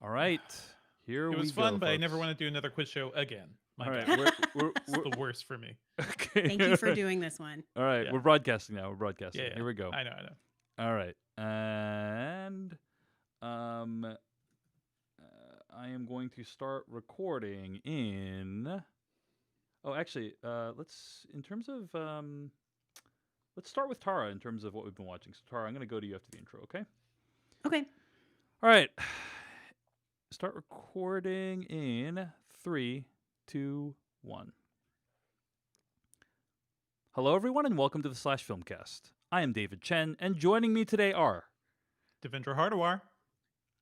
All right. Here we go. It was fun, but I folks. never want to do another quiz show again. All right. It's the worst for me. Okay. Thank you for doing this one. All right. Yeah. We're broadcasting now. We're broadcasting. Yeah. Here we go. I know. All right. And I am going to start recording in. Oh, actually, let's start with Tara in terms of what we've been watching. So, Tara, I'm going to go to you after the intro, okay? Okay. All right. Start recording in 3, 2, 1. Hello, everyone, and welcome to the Slash Filmcast. I am David Chen, and joining me today are Devendra Hardawar.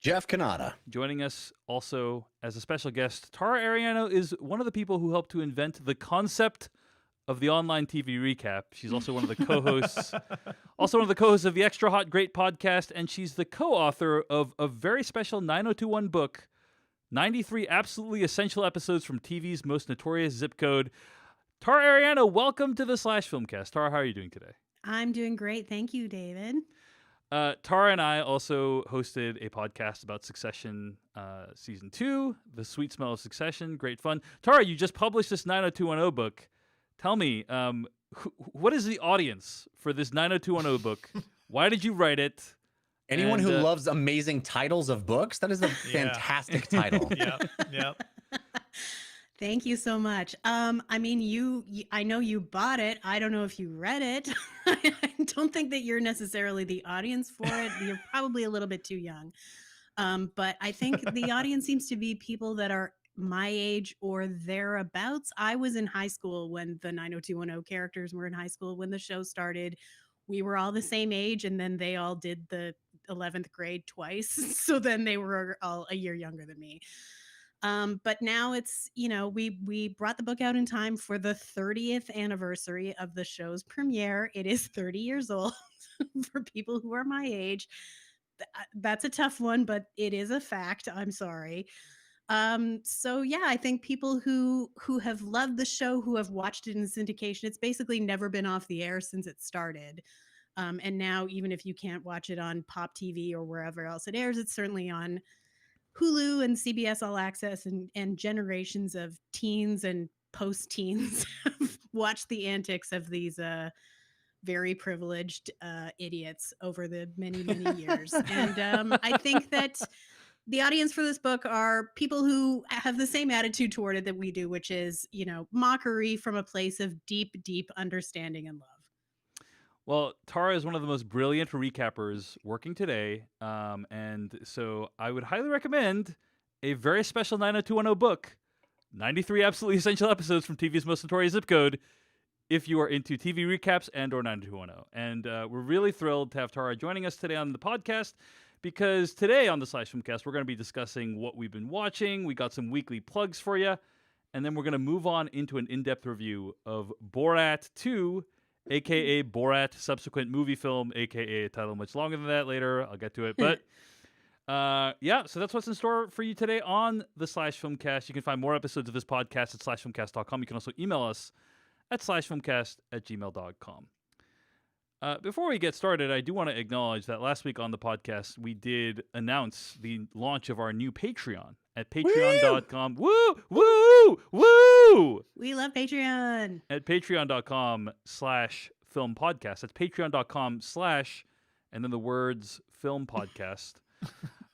Jeff Kanata. Joining us also as a special guest, Tara Ariano is one of the people who helped to invent the concept of the online TV recap. She's also one of the co-hosts, of the Extra Hot Great podcast, and she's the co-author of a very special 9021 book, 93 absolutely essential episodes from TV's most notorious zip code. Tara Ariano, welcome to the Slash Filmcast. Tara, how are you doing today? I'm doing great. Thank you, David. Tara and I also hosted a podcast about Succession Season 2, The Sweet Smell of Succession. Great fun. Tara, you just published this 90210 book. Tell me, what is the audience for this 90210 book? Why did you write it? Anyone who loves amazing titles of books, that is a fantastic title. Yep. Thank you so much. I mean, I know you bought it. I don't know if you read it. I don't think that you're necessarily the audience for it. You're probably a little bit too young. But I think the audience seems to be people that are my age or thereabouts. I was in high school when the 90210 characters were in high school when the show started. We were all the same age, and then they all did the 11th grade twice. So then they were all a year younger than me. But now it's, we brought the book out in time for the 30th anniversary of the show's premiere. It is 30 years old for people who are my age. That's a tough one, but it is a fact. I'm sorry. So yeah, I think people who have loved the show, who have watched it in syndication, it's basically never been off the air since it started. And now, even if you can't watch it on Pop TV or wherever else it airs, it's certainly on Hulu and CBS All Access, and generations of teens and post-teens have watched the antics of these very privileged idiots over the many, many years. And I think that the audience for this book are people who have the same attitude toward it that we do, which is, mockery from a place of deep, deep understanding and love. Well, Tara is one of the most brilliant recappers working today, and so I would highly recommend a very special 90210 book, 93 absolutely essential episodes from TV's most notorious zip code, if you are into TV recaps and or 90210. And we're really thrilled to have Tara joining us today on the podcast, because today on the Slash Filmcast, we're going to be discussing what we've been watching. We got some weekly plugs for you, and then we're going to move on into an in-depth review of Borat 2, a.k.a. Borat, subsequent movie film, a.k.a. a title much longer than that later. I'll get to it. But yeah, so that's what's in store for you today on the Slash Filmcast. You can find more episodes of this podcast at slashfilmcast.com. You can also email us at slashfilmcast@gmail.com. Before we get started, I do want to acknowledge that last week on the podcast, we did announce the launch of our new Patreon at patreon.com. Woo! Woo! Woo! We love Patreon. At patreon.com/film podcast. That's patreon.com/ and then the words film podcast.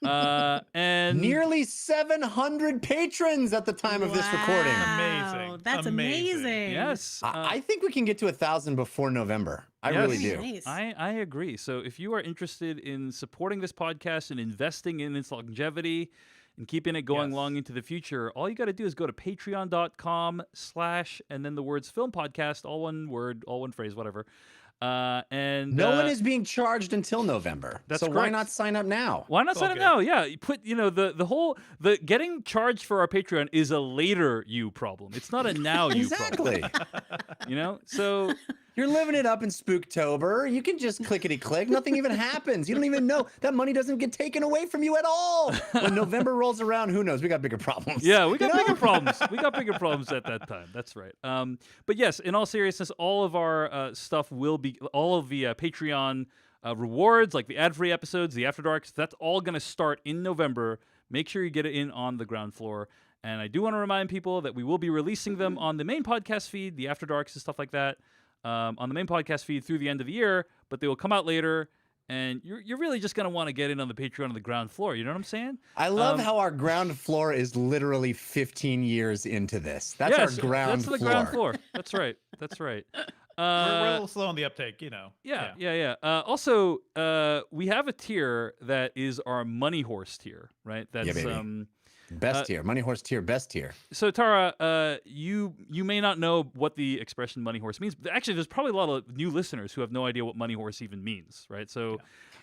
And nearly 700 patrons at the time of this recording. Amazing. That's amazing. Yes. I think we can get to 1,000 before November. I really do. Nice. I agree. So if you are interested in supporting this podcast and investing in its longevity and keeping it going long into the future, all you got to do is go to patreon.com/ and then the words film podcast, all one word, all one phrase, whatever. And no one is being charged until November. That's so correct. why not sign up now? Why not sign up now? Yeah, you put the getting charged for our Patreon is a later you problem. It's not a now you problem. Exactly. So You're living it up in Spooktober. You can just clickety-click. Nothing even happens. You don't even know. That money doesn't get taken away from you at all. When November rolls around, who knows? We got bigger problems. Yeah, we got bigger problems. We got bigger problems at that time. That's right. But yes, in all seriousness, all of our stuff will be, all of the Patreon rewards like the ad-free episodes, the After Darks. That's all going to start in November. Make sure you get it in on the ground floor. And I do want to remind people that we will be releasing them on the main podcast feed, the After Darks and stuff like that, on the main podcast feed through the end of the year, but they will come out later. And you're really just going to want to get in on the Patreon on the ground floor. You know what I'm saying? I love how our ground floor is literally 15 years into this. That's our ground floor. That's the ground floor. That's right. That's right. We're a little slow on the uptake, Yeah. Also, we have a tier that is our Money Horse tier, right? That's baby. Best tier, Money Horse tier, best tier. So Tara, you may not know what the expression Money Horse means. But actually, there's probably a lot of new listeners who have no idea what Money Horse even means, right? So,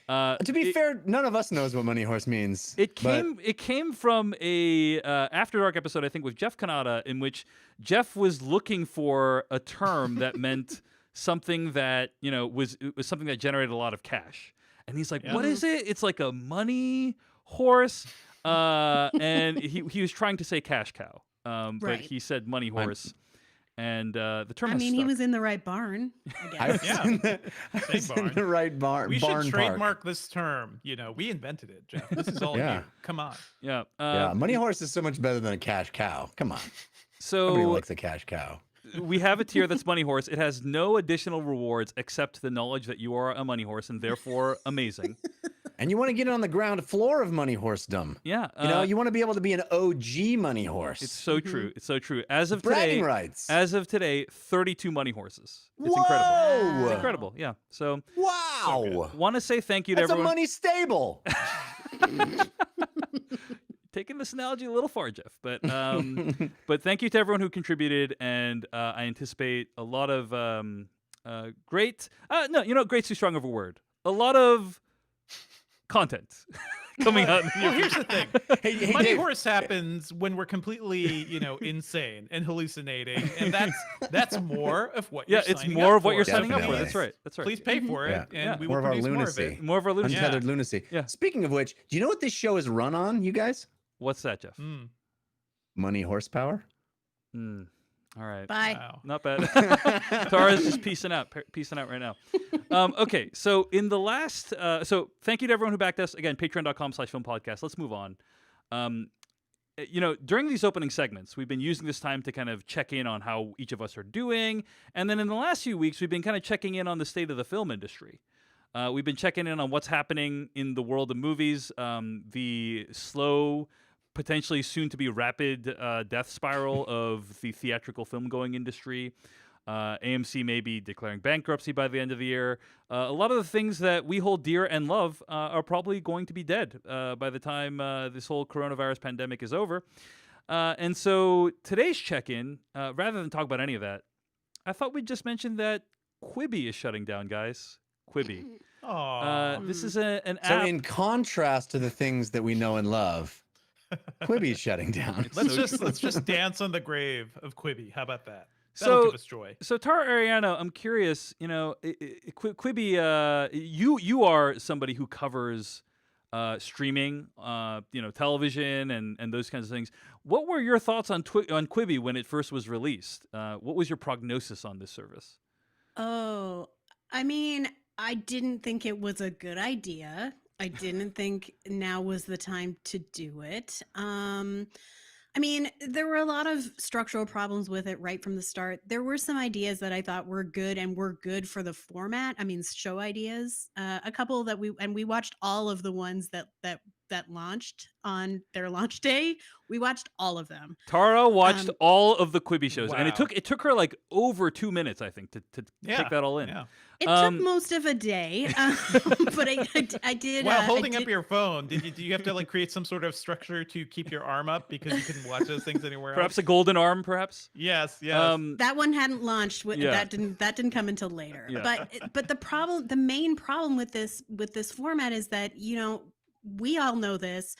to be fair, none of us knows what Money Horse means. It came from a After Dark episode, I think, with Jeff Kanata, in which Jeff was looking for a term that meant something that was something that generated a lot of cash, and he's like, "What is it? It's like a money horse." And he was trying to say cash cow, but he said money horse, and the term. I mean, he was in the right barn. I guess. In the right barn. We should trademark this term. We invented it, Jeff. This is all you. Come on. Yeah. Money horse is so much better than a cash cow. Come on. So nobody likes a cash cow. We have a tier that's Money Horse. It has no additional rewards except the knowledge that you are a money horse and therefore amazing. And you want to get on the ground floor of Money Horsedom. Yeah. You want to be able to be an OG Money Horse. It's so true. It's so true. As of bragging rights. As of today, 32 Money Horses. It's Whoa! Incredible. It's incredible. Yeah. So wow. Want to say thank you to everyone. That's a money stable. Taking this analogy a little far, Jeff, but thank you to everyone who contributed, and I anticipate a lot of great. Great's too strong of a word. A lot of content coming out. Well, here's the thing: Money Dave. Horse happens when we're completely, insane and hallucinating, and that's more of what. You're it's signing more up of what for. you're signing up for. Definitely. That's right. That's right. Please pay for it, and we will more of our produce more of lunacy. it. More of our lunacy. Untethered lunacy. Yeah. Speaking of which, do you know what this show is run on, you guys? What's that, Jeff? Money horsepower. All right. Bye. Wow. Not bad. Tara's just peacing out right now. Okay, so in the last, so thank you to everyone who backed us. Again, patreon.com/filmpodcast. Let's move on. During these opening segments, we've been using this time to kind of check in on how each of us are doing. And then in the last few weeks, we've been kind of checking in on the state of the film industry. We've been checking in on what's happening in the world of movies, the slow, potentially soon-to-be rapid death spiral of the theatrical film-going industry. AMC may be declaring bankruptcy by the end of the year. A lot of the things that we hold dear and love are probably going to be dead by the time this whole coronavirus pandemic is over. And so today's check-in, rather than talk about any of that, I thought we'd just mention that Quibi is shutting down, guys. Quibi. This is an app. So in contrast to the things that we know and love, Quibi's shutting down. Let's just dance on the grave of Quibi. How about that? That'll So, give us joy. so Tara Ariano, I'm curious. Quibi, you are somebody who covers streaming, television and those kinds of things. What were your thoughts on Quibi when it first was released? What was your prognosis on this service? Oh, I mean, I didn't think it was a good idea. I didn't think now was the time to do it. I mean, there were a lot of structural problems with it right from the start. There were some ideas that I thought were good and were good for the format. I mean, show ideas. A couple that we watched all of the ones that launched on their launch day. We watched all of them. Tara watched all of the Quibi shows, and Wow. it took her like over 2 minutes, I think, to take that all in. Yeah. It took most of a day, but I did. While I holding up did- your phone, do you have to like create some sort of structure to keep your arm up because you couldn't watch those things anywhere Perhaps else? a golden arm, perhaps. Yes. that one hadn't launched. Yeah. That didn't come until later. Yeah. But the main problem with this format is that we all know this.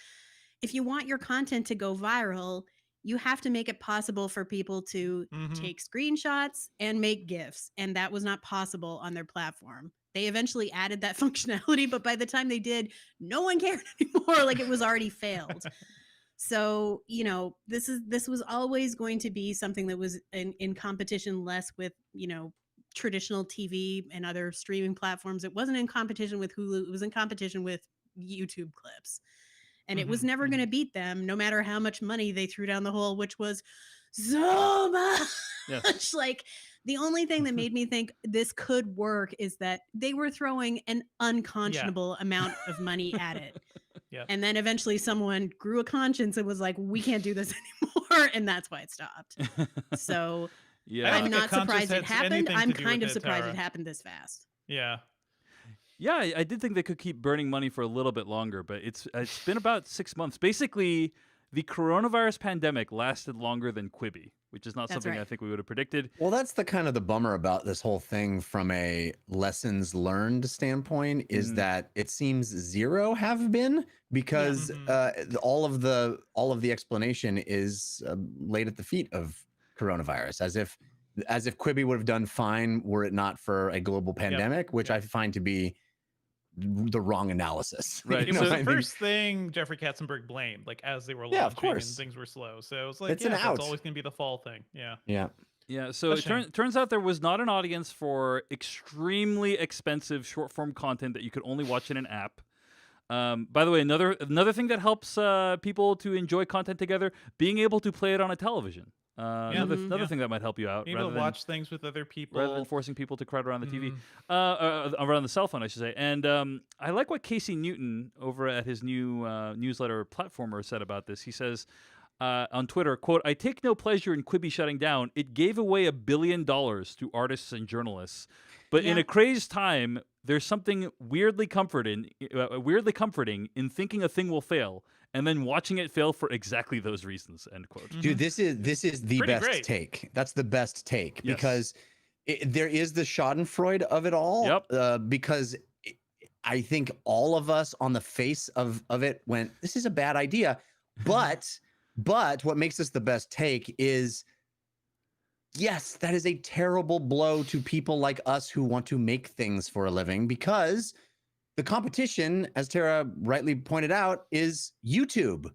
If you want your content to go viral, you have to make it possible for people to take screenshots and make GIFs. And that was not possible on their platform. They eventually added that functionality, but by the time they did, no one cared anymore. Like it was already failed. So, this was always going to be something that was in competition less with, traditional TV and other streaming platforms. It wasn't in competition with Hulu. It was in competition with YouTube clips. And it was never going to beat them, no matter how much money they threw down the hole, which was so much. Yes. Like, the only thing that made me think this could work is that they were throwing an unconscionable amount of money at it. Yeah. And then eventually someone grew a conscience and was like, we can't do this anymore. And that's why it stopped. So Yeah. I'm think a not surprised conscience it has happened. anything I'm to do kind with of it, surprised Tara. it happened this fast. Yeah. Yeah, I did think they could keep burning money for a little bit longer, but it's been about 6 months. Basically, the coronavirus pandemic lasted longer than Quibi, which is not That's something I right. think we would have predicted. Well, that's the kind of the bummer about this whole thing from a lessons learned standpoint is that it seems zero have been, because all of the explanation is laid at the feet of coronavirus, as if Quibi would have done fine were it not for a global pandemic, which I find to be the wrong analysis. Right. It So was I the mean- first thing Jeffrey Katzenberg blamed, like as they were Yeah, of launching and course. things were slow. So it's like, It's an out. that's always going to be the fall thing. Yeah. Yeah. Yeah, so A it shame. turns out there was not an audience for extremely expensive short form content that you could only watch in an app. By the way, another thing that helps people to enjoy content together, being able to play it on a television. Another thing that might help you out. Being rather able to than, watch things with other people. rather than forcing people to crowd around the TV, around the cell phone, I should say. And I like what Casey Newton over at his new newsletter Platformer said about this. He says on Twitter, quote, "I take no pleasure in Quibi shutting down. It gave away $1 billion to artists and journalists. But in Yeah. a crazed time, there's something weirdly comforting in thinking a thing will fail and then watching it fail for exactly those reasons." End quote. Dude, this is the Pretty best great. take. That's the best take Yes. because there is the Schadenfreude of it all. Yep. Because I think all of us on the face of it went, this is a bad idea. But what makes this the best take is, yes, that is a terrible blow to people like us who want to make things for a living, because the competition, as Tara rightly pointed out, is YouTube.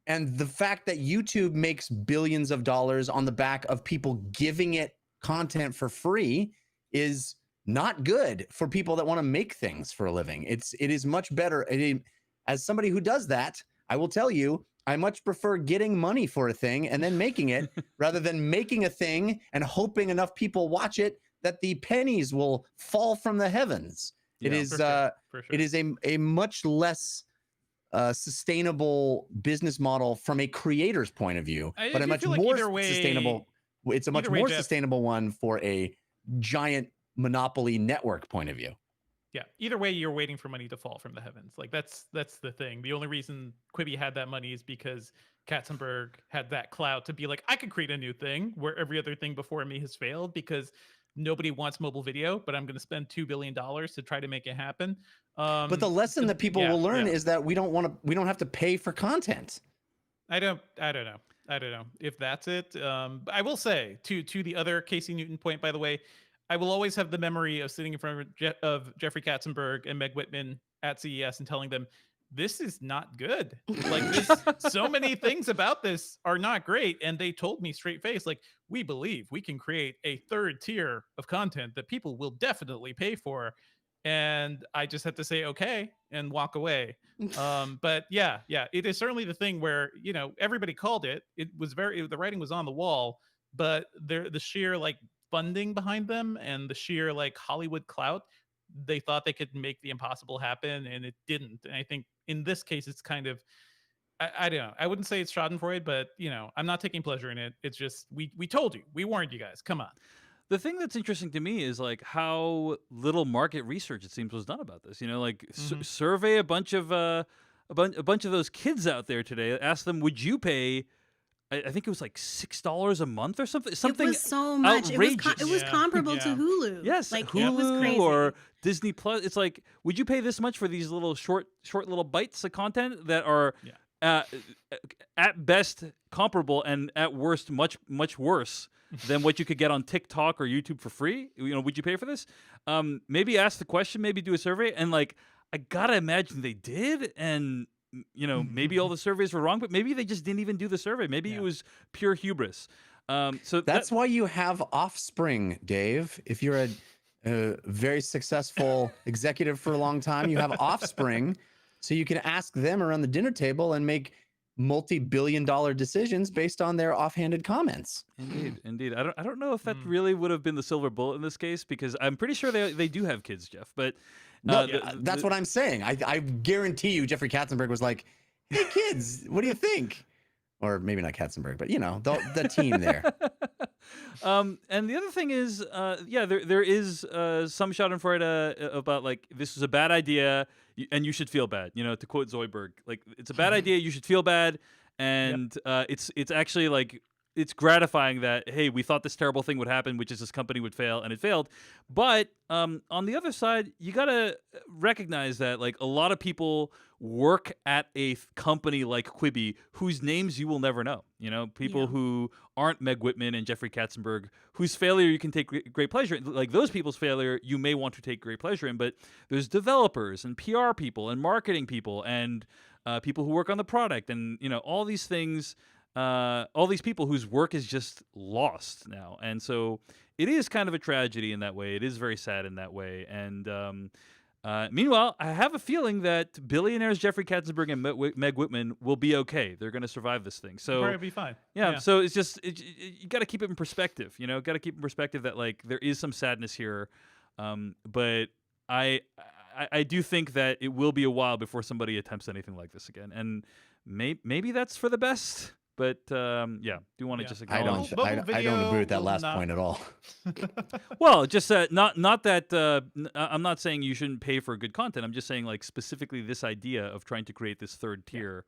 And the fact that YouTube makes billions of dollars on the back of people giving it content for free is not good for people that want to make things for a living. It is much better. As somebody who does that, I will tell you, I much prefer getting money for a thing and then making it rather than making a thing and hoping enough people watch it that the pennies will fall from the heavens. It Yeah, is For sure. it is a much less sustainable business model from a creator's point of view, I but a do much feel like more either way- sustainable. It's a much either way, more Jeff- sustainable one for a giant monopoly network point of view. Yeah. Either way, you're waiting for money to fall from the heavens. Like that's the thing. The only reason Quibi had that money is because Katzenberg had that clout to be like, I could create a new thing where every other thing before me has failed because nobody wants mobile video, but I'm going to spend $2 billion to try to make it happen. But the lesson that people will learn is that we don't have to pay for content. I don't know if that's it. I will say to the other Casey Newton point, by the way, I will always have the memory of sitting in front of Jeffrey Katzenberg and Meg Whitman at CES and telling them, this is not good. Like this, so many things about this are not great. And they told me straight face, like, we believe we can create a third tier of content that people will definitely pay for. And I just had to say, okay, and walk away. But yeah, it is certainly the thing where, everybody called it. It was the writing was on the wall, but the sheer like funding behind them and the sheer like Hollywood clout, they thought they could make the impossible happen, and it didn't. And I think in this case, it's kind of, I don't know. I wouldn't say it's Schadenfreude, but I'm not taking pleasure in it. It's just we told you, we warned you guys. Come on. The thing that's interesting to me is like how little market research it seems was done about this. Survey a bunch of those kids out there today. Ask them, would you pay? I think it was like $6 a month or something. Something it was so much. outrageous. It was comparable to Yeah. Hulu. Yes, like Hulu it was crazy. or Disney Plus. It's like, would you pay this much for these little short little bites of content that are at best comparable and at worst much worse than what you could get on TikTok or YouTube for free? Would you pay for this? Maybe ask the question. Maybe do a survey. And like, I gotta imagine they did. And maybe all the surveys were wrong, but maybe they just didn't even do the survey. Maybe it was pure hubris. So That's why you have offspring, Dave. If you're a very successful executive for a long time, you have offspring, so you can ask them around the dinner table and make multi-billion-dollar decisions based on their offhanded comments. Indeed. I don't know if that really would have been the silver bullet in this case, because I'm pretty sure they do have kids, Jeff. But No, that's what I'm saying. I guarantee you, Jeffrey Katzenberg was like, "Hey kids, what do you think?" Or maybe not Katzenberg, but the team there. And the other thing is, there is some Schadenfreude about like, this is a bad idea and you should feel bad. To quote Zoidberg, like, it's a bad idea, you should feel bad, and it's actually like, it's gratifying that, hey, we thought this terrible thing would happen, which is this company would fail, and it failed. But on the other side, you gotta recognize that like a lot of people work at a company like Quibi whose names you will never know. People who aren't Meg Whitman and Jeffrey Katzenberg, whose failure you can take great pleasure in. Like, those people's failure you may want to take great pleasure in, but there's developers and PR people and marketing people and people who work on the product, and all these things. All these people whose work is just lost now. And so it is kind of a tragedy in that way. It is very sad in that way. And meanwhile, I have a feeling that billionaires Jeffrey Katzenberg and Meg Whitman will be okay. They're going to survive this thing. So probably be fine. Yeah. So it's just, you got to keep it in perspective. Got to keep in perspective that like there is some sadness here. But I do think that it will be a while before somebody attempts anything like this again. And maybe that's for the best. But do want to just acknowledge? I don't agree with that last point at all. Well, just not that I'm not saying you shouldn't pay for good content. I'm just saying, like, specifically this idea of trying to create this third tier.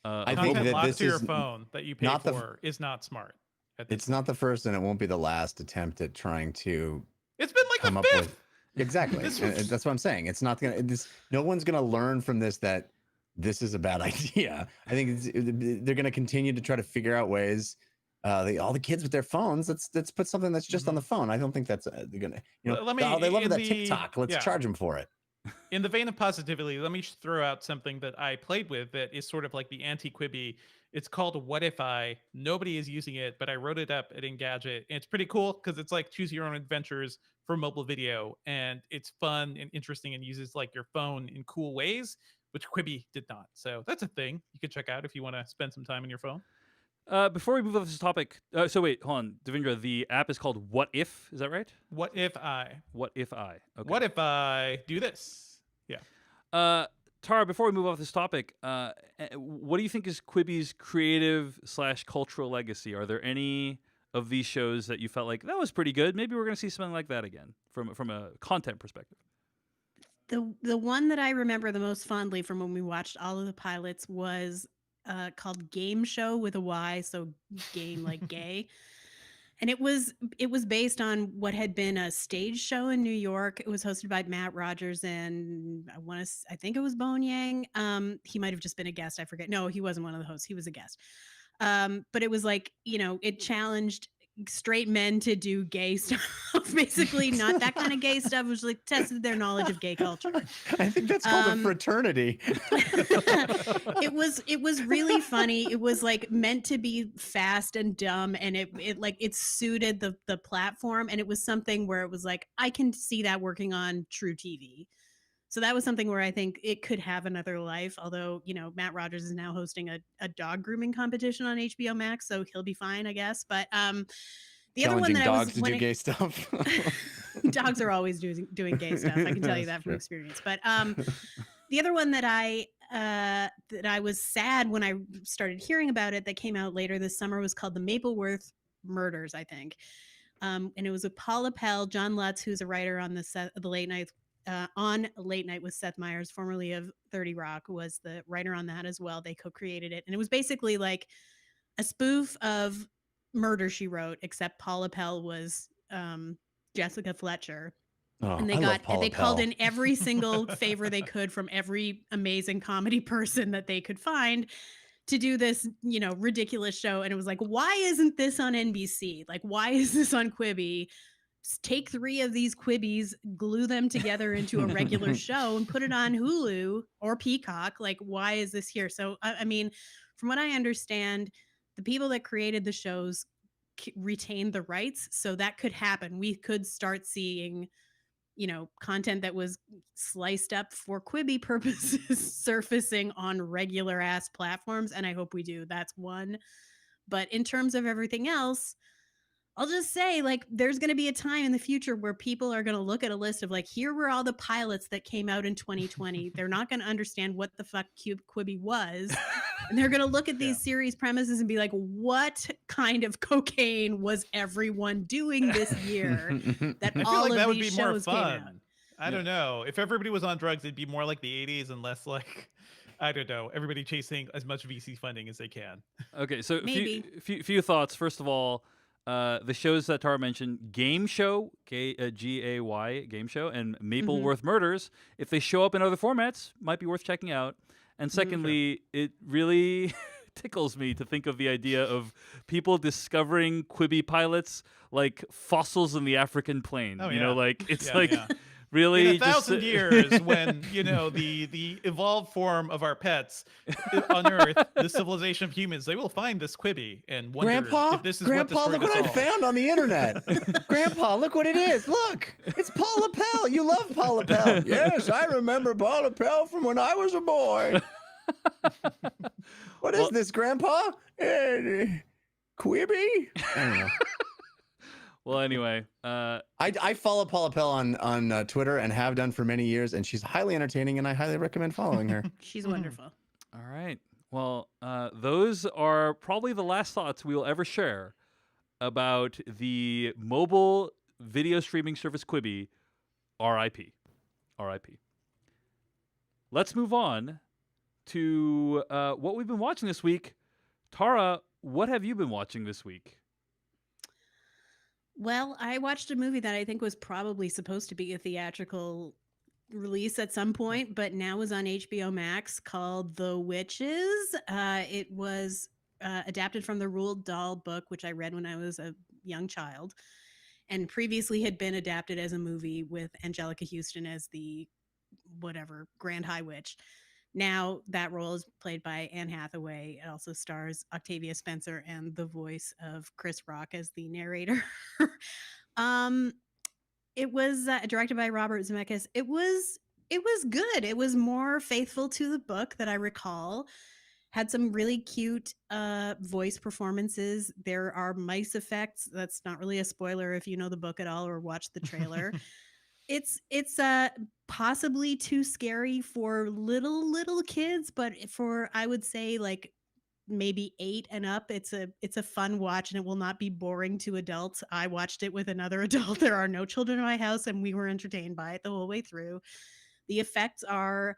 I think that locked to your phone that you pay for is not smart. It's not the first, and it won't be the last attempt at trying to. It's been like the fifth. Exactly. That's what I'm saying. It's not gonna. No one's gonna learn from this that this is a bad idea. I think they're going to continue to try to figure out ways. All the kids with their phones. Let's put something that's just on the phone. I don't think that's they're going to. They love that TikTok. Let's charge them for it. In the vein of positivity, let me just throw out something that I played with that is sort of like the anti-Quibi. It's called What If I. Nobody is using it, but I wrote it up at Engadget. And it's pretty cool because it's like choose your own adventures for mobile video, and it's fun and interesting and uses like your phone in cool ways, which Quibi did not. So that's a thing you could check out if you want to spend some time on your phone. Before we move on to this topic, so wait, hold on, Devindra, the app is called What If, is that right? What If I? What If I? Okay. What if I do this? Yeah. Tara, before we move off this topic, what do you think is Quibi's creative / cultural legacy? Are there any of these shows that you felt like that was pretty good? Maybe we're going to see something like that again from a content perspective. The one that I remember the most fondly from when we watched all of the pilots was called Game Show with a Y, so game like gay. And it was based on what had been a stage show in New York. It was hosted by Matt Rogers and I think it was Bone Yang. He might have just been a guest. I forget. No, he wasn't one of the hosts. He was a guest. But it was like, it challenged straight men to do gay stuff. Basically not that kind of gay stuff. It was like tested their knowledge of gay culture. I think that's called a fraternity. It was really funny. It was like meant to be fast and dumb, and it suited the platform, and it was something where it was like, I can see that working on True TV. So that was something where I think it could have another life, although, Matt Rogers is now hosting a dog grooming competition on HBO Max, so he'll be fine, I guess. But the other one that dogs to do gay stuff. Dogs are always doing gay stuff. I can tell you that from experience. But the other one that I was sad when I started hearing about it that came out later this summer was called the Mapleworth Murders, I think. And it was with Paul Appel, John Lutz, who's a writer on the Late Night on Late Night with Seth Meyers, formerly of 30 Rock, was the writer on that as well. They co-created it. And it was basically like a spoof of Murder, She Wrote, except Paul Appel was Jessica Fletcher. And they called in every single favor they could from every amazing comedy person that they could find to do this, ridiculous show. And it was like, why isn't this on NBC? Like, why is this on Quibi? Take 3 of these Quibbies, glue them together into a regular show and put it on Hulu or Peacock. Like, why is this here? So, I mean, from what I understand, the people that created the shows retain the rights. So that could happen. We could start seeing, content that was sliced up for Quibi purposes surfacing on regular ass platforms. And I hope we do. That's one. But in terms of everything else, I'll just say, like, there's going to be a time in the future where people are going to look at a list of, like, here were all the pilots that came out in 2020. They're not going to understand what the fuck Quibi was. And they're going to look at these series premises and be like, what kind of cocaine was everyone doing this year that I feel all like of that would these be more shows came out? fun. I don't know. If everybody was on drugs, it'd be more like the 80s and less like, I don't know, everybody chasing as much VC funding as they can. Okay, so Maybe. few thoughts. First of all, the shows that Tara mentioned, Game Show, Gay, Game Show, and Mapleworth Murders, if they show up in other formats, might be worth checking out. And secondly, it really tickles me to think of the idea of people discovering Quibi pilots like fossils in the African plain. Oh, You know, yeah. like it's Yeah, like yeah. really In 1,000 years, when the evolved form of our pets on Earth, the civilization of humans, they will find this Quibi and wonder Grandpa, if this is Grandpa, what look destroyed what us I all. found on the internet. Grandpa, look what it is. Look, it's Paul Lapel. You love Paul Lapel. Yes, I remember Paul Lapel from when I was a boy. What is this, Grandpa? Quibi? I don't know. Well, anyway, I follow Paula Pell on Twitter and have done for many years, and she's highly entertaining, and I highly recommend following her. She's wonderful. all right. Well, those are probably the last thoughts we will ever share about the mobile video streaming service Quibi. R.I.P. R.I.P. Let's move on to what we've been watching this week. Tara, what have you been watching this week? Well, I watched a movie that I think was probably supposed to be a theatrical release at some point, but now is on HBO Max, called The Witches. It was adapted from the Roald Dahl book, which I read when I was a young child, and previously had been adapted as a movie with Angelica Houston as the whatever Grand High Witch. Now that role is played by Anne Hathaway. It also stars Octavia Spencer and the voice of Chris Rock as the narrator. It was directed by Robert Zemeckis. It was good. It was more faithful to the book that I recall. Had some really cute voice performances. There are mice effects. That's not really a spoiler if you know the book at all or watch the trailer. It's possibly too scary for little kids, but for, I would say, like maybe 8 and up, it's a fun watch, and it will not be boring to adults. I watched it with another adult. There are no children in my house, and we were entertained by it the whole way through. The effects are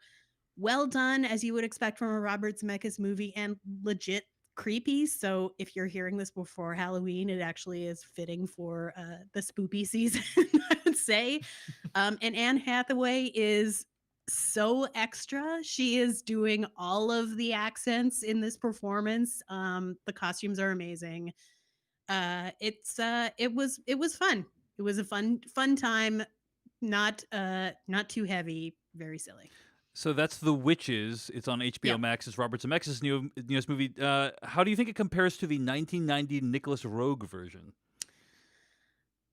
well done, as you would expect from a Robert Zemeckis movie, and legit creepy. So if you're hearing this before Halloween, it actually is fitting for the spoopy season, I would say. And Anne Hathaway is so extra. She is doing all of the accents in this performance. The costumes are amazing. It was fun. It was a fun time. Not too heavy. Very silly. So that's The Witches. It's on HBO Yeah. Max. It's Robert Zemeckis' newest movie. How do you think it compares to the 1990 Nicholas Roeg version?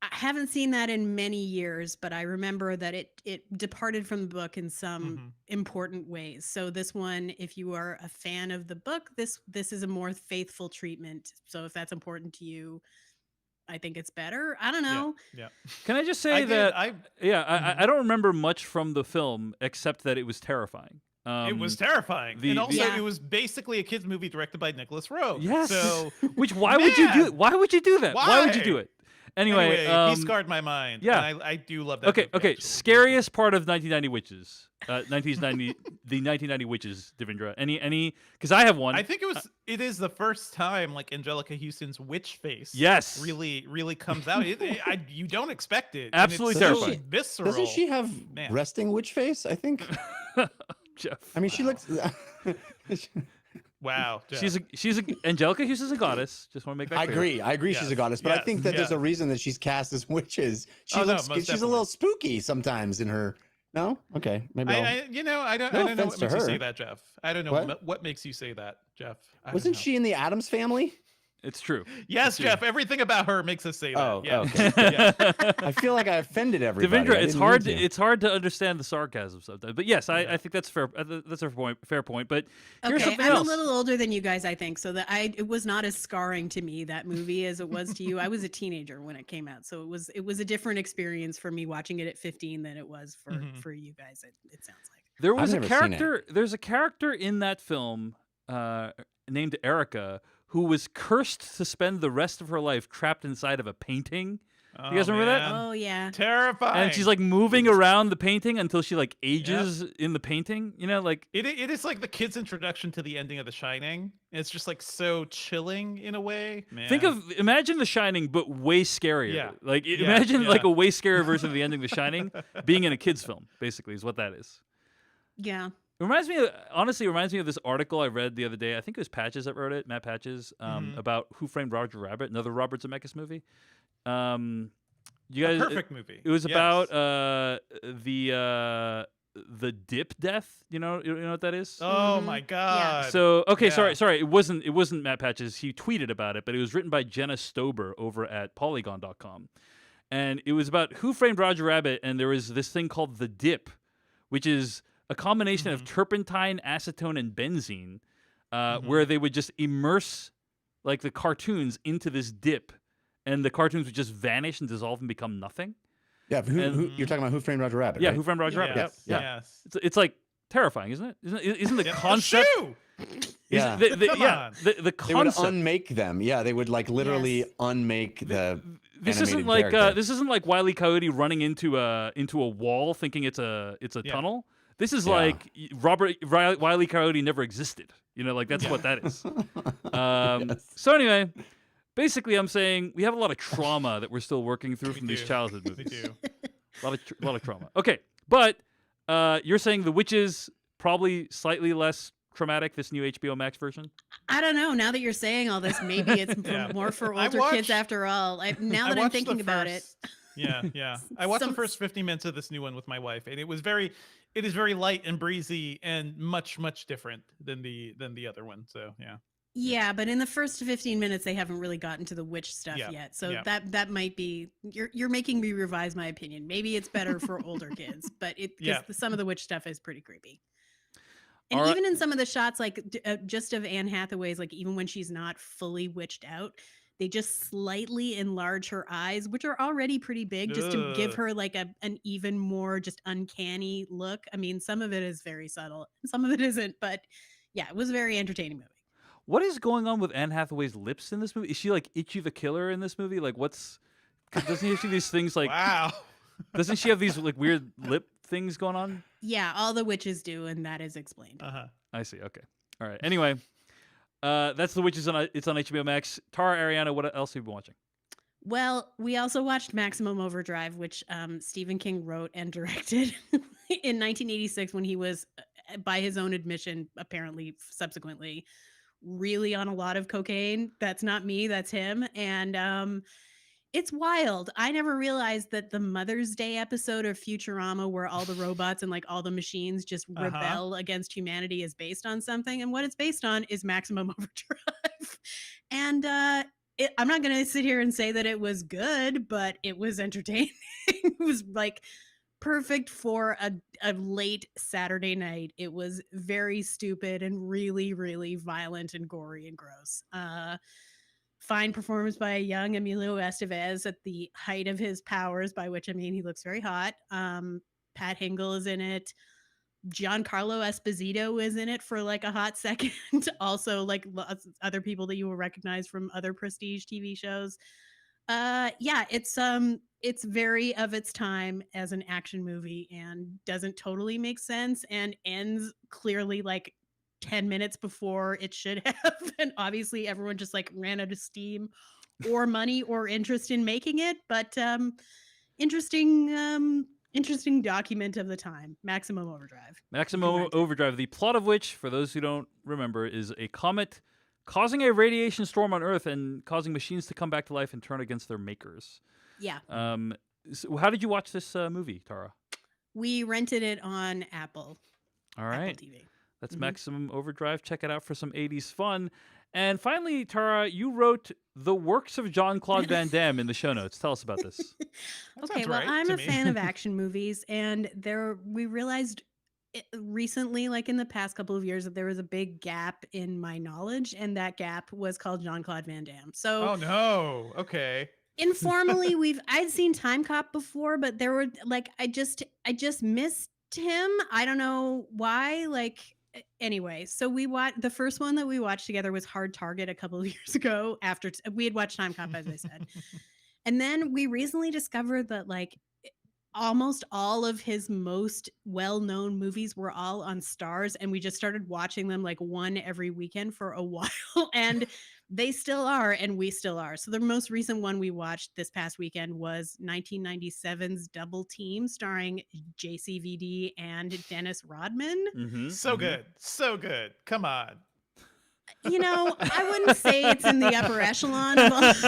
I haven't seen that in many years, but I remember that it departed from the book in some important ways. So this one, if you are a fan of the book, this is a more faithful treatment. So if that's important to you, I think it's better. I don't know. Yeah. Can I just say I don't remember much from the film except that it was terrifying. It was terrifying, and also Yeah. it was basically a kids' movie directed by Nicholas Roeg. Yes. So Why would you do? Man! Why would you do that? Why would you do Why? it? Anyway, he scarred my mind. yeah. and I do love that. Okay. movie, Okay. actually. Scariest part of 1990 Witches. 1990 the 1990 Witches. Devindra. Any? Because I have one. I think it is the first time like Angelica Houston's witch face. Yes. really comes out. You don't expect it. and Absolutely it's so terrifying. visceral. Doesn't she have Man. resting witch face? I think. Jeff. I mean, she looks. Wow. Jeff. She's a Angelica Houston's a goddess. Just want to make that I clear. agree. I agree. She's a Yes, goddess, but I yes, think that there's yeah. a reason that she's cast as witches. She Oh, no, looks. most She's a definitely. little spooky sometimes in her. No. Okay. Maybe. I'll... I don't No I don't know offense what to makes you her. say that, Jeff. I don't know What? what makes you say that, Jeff. I don't Wasn't know. she in the Addams Family? It's true. Yes, It's true. Jeff. Everything about her makes us say that. Oh, Yeah. okay. Yeah. I feel like I offended everybody. Devindra, I it's didn't hard. mean to. It's hard to understand the sarcasm sometimes. But yes, Yeah. I think that's fair. That's a point. Fair point. But here's Okay, something I'm else. a little older than you guys, I think, so that it was not as scarring to me, that movie, as it was to you. I was a teenager when it came out, so it was a different experience for me watching it at 15 than it was for you guys. It sounds like. There was a never seen it. character. There's a character in that film named Erica who was cursed to spend the rest of her life trapped inside of a painting. Oh, You guys remember that? man. Oh yeah. Terrifying. And she's like moving around the painting until she like ages in the painting. You know, like It is like the kid's introduction to the ending of The Shining. It's just like so chilling in a way. Man. imagine The Shining, but way scarier. Yeah. Like Yeah, imagine like yeah. a way scarier version of the ending of The Shining being in a kid's film. Basically, is what that is. Yeah. It reminds me of this article I read the other day. I think it was Patches that wrote it, Matt Patches, about Who Framed Roger Rabbit, another Robert Zemeckis movie. You guys, perfect movie. It was Yes. about the dip death. You know what that is? Oh Mhm. my Yeah. god. So okay, Yeah. sorry. It wasn't Matt Patches. He tweeted about it, but it was written by Jenna Stober over at Polygon.com, and it was about Who Framed Roger Rabbit. And there was this thing called the dip, which is a combination of turpentine, acetone, and benzene, where they would just immerse like the cartoons into this dip, and the cartoons would just vanish and dissolve and become nothing. Yeah, who you're talking about? Who Framed Roger Rabbit? Yeah, right? Who Framed Roger Rabbit? Yes. Yeah. Yes. It's like terrifying, isn't it? Isn't the Yeah. concept? Shoo! Yeah. Come on. The They would concept. unmake them. Yeah, they would like literally Yes. unmake the. This animated isn't like character. this isn't like Wile E. Coyote running into a wall thinking it's a Yeah. tunnel. This is Yeah. like Wile E. Coyote never existed. You know, like that's what that is. Yes. So anyway, basically, I'm saying we have a lot of trauma that we're still working through We from these do. childhood We movies. do. A lot of trauma. Okay, but you're saying The Witches probably slightly less traumatic. This new HBO Max version. I don't know. Now that you're saying all this, maybe it's Yeah. more for I older kids watched- after all. Now that I'm watched the thinking about it. first- Yeah, yeah. I watched the Some- first 50 minutes of this new one with my wife, and it is very light and breezy and much different than the other one. So yeah. Yeah, but in the first 15 minutes, they haven't really gotten to the witch stuff Yeah, yet. So yeah. that might be you're making me revise my opinion. Maybe it's better for older kids, but Yeah. some of the witch stuff is pretty creepy. And All right. even in some of the shots, like just of Anne Hathaway's, like even when she's not fully witched out, they just slightly enlarge her eyes, which are already pretty big, just to give Ugh. her like an even more just uncanny look. I mean, some of it is very subtle, and some of it isn't, but yeah, it was a very entertaining movie. What is going on with Anne Hathaway's lips in this movie? Is she like Itchy the Killer in this movie? Like, what's? 'Cause doesn't she have these things like? Wow. Doesn't she have these like weird lip things going on? Yeah, all the witches do, and that is explained. Uh-huh. I see. Okay. All right. Anyway, that's The Witches it's on HBO Max. Tara, Ariana, what else have you been watching? Well, we also watched Maximum Overdrive, which Stephen King wrote and directed in 1986 when he was, by his own admission, apparently subsequently, really on a lot of cocaine. That's not me, that's him. And it's wild. I never realized that the Mother's Day episode of Futurama, where all the robots and like all the machines just rebel against humanity, is based on something. And what it's based on is Maximum Overdrive. And I'm not going to sit here and say that it was good, but it was entertaining. It was like perfect for a late Saturday night. It was very stupid and really, really violent and gory and gross. Fine performance by a young Emilio Estevez at the height of his powers, by which I mean he looks very hot. Pat Hingle is in it. Giancarlo Esposito is in it for like a hot second. Also, like lots of other people that you will recognize from other prestige TV shows. Yeah, it's very of its time as an action movie and doesn't totally make sense and ends clearly like 10 minutes before it should have. And obviously everyone just like ran out of steam or money or interest in making it. But interesting document of the time. Maximum Overdrive. Maximum rent it. Overdrive, the plot of which, for those who don't remember, is a comet causing a radiation storm on Earth and causing machines to come back to life and turn against their makers. Yeah. So how did you watch this movie, Tara? We rented it on Apple. All right. Apple TV. That's Mhm. Maximum Overdrive. Check it out for some 80s fun. And finally, Tara, you wrote the works of Jean-Claude Van Damme in the show notes. Tell us about this. That Okay, sounds well, right I'm to a me. fan of action movies, and we realized recently, like in the past couple of years, that there was a big gap in my knowledge, and that gap was called Jean-Claude Van Damme. So Oh no. Okay. informally, I'd seen Time Cop before, but there were like I just missed him. I don't know why. Like anyway, so we watched the first one that we watched together was Hard Target a couple of years ago. After we had watched Time Cop, as I said, and then we recently discovered that like almost all of his most well-known movies were all on Stars, and we just started watching them like one every weekend for a while, and they still are, and we still are. So the most recent one we watched this past weekend was 1997's Double Team, starring JCVD and Dennis Rodman. Mm-hmm, So good. So good. Come on. You know, I wouldn't say it's in the upper echelon of all of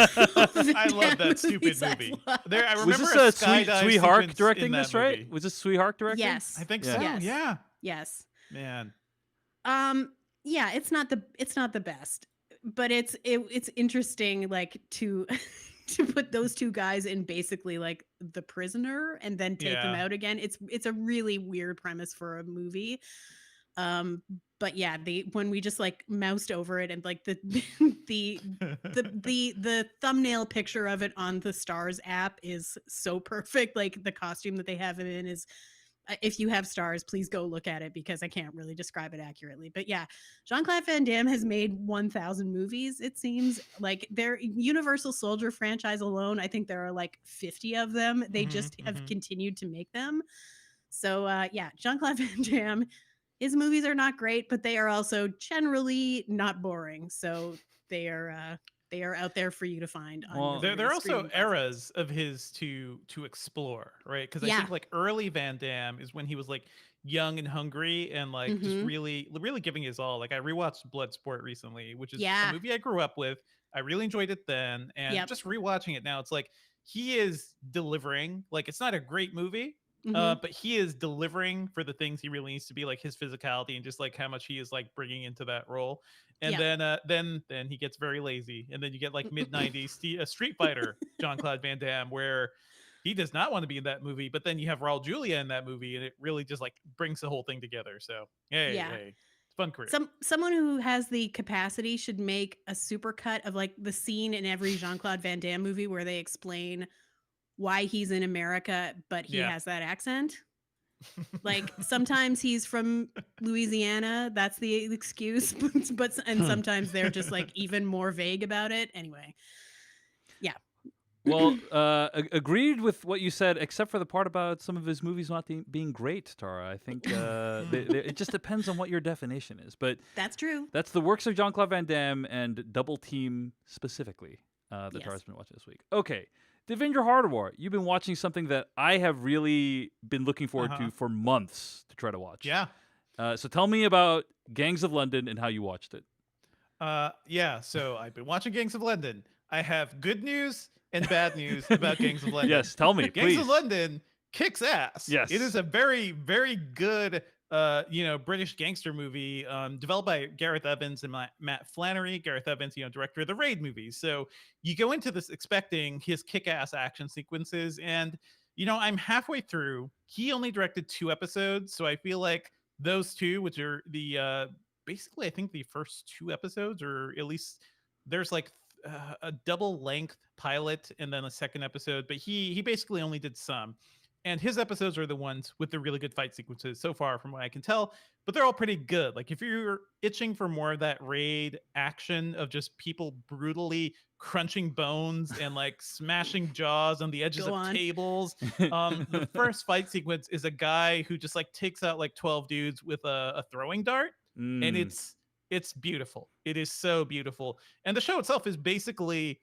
the I love damn that stupid movies I've movie. watched. There, I Was remember this a skydive Sweet Hark sequence directing in that this, right? movie. Was this Sweet Hark directing? Yes. I think Yeah. so. Yes. Yeah. Yes. Man. Yeah, it's not the best, but it's interesting, like to to put those two guys in basically like The Prisoner and then take them Yeah. out again. It's a really weird premise for a movie. But yeah, when we just like moused over it, and like the the thumbnail picture of it on the Stars app is so perfect. Like the costume that they have it in is, if you have Stars, please go look at it, because I can't really describe it accurately. But yeah, Jean-Claude Van Damme has made 1,000 movies, it seems. Like their Universal Soldier franchise alone, I think there are like 50 of them. They Mhm, just have mhm. continued to make them. So yeah, Jean-Claude Van Damme, his movies are not great, but they are also generally not boring. So they are out there for you to find on Well, your There are various also streaming platforms. eras of his to explore, right? Because I Yeah. think like early Van Damme is when he was like young and hungry and like just Mhm. really giving his all. Like I rewatched Bloodsport recently, which is Yeah. a movie I grew up with. I really enjoyed it then, and Yep. just rewatching it now, it's like he is delivering. Like it's not a great movie, Mhm. but he is delivering for the things he really needs to be, like his physicality and just like how much he is like bringing into that role. And Yep. then he gets very lazy, and then you get like mid '90s Street Fighter Jean-Claude Van Damme, where he does not want to be in that movie, but then you have Raul Julia in that movie, and it really just like brings the whole thing together. So hey, Yeah. hey, it's a fun career. Someone who has the capacity should make a supercut of like the scene in every Jean-Claude Van Damme movie where they explain why he's in America, but he Yeah. has that accent. Like sometimes he's from Louisiana, that's the excuse, but and sometimes they're just like even more vague about it. Anyway, yeah. Well, agreed with what you said, except for the part about some of his movies not being great, Tara. I think it just depends on what your definition is. But That's true. that's the works of Jean-Claude Van Damme and Double Team specifically that Yes. Tara's been watching this week. Okay. Devendra Hardawar, you've been watching something that I have really been looking forward to for months to try to watch. Yeah. So tell me about Gangs of London and how you watched it. Yeah. So I've been watching Gangs of London. I have good news and bad news about Gangs of London. Yes, tell me, Gangs please. of London kicks ass. Yes. It is a very, very good British gangster movie, developed by Gareth Evans and Matt Flannery. Gareth Evans, director of the Raid movies. So you go into this expecting his kick-ass action sequences, and I'm halfway through. He only directed 2 episodes, so I feel like those 2, which are the basically I think the first 2 episodes, or at least there's like a double length pilot and then a second episode, but he basically only did some. And his episodes are the ones with the really good fight sequences so far, from what I can tell. But they're all pretty good. Like if you're itching for more of that Raid action of just people brutally crunching bones and like smashing jaws on the edges Go of on. tables, the first fight sequence is a guy who just like takes out like 12 dudes with a throwing dart, and it's beautiful. It is so beautiful. And the show itself is basically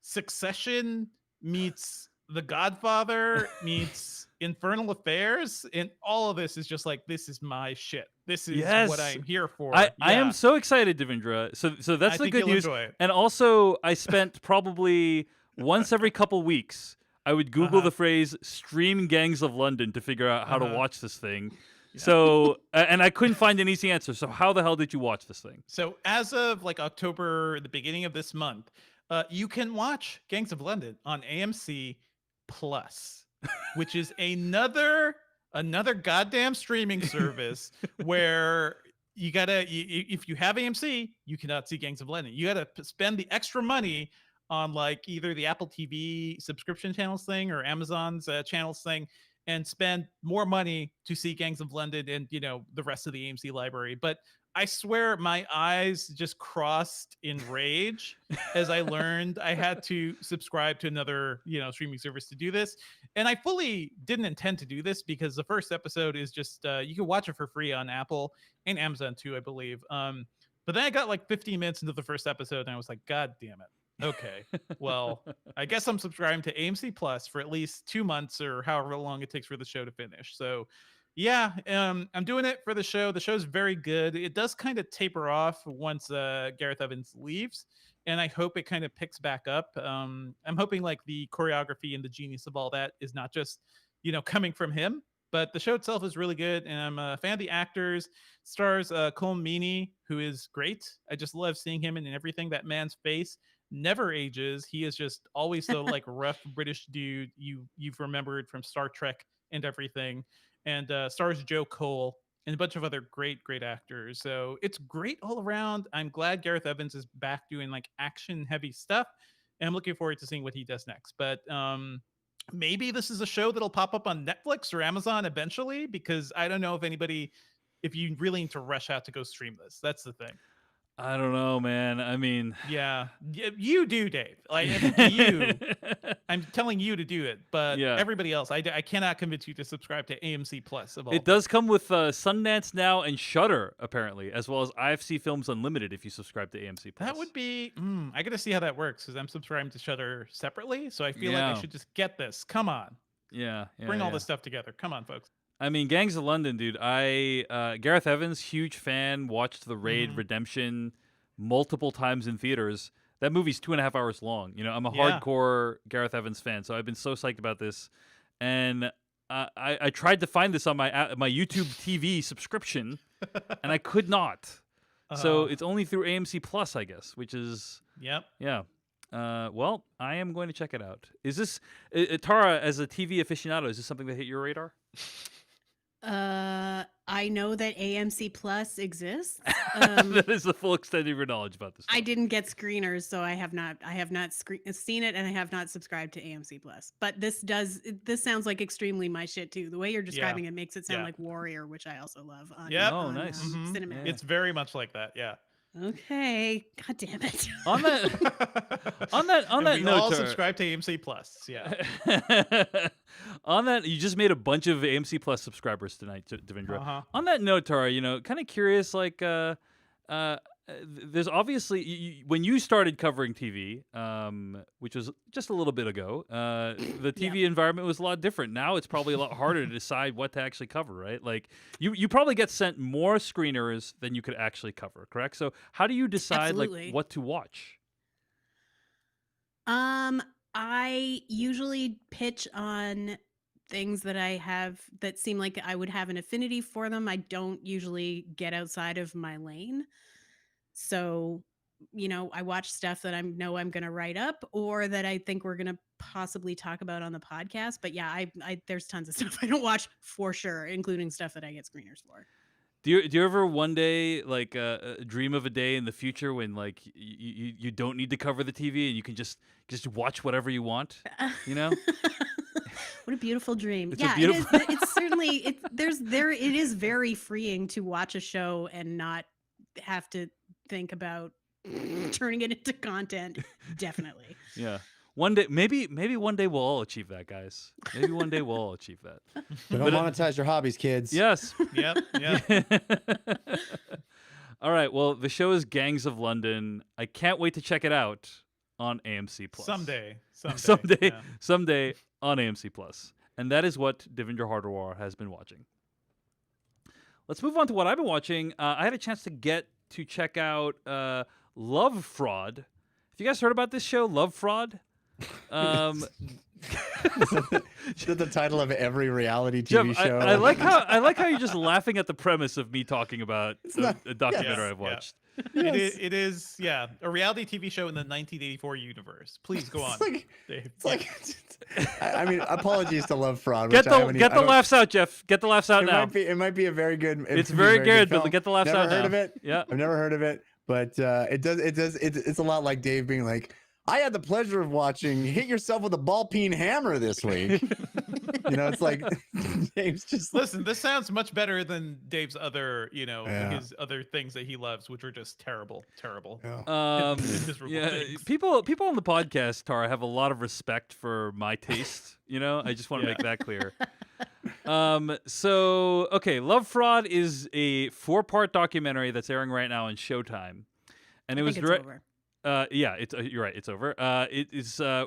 Succession meets The Godfather meets Infernal Affairs, and all of this is just like, this is my shit. This is what Yes. I'm here for. I am Yeah. so excited, Devendra. So that's I the think good you'll news. enjoy it. And also, I spent probably once every couple weeks, I would Google Uh-huh. the phrase "stream Gangs of London" to figure out how to Uh-huh. watch this thing. So, and I couldn't find an easy answer. So, how the hell did you watch this thing? So as of like October, the beginning of this month, you can watch Gangs of London on AMC Plus, which is another goddamn streaming service where you gotta if you have AMC, you cannot see Gangs of London. You gotta spend the extra money on like either the Apple TV subscription channels thing or Amazon's channels thing, and spend more money to see Gangs of London and the rest of the AMC library. But I swear my eyes just crossed in rage as I learned I had to subscribe to another streaming service to do this. And I fully didn't intend to do this because the first episode is just you can watch it for free on Apple and Amazon too, I believe. But then I got like 15 minutes into the first episode and I was like, God damn it. Okay, well, I guess I'm subscribing to AMC Plus for at least 2 months or however long it takes for the show to finish. So, yeah, I'm doing it for the show. The show's very good. It does kind of taper off once Gareth Evans leaves, and I hope it kind of picks back up. I'm hoping like the choreography and the genius of all that is not just coming from him, but the show itself is really good, and I'm a fan of the actors. Stars Colm Meaney, who is great. I just love seeing him in everything. That man's face never ages. He is just always the like rough British dude you've remembered from Star Trek and everything. And stars Joe Cole and a bunch of other great actors. So it's great all around. I'm glad Gareth Evans is back doing like action heavy stuff, and I'm looking forward to seeing what he does next. But maybe this is a show that'll pop up on Netflix or Amazon eventually, because I don't know if you really need to rush out to go stream this. That's the thing. I don't know, man. I mean, yeah, you do, Dave. Like I'm telling you to do it, but everybody else, I cannot convince you to subscribe to AMC Plus. It does come with Sundance Now and Shudder, apparently, as well as IFC Films Unlimited if you subscribe to AMC Plus. That would be. I got to see how that works because I'm subscribing to Shudder separately, so I feel like I should just get this. Come on. Bring all this stuff together. Come on, folks. I mean, Gangs of London, dude. Gareth Evans, huge fan. Watched The Raid Redemption multiple times in theaters. That movie's 2.5 hours long. I'm a hardcore Gareth Evans fan, so I've been so psyched about this. And I tried to find this on my YouTube TV subscription, and I could not. So it's only through AMC Plus, I guess, which is yeah. Well, I am going to check it out. Is this Tara, as a TV aficionado? Is this something that hit your radar? I know that AMC Plus exists. That is the full extent of your knowledge about this. I didn't get screeners, so I have not seen it, and I have not subscribed to AMC Plus. But this sounds like extremely my shit too. The way you're describing it makes it sound like Warrior, which I also love. Oh, nice. Cinematic. It's very much like that. Yeah. Okay. God damn it. On that we note, all subscribe to AMC Plus. Yeah. On that, you just made a bunch of AMC Plus subscribers tonight, Devendra. On that note, Tara, kind of curious, like, there's obviously when you started covering TV, which was just a little bit ago, the TV environment was a lot different. Now it's probably a lot harder to decide what to actually cover, right? Like you probably get sent more screeners than you could actually cover, correct? So how do you decide like what to watch? I usually pitch on things that I have that seem like I would have an affinity for them. I don't usually get outside of my lane. So, I watch stuff that I know I'm going to write up or that I think we're going to possibly talk about on the podcast. But yeah, I there's tons of stuff I don't watch for sure, including stuff that I get screeners for. Do you ever one day like dream of a day in the future when like you don't need to cover the TV and you can just watch whatever you want? What a beautiful dream. It's yeah, beautiful... it is. It's certainly it is very freeing to watch a show and not have to think about turning it into content. Definitely. Yeah. One day, maybe one day we'll all achieve that, guys. Maybe one day we'll all achieve that. Don't monetize your hobbies, kids. Yes. Yep. Yeah. All right. Well, the show is Gangs of London. I can't wait to check it out on AMC Plus. Someday on AMC Plus. And that is what Devendra Hardawar has been watching. Let's move on to what I've been watching. I had a chance to check out Love Fraud. Have you guys heard about this show, Love Fraud? Is that the title of every reality Jeff, TV show? I like how you're just laughing at the premise of me talking about a documentary I've watched. It is a reality TV show in the 1984 universe. Please go on, Dave. It's like, I mean, apologies to Love Fraud. Get which I haven't the even- laughs out, Jeff. Get the laughs out It now. it might be a very good. It's very good, but film. get the laughs Never out heard now. of it. Yeah. I've never heard of it, but it's a lot like Dave being like, I had the pleasure of watching Hit Yourself with a Ball Peen Hammer this week. It's like Dave's just Listen, this sounds much better than Dave's other, Yeah. his other things that he loves, which are just terrible. Miserable Yeah, things. people on the podcast, Tara, have a lot of respect for my taste. I just want to make that clear. So okay, Love Fraud is a 4-part documentary that's airing right now on Showtime, and it was over. yeah, it's you're right, it's over.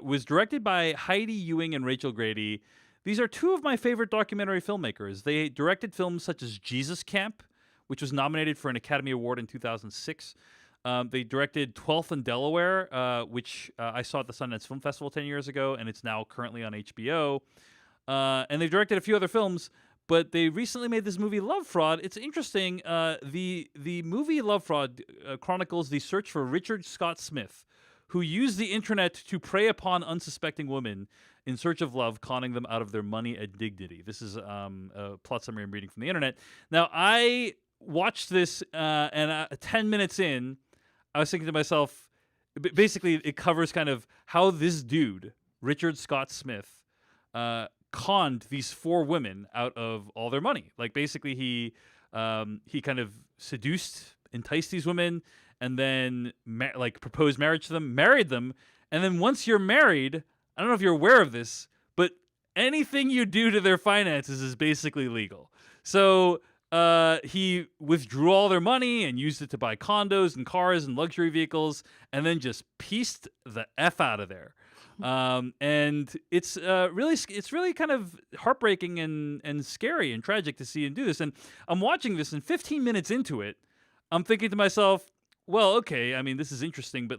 Was directed by Heidi Ewing and Rachel Grady. These are two of my favorite documentary filmmakers. They directed films such as Jesus Camp, which was nominated for an Academy Award in 2006. They directed 12th and Delaware, which I saw at the Sundance Film Festival 10 years ago, and it's now currently on HBO. And they've directed a few other films, but they recently made this movie Love Fraud. It's interesting. The movie Love Fraud chronicles the search for Richard Scott Smith, who used the internet to prey upon unsuspecting women in search of love, conning them out of their money and dignity. This is a plot summary I'm reading from the internet. Now, I watched this, and 10 minutes in, I was thinking to myself, basically, it covers kind of how this dude, Richard Scott Smith, conned these 4 women out of all their money. Like, basically, he kind of enticed these women, and then proposed marriage to them, married them, and then once you're married, I don't know if you're aware of this, but anything you do to their finances is basically legal. So he withdrew all their money and used it to buy condos and cars and luxury vehicles, and then just pieced the F out of there. And it's really kind of heartbreaking and scary and tragic to see him do this. And I'm watching this, and 15 minutes into it, I'm thinking to myself, well, okay, I mean, this is interesting, but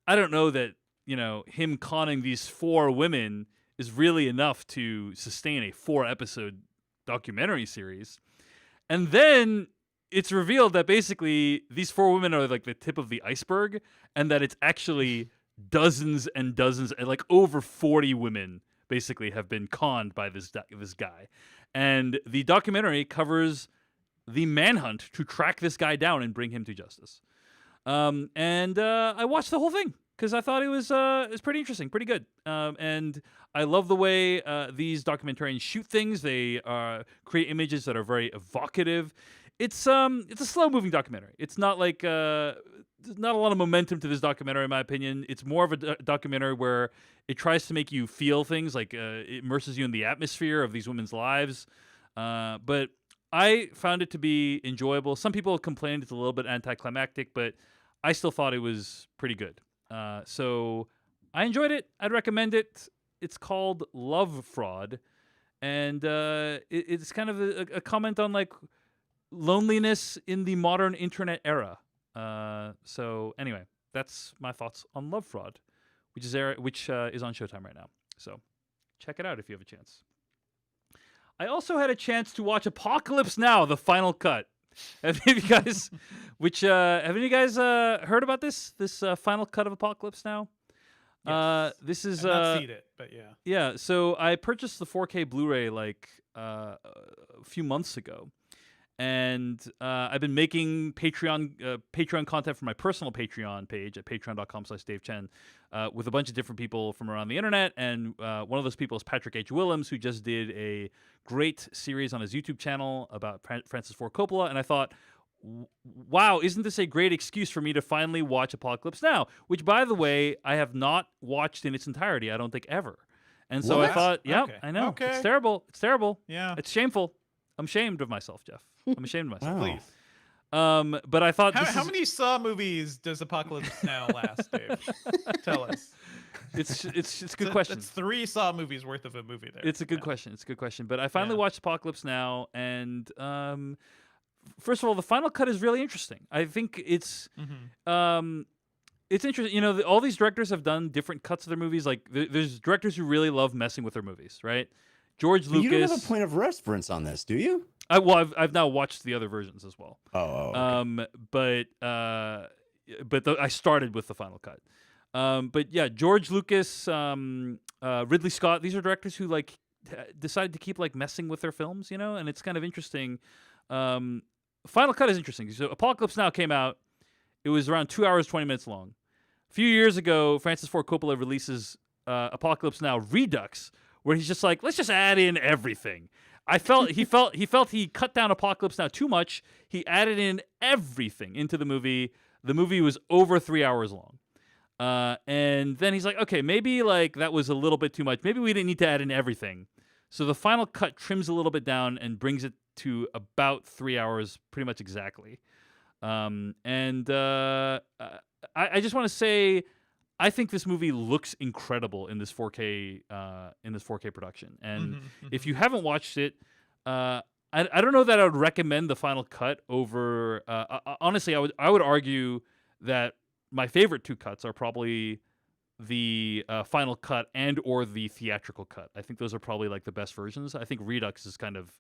I don't know that him conning these 4 women is really enough to sustain a 4-episode documentary series. And then it's revealed that basically these 4 women are like the tip of the iceberg, and that it's actually dozens and dozens, and over 40 women basically have been conned by this guy. And the documentary covers the manhunt to track this guy down and bring him to justice. And I watched the whole thing because I thought it was pretty interesting, pretty good. And I love the way these documentarians shoot things. They create images that are very evocative. It's a slow-moving documentary. It's not there's not a lot of momentum to this documentary, in my opinion. It's more of a documentary where it tries to make you feel things, it immerses you in the atmosphere of these women's lives. But I found it to be enjoyable. Some people complained it's a little bit anticlimactic, but I still thought it was pretty good. So I enjoyed it. I'd recommend it. It's called Love Fraud, and it's kind of a comment on loneliness in the modern internet era. So anyway, that's my thoughts on Love Fraud, which is on Showtime right now. So check it out if you have a chance. I also had a chance to watch Apocalypse Now, the final cut. Have any of you guys, heard about this final cut of Apocalypse Now? Yes. This is I've not seen it, but yeah. Yeah, so I purchased the 4K Blu-ray a few months ago, and I've been making Patreon content for my personal Patreon page at patreon.com/DaveChen with a bunch of different people from around the internet, and one of those people is Patrick H. Willems, who just did a great series on his YouTube channel about Francis Ford Coppola, and I thought, wow, isn't this a great excuse for me to finally watch Apocalypse Now? Which, by the way, I have not watched in its entirety, I don't think ever. And so What? I thought, yeah, Okay. I know. Okay. It's terrible. It's terrible. Yeah. It's shameful. I'm ashamed of myself, Jeff. I'm ashamed of myself. Wow. Please. But I thought How many Saw movies does Apocalypse Now last, Dave? Tell us. It's a good question. That's 3 Saw movies worth of a movie there. It's a good question. It's a good question. But I finally Yeah. watched Apocalypse Now, and first of all, the final cut is really interesting. I think it's Mhm. It's interesting. All these directors have done different cuts of their movies. Like, there's directors who really love messing with their movies, right? George But Lucas. you don't have a point of reference on this, do you? I've now watched the other versions as well. Okay. But I started with the final cut. But yeah, George Lucas, Ridley Scott. These are directors who like decided to keep like messing with their films, and it's kind of interesting. Final cut is interesting. So Apocalypse Now came out. It was around 2 hours 20 minutes long. A few years ago, Francis Ford Coppola releases Apocalypse Now Redux, where he's just like, let's just add in everything. He felt he cut down Apocalypse Now too much. He added in everything into the movie. The movie was over 3 hours long. And then he's like, okay, maybe like that was a little bit too much. Maybe we didn't need to add in everything. So the final cut trims a little bit down and brings it to about 3 hours, pretty much exactly. I just want to say, I think this movie looks incredible in this 4K production. And if you haven't watched it, I don't know that I would recommend the final cut over. Honestly, I would argue that my favorite two cuts are probably the final cut and or the theatrical cut. I think those are probably like the best versions. I think Redux is kind of,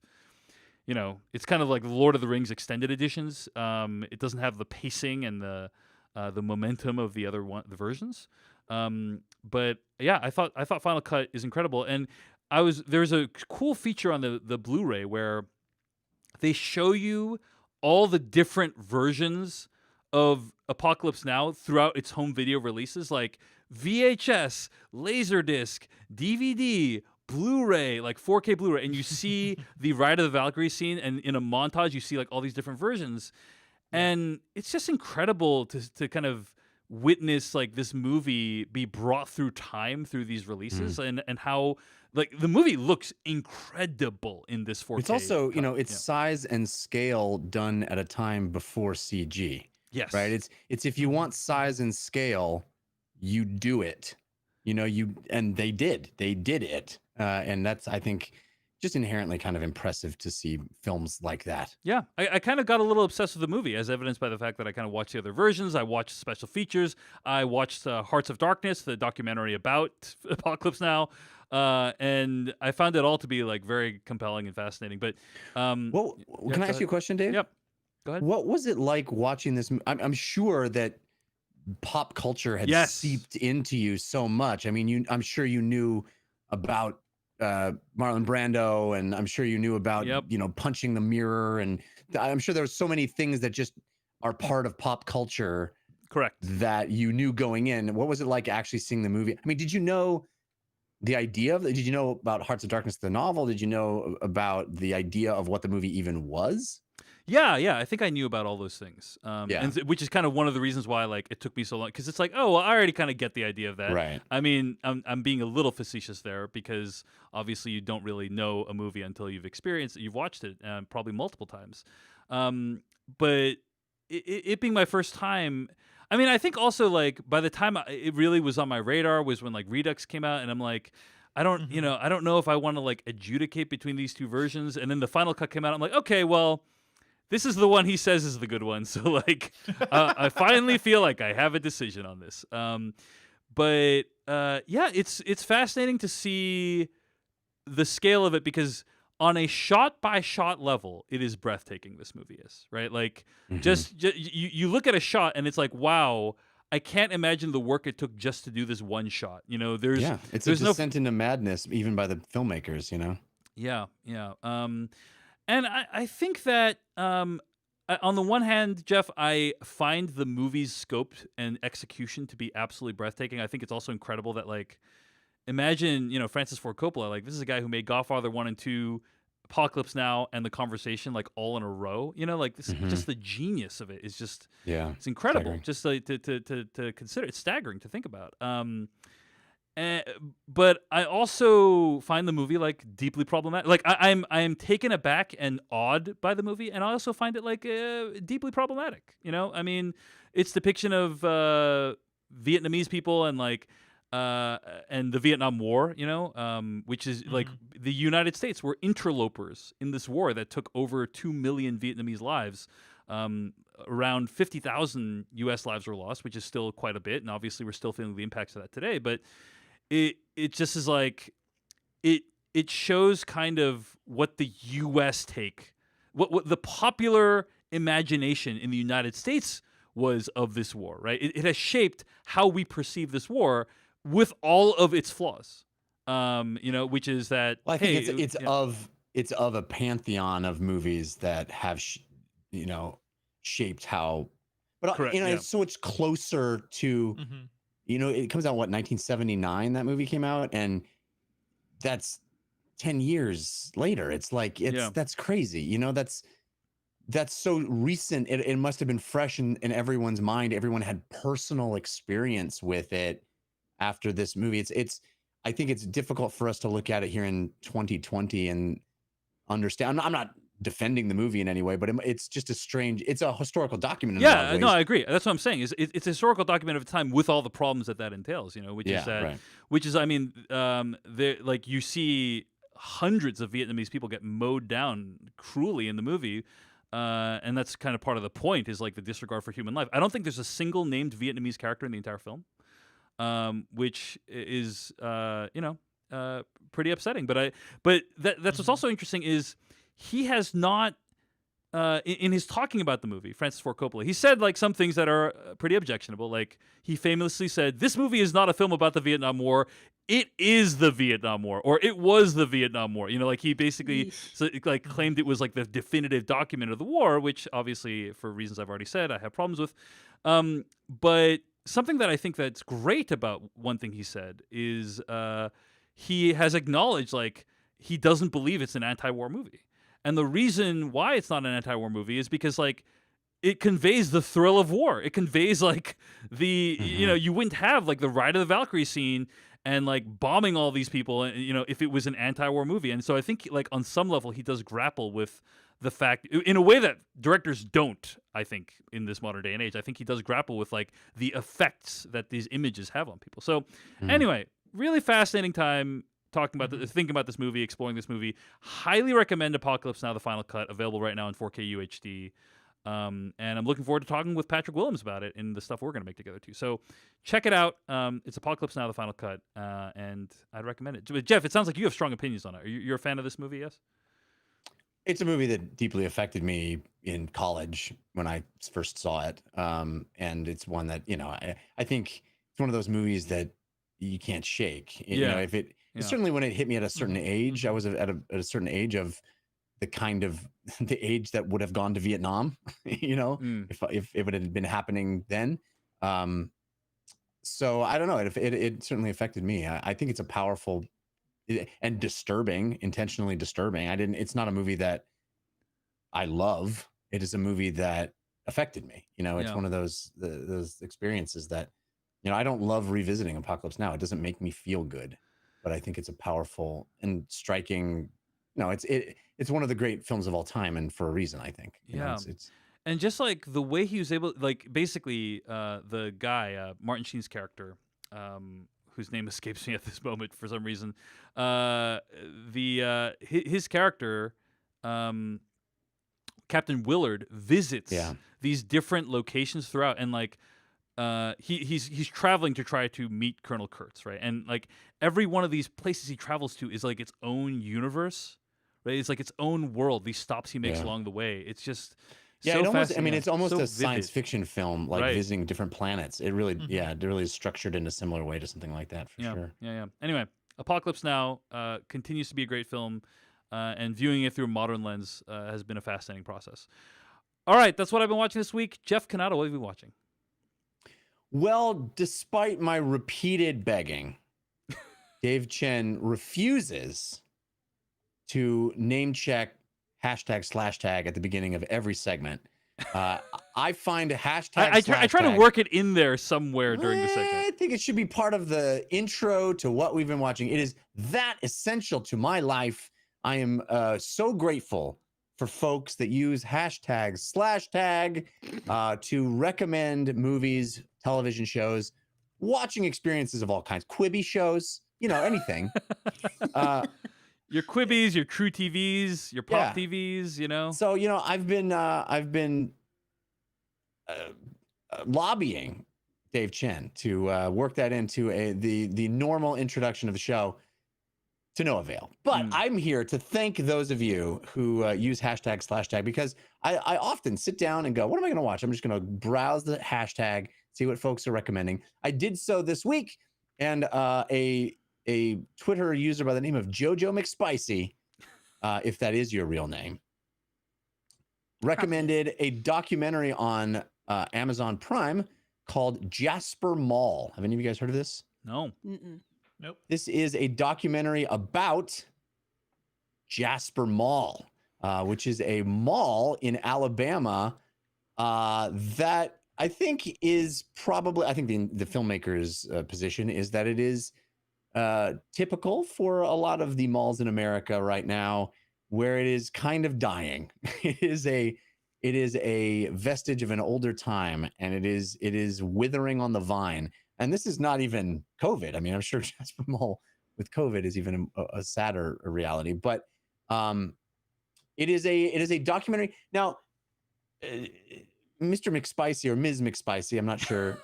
it's kind of like the Lord of the Rings extended editions. It doesn't have the pacing and the momentum of the other the versions. But yeah, I thought Final Cut is incredible. And there's a cool feature on the Blu-ray where they show you all the different versions of Apocalypse Now throughout its home video releases, like VHS, Laserdisc, DVD, Blu-ray, like 4K Blu-ray, and you see the Ride of the Valkyrie scene, and in a montage you see like all these different versions, and it's just incredible to kind of witness like this movie be brought through time through these releases, and how like the movie looks incredible in this 4K. It's also cut. it's size and scale done at a time before CG. Yes, right. It's if you want size and scale, you do it. And they did it. And that's, I think, just inherently kind of impressive to see films like that. Yeah, I kind of got a little obsessed with the movie, as evidenced by the fact that I kind of watched the other versions. I watched special features. I watched Hearts of Darkness, the documentary about Apocalypse Now, and I found it all to be like very compelling and fascinating. But well, can I ask you a question, Dave? Yep, go ahead. What was it like watching this? I'm sure that pop culture had seeped into you so much. I mean, I'm sure you knew about Marlon Brando, and I'm sure you knew about punching the mirror, and I'm sure there were so many things that just are part of pop culture. Correct. That you knew going in. What was it like actually seeing the movie? I mean, did you know the idea of it? Did you know about Hearts of Darkness, the novel? Did you know about the idea of what the movie even was? Yeah, I think I knew about all those things. And which is kind of one of the reasons why like it took me so long, because it's like, oh, well, I already kind of get the idea of that. Right. I mean, I'm being a little facetious there, because obviously you don't really know a movie until you've experienced it, you've watched it probably multiple times. But it being my first time, I mean, I think also like by the time it really was on my radar was when like Redux came out, and I'm like, I don't know if I want to like adjudicate between these two versions. And then the final cut came out. I'm like, okay, well, this is the one he says is the good one. So like, I finally feel like I have a decision on this. But yeah, it's fascinating to see the scale of it, because on a shot by shot level, it is breathtaking. This movie is, right. Like just you look at a shot and it's like, wow, I can't imagine the work it took just to do this one shot. It's a descent into madness, even by the filmmakers. Yeah. And I think that on the one hand, Jeff, I find the movie's scope and execution to be absolutely breathtaking. I think it's also incredible that, like, imagine, Francis Ford Coppola, like, this is a guy who made Godfather 1 and 2, Apocalypse Now, and The Conversation, like, all in a row. Like, this just the genius of it is just, it's incredible. Staggering. Just to consider. It's staggering to think about. But I also find the movie like deeply problematic. Like I'm taken aback and awed by the movie, and I also find it like deeply problematic. I mean, its depiction of Vietnamese people and like and the Vietnam War. Which is like the United States were interlopers in this war that took over 2 million Vietnamese lives. around 50,000 U.S. lives were lost, which is still quite a bit, and obviously we're still feeling the impacts of that today. But it just is like it shows kind of what the U.S. take, what the popular imagination in the United States was of this war, right? It has shaped how we perceive this war with all of its flaws. Which is that Well, I think hey, it's of a pantheon of movies that have shaped how, but Correct, yeah. it's so much closer to Mhm. It comes out 1979 that movie came out, and that's 10 years later. It's like that's crazy. That's so recent. It must have been fresh in everyone's mind. Everyone had personal experience with it after this movie. I think it's difficult for us to look at it here in 2020 and understand. I'm not defending the movie in any way, but it's just it's a historical document in a lot of ways. No, I agree. That's what I'm saying. It's a historical document of a time with all the problems that entails. Which is, I mean, like you see hundreds of Vietnamese people get mowed down cruelly in the movie. And that's kind of part of the point, is like the disregard for human life. I don't think there's a single named Vietnamese character in the entire film, which is pretty upsetting. But that's what's also interesting is he has not in his talking about the movie, Francis Ford Coppola, he said like some things that are pretty objectionable. Like he famously said, "This movie is not a film about the Vietnam War. It is the Vietnam War, or it was the Vietnam War." Like he basically claimed it was like the definitive document of the war, which obviously, for reasons I've already said, I have problems with. But something that I think that's great about one thing he said is he has acknowledged like he doesn't believe it's an anti-war movie. And the reason why it's not an anti-war movie is because like it conveys the thrill of war. It conveys like the you wouldn't have like the Ride of the Valkyrie scene and like bombing all these people, if it was an anti-war movie. And so I think like on some level he does grapple with the fact in a way that directors don't, I think, in this modern day and age. I think he does grapple with like the effects that these images have on people. So anyway, really fascinating time talking about thinking about this movie, exploring this movie. Highly recommend Apocalypse Now: The Final Cut, available right now in 4K UHD. And I'm looking forward to talking with Patrick Willems about it and the stuff we're going to make together too. So check it out. It's Apocalypse Now: The Final Cut, and I'd recommend it. Jeff, it sounds like you have strong opinions on it. You're a fan of this movie, yes? It's a movie that deeply affected me in college when I first saw it, and it's one that I think it's one of those movies that you can't shake. Certainly when it hit me at a certain age, I was at a certain age of the kind of the age that would have gone to Vietnam, if it had been happening then. So I don't know. It certainly affected me. I think it's a powerful and disturbing, intentionally disturbing. It's not a movie that I love. It is a movie that affected me. It's one of those experiences that, I don't love revisiting Apocalypse Now. It doesn't make me feel good, but I think it's a powerful and striking. It's one of the great films of all time, and for a reason, I think. It's and just like the way he was able, like basically the guy, Martin Sheen's character, whose name escapes me at this moment for some reason, his character, Captain Willard, visits these different locations throughout, and like he's traveling to try to meet Colonel Kurtz, right? And like every one of these places he travels to is like its own universe, right? It's like its own world. These stops he makes along the way. It's just it's almost so a science fiction film, like Right. visiting different planets. It really, it really is structured in a similar way to something like that, for sure. Yeah. Anyway, Apocalypse Now continues to be a great film, and viewing it through a modern lens has been a fascinating process. All right, that's what I've been watching this week. Jeff Canado, what have you been watching? Well, despite my repeated begging, Dave Chen refuses to name check #/tag at the beginning of every segment. I find a hashtag. I try to work it in there somewhere during the segment. I think it should be part of the intro to what we've been watching. It is that essential to my life. I am so grateful for folks that use #/tag to recommend movies, television shows, watching experiences of all kinds, Quibi shows, anything. Your Quibbies, your True TVs, your Pop TVs, So, I've been lobbying Dave Chen to work that into the normal introduction of the show, to no avail. But I'm here to thank those of you who use #/tag, because I often sit down and go, what am I going to watch? I'm just going to browse the hashtag, see what folks are recommending. I did so this week, and a Twitter user by the name of Jojo McSpicy, if that is your real name, recommended a documentary on Amazon Prime called Jasper Mall. Have any of you guys heard of this? No. Nope. This is a documentary about Jasper Mall, which is a mall in Alabama that I think is probably, I think the filmmaker's position is that it is typical for a lot of the malls in America right now, where it is kind of dying. It is a vestige of an older time, and it is withering on the vine. And this is not even COVID. I mean, I'm sure Jasper Mall with COVID is even a sadder reality. But it is a documentary. Now, Mr. McSpicy or Ms. McSpicy, I'm not sure.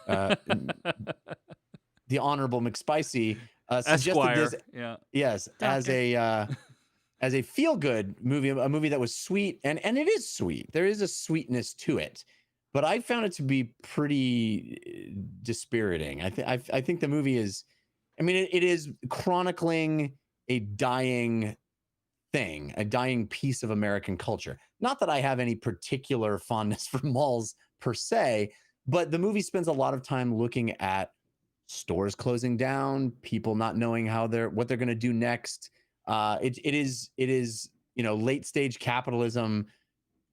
The Honorable McSpicy suggested Esquire. this. Yeah. Yes, Doctor. as a feel-good movie, a movie that was sweet, and it is sweet. There is a sweetness to it. But I found it to be pretty dispiriting. I think the movie is, I mean, it is chronicling a dying thing, a dying piece of American culture. Not that I have any particular fondness for malls per se, but the movie spends a lot of time looking at stores closing down, people not knowing what they're going to do next. It is late stage capitalism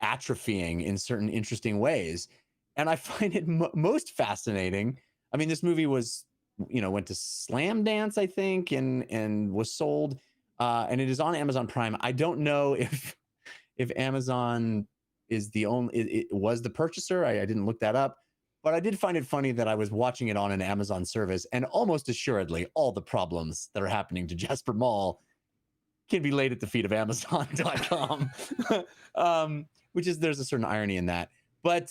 atrophying in certain interesting ways, and I find it most fascinating. I mean, this movie was, went to Slam Dance, I think, and was sold, and it is on Amazon Prime. I don't know if Amazon is it was the purchaser. I didn't look that up, but I did find it funny that I was watching it on an Amazon service, and almost assuredly, all the problems that are happening to Jasper Mall can be laid at the feet of Amazon.com. There's a certain irony in that. But,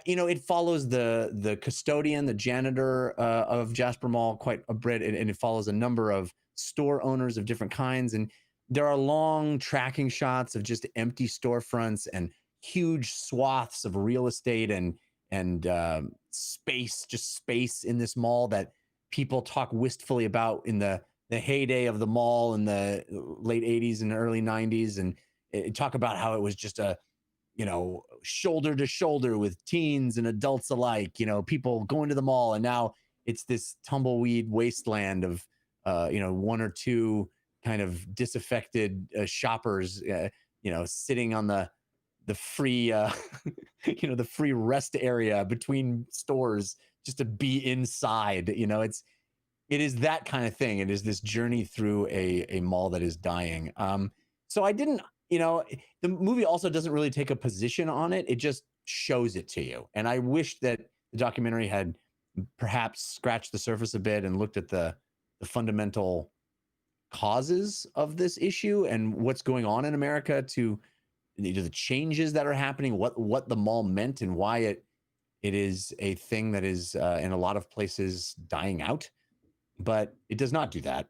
it follows the custodian, the janitor of Jasper Mall quite a bit, and it follows a number of store owners of different kinds. And there are long tracking shots of just empty storefronts and huge swaths of real estate and space in this mall that people talk wistfully about in the heyday of the mall in the late 80s and early 90s, and talk about how it was just a shoulder to shoulder with teens and adults alike, people going to the mall, and now it's this tumbleweed wasteland of one or two kind of disaffected shoppers sitting on the free the free rest area between stores just to be inside. It is that kind of thing. It is this journey through a mall that is dying. So I didn't, the movie also doesn't really take a position on it. It just shows it to you. And I wish that the documentary had perhaps scratched the surface a bit and looked at the fundamental causes of this issue and what's going on in America, to the changes that are happening, what the mall meant, and why it is a thing that is in a lot of places dying out. But it does not do that.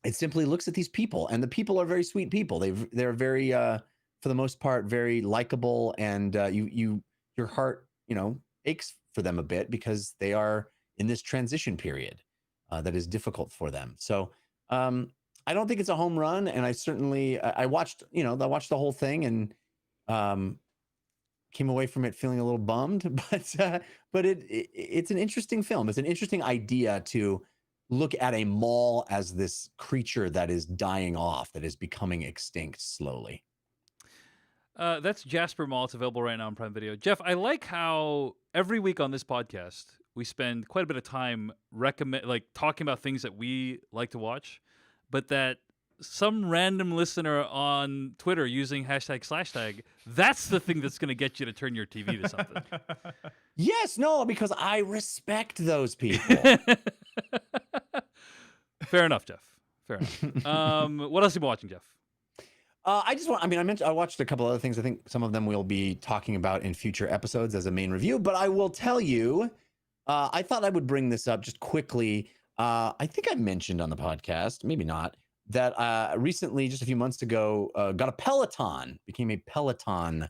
It simply looks at these people, and the people are very sweet people. They're very, for the most part, very likable, and your heart, aches for them a bit because they are in this transition period that is difficult for them. So I don't think it's a home run, and I certainly I watched the whole thing and came away from it feeling a little bummed, but it's an interesting film. It's an interesting idea to look at a mall as this creature that is dying off, that is becoming extinct slowly. That's Jasper Mall. It's available right now on Prime Video. Jeff, I like how every week on this podcast we spend quite a bit of time talking about things that we like to watch, but that some random listener on Twitter using #/tag, that's the thing that's going to get you to turn your TV to something. Yes, no, because I respect those people. Fair enough, Jeff. Fair enough. What else have you been watching, Jeff? I watched a couple other things. I think some of them we'll be talking about in future episodes as a main review, but I will tell you, I thought I would bring this up just quickly. I think I mentioned on the podcast, maybe not, that recently, just a few months ago, got a Peloton, became a Peloton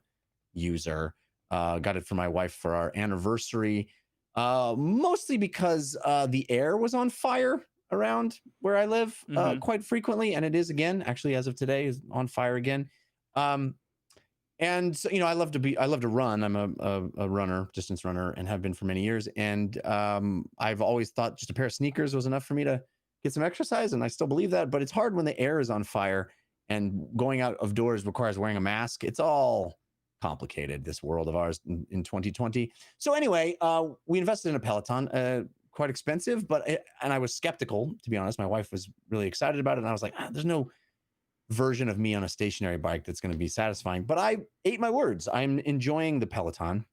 user. Got it for my wife for our anniversary, mostly because the air was on fire around where I live quite frequently, and it is again, actually, as of today, is on fire again. And so, I love to run. I'm a runner, distance runner, and have been for many years. And I've always thought just a pair of sneakers was enough for me to get some exercise, and I still believe that. But it's hard when the air is on fire and going out of doors requires wearing a mask. It's all complicated, this world of ours in 2020. So anyway, we invested in a Peloton. Quite expensive, and I was skeptical, to be honest. My wife was really excited about it, and I was like, there's no version of me on a stationary bike that's going to be satisfying. But I ate my words. I'm enjoying the Peloton,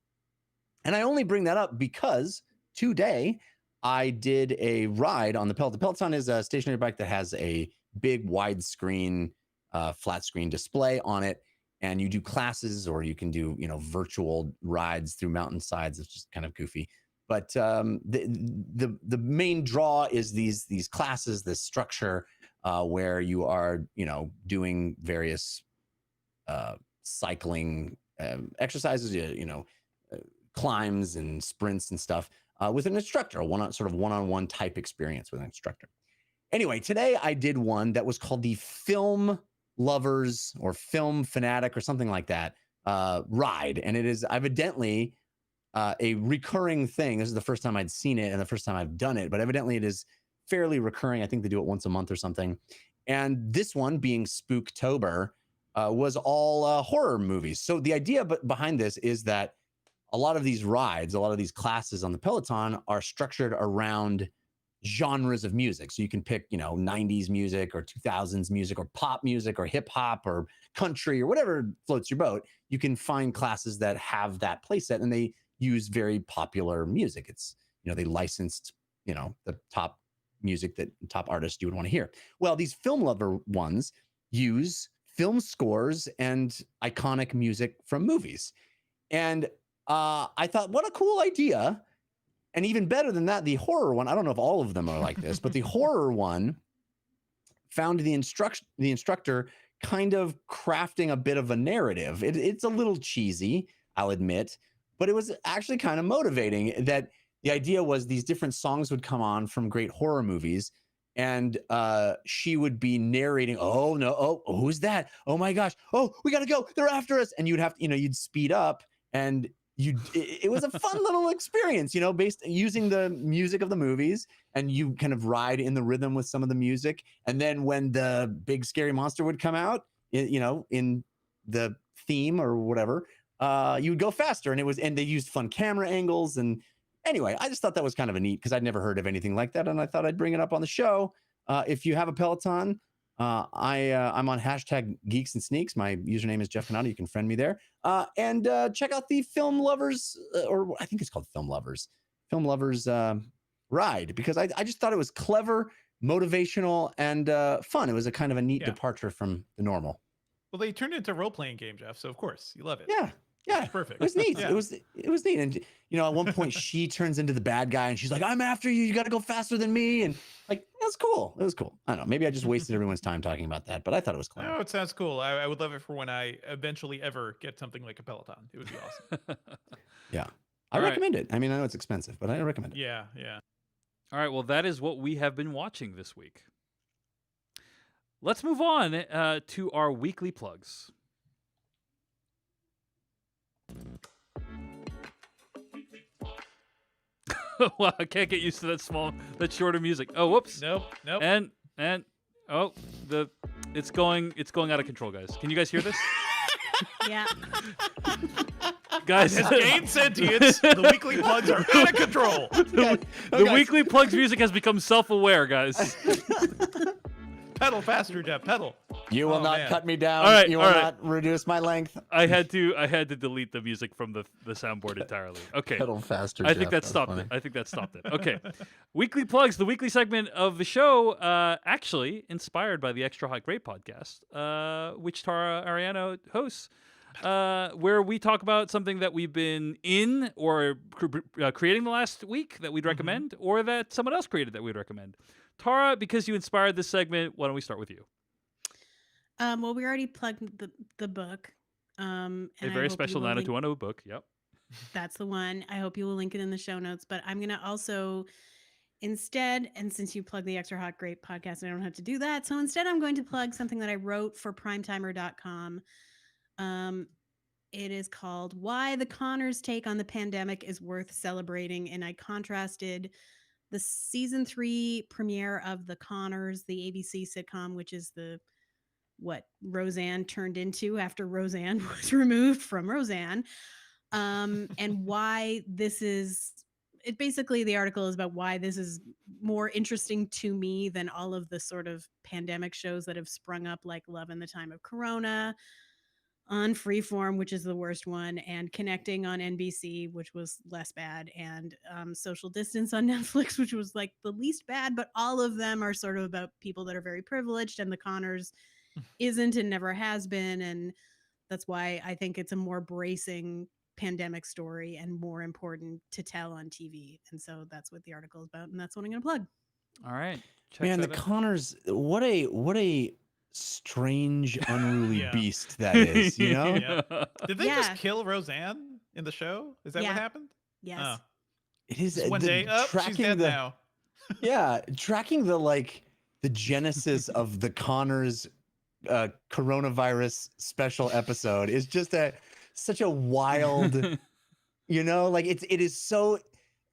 and I only bring that up because today I did a ride on the Peloton. The Peloton is a stationary bike that has a big widescreen, flat screen display on it, and you do classes, or you can do virtual rides through mountainsides. It's just kind of goofy. But the main draw is these classes, this structure where you are, doing various cycling exercises, climbs and sprints and stuff with an instructor, a one-on-one type experience with an instructor. Anyway, today I did one that was called the Film Lovers or Film Fanatic or something like that ride, and it is evidently a recurring thing. This is the first time I'd seen it and the first time I've done it, but evidently it is fairly recurring. I think they do it once a month or something. And this one, being Spooktober, was all horror movies. So the idea behind this is that a lot of these rides, a lot of these classes on the Peloton are structured around genres of music. So you can pick, 90s music or 2000s music or pop music or hip hop or country or whatever floats your boat. You can find classes that have that playset, and they use very popular music. It's, they licensed, the top music that top artists you would want to hear. Well, these film lover ones use film scores and iconic music from movies. And I thought, what a cool idea. And even better than that, the horror one, I don't know if all of them are like this, but the horror one found the instructor kind of crafting a bit of a narrative. It's a little cheesy, I'll admit, but it was actually kind of motivating. That the idea was these different songs would come on from great horror movies, and she would be narrating, oh no, oh, who's that? Oh my gosh, oh, we gotta go, they're after us. And you'd have to, you'd speed up, and it was a fun little experience, based using the music of the movies, and you kind of ride in the rhythm with some of the music. And then when the big scary monster would come out, in the theme or whatever, you would go faster, and they used fun camera angles. And anyway, I just thought that was kind of a neat, because I'd never heard of anything like that, and I thought I'd bring it up on the show. If you have a Peloton, I'm on #Geeks and Sneaks. My username is Jeff Canada. You can friend me there. And check out the Film Lovers, or I think it's called Film Lovers ride, because I just thought it was clever, motivational, and fun. It was a kind of a neat departure from the normal. Well, they turned it into a role-playing game, Jeff, so of course you love it. Yeah, perfect. It was neat. Yeah. It was neat. And at one point she turns into the bad guy, and she's like, "I'm after you. You got to go faster than me." And like, that's cool. It was cool. I don't know. Maybe I just wasted everyone's time talking about that, but I thought it was clever. Oh, it sounds cool. I would love it for when I eventually ever get something like a Peloton. It would be awesome. Yeah, I recommend it. I mean, I know it's expensive, but I recommend it. Yeah. All right. Well, that is what we have been watching this week. Let's move on to our weekly plugs. Well, I can't get used to that shorter music. Oh, whoops. Nope. And oh, it's going out of control, guys. Can you guys hear this? Yeah. Guys, Has gained sentience. The weekly plugs are out of control. The weekly plugs music has become self-aware, guys. Pedal faster, Jeff. Pedal. You will Oh, not man. cut me down. All right, you will all right. not reduce my length. I had to delete the music from the soundboard entirely. Okay. Pedal faster. I think that stopped it. I think that stopped it. Okay. Weekly plugs, the weekly segment of the show, actually inspired by the Extra Hot Great podcast, which Tara Ariano hosts, where we talk about something that we've been in or creating the last week that we'd recommend, or that someone else created that we'd recommend. Tara, because you inspired this segment, why don't we start with you? Well, we already plugged the book. And A I very hope special you will link- 90210 book. Yep. That's the one. I hope you will link it in the show notes. But I'm gonna also instead, and since you plug the Extra Hot Great podcast, I don't have to do that. So instead, I'm going to plug something that I wrote for primetimer.com. It is called Why the Connors Take on the Pandemic is Worth Celebrating. And I contrasted the season 3 premiere of The Connors, the ABC sitcom, which is what Roseanne turned into after Roseanne was removed from Roseanne. And why this is it basically, the article is about why this is more interesting to me than all of the sort of pandemic shows that have sprung up, like Love in the Time of Corona on Freeform, which is the worst one, and Connecting on NBC, which was less bad, and Social Distance on Netflix, which was like the least bad. But all of them are sort of about people that are very privileged, and The Connors isn't and never has been. And that's why I think it's a more bracing pandemic story and more important to tell on TV. And so that's what the article is about, and that's what I'm going to plug. All right. Check Man, the that out. Connors, what a strange, unruly Yeah. beast that is, you know? Yeah. Did they Yeah. just kill Roseanne in the show? Is that Yeah. what happened? Yes. Oh. It is Just one the- day, oh, she's tracking dead the now. yeah, tracking the genesis of the Connors coronavirus special episode is just such a wild, you know, like it is so.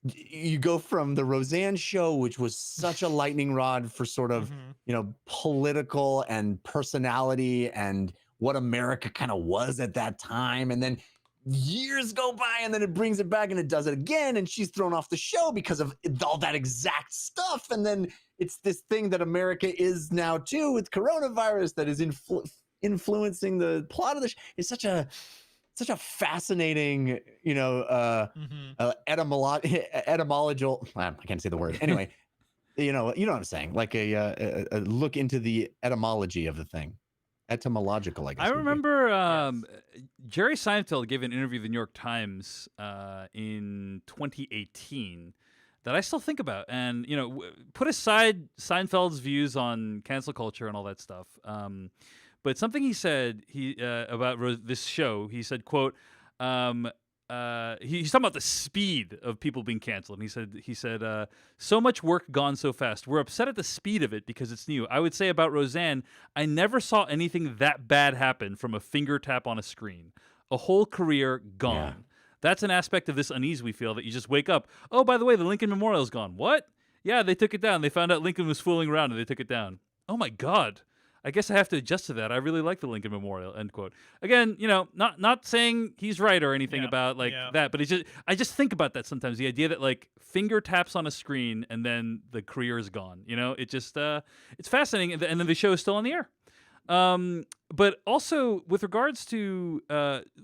You go from the Roseanne show, which was such a lightning rod for sort of, Mhm. you know, political and personality and what America kind of was at that time. And then years go by and then it brings it back and it does it again. And she's thrown off the show because of all that exact stuff. And then it's this thing that America is now too with coronavirus that is influencing the plot of the show. It's such a fascinating, you know, Mhm. etymological. I can't say the word. Anyway, you know what I'm saying. Like a look into the etymology of the thing. Etymological, I guess. I would be. remember Jerry Seinfeld gave an interview to the New York Times in 2018 that I still think about. And, you know, put aside Seinfeld's views on cancel culture and all that stuff. But something he said about this show, he said, quote, he's talking about the speed of people being canceled. And he said, so much work gone so fast. We're upset at the speed of it because it's new. I would say about Roseanne, I never saw anything that bad happen from a finger tap on a screen. A whole career gone. Yeah. That's an aspect of this unease we feel, that you just wake up. Oh, by the way, the Lincoln Memorial's gone. What? Yeah, they took it down. They found out Lincoln was fooling around and they took it down. Oh my God. I guess I have to adjust to that. I really like the Lincoln Memorial, end quote. Again, you know, not saying he's right or anything about that, but I just think about that sometimes. The idea that like finger taps on a screen and then the career is gone. You know, it just it's fascinating, and then the show is still on the air. But also with regards to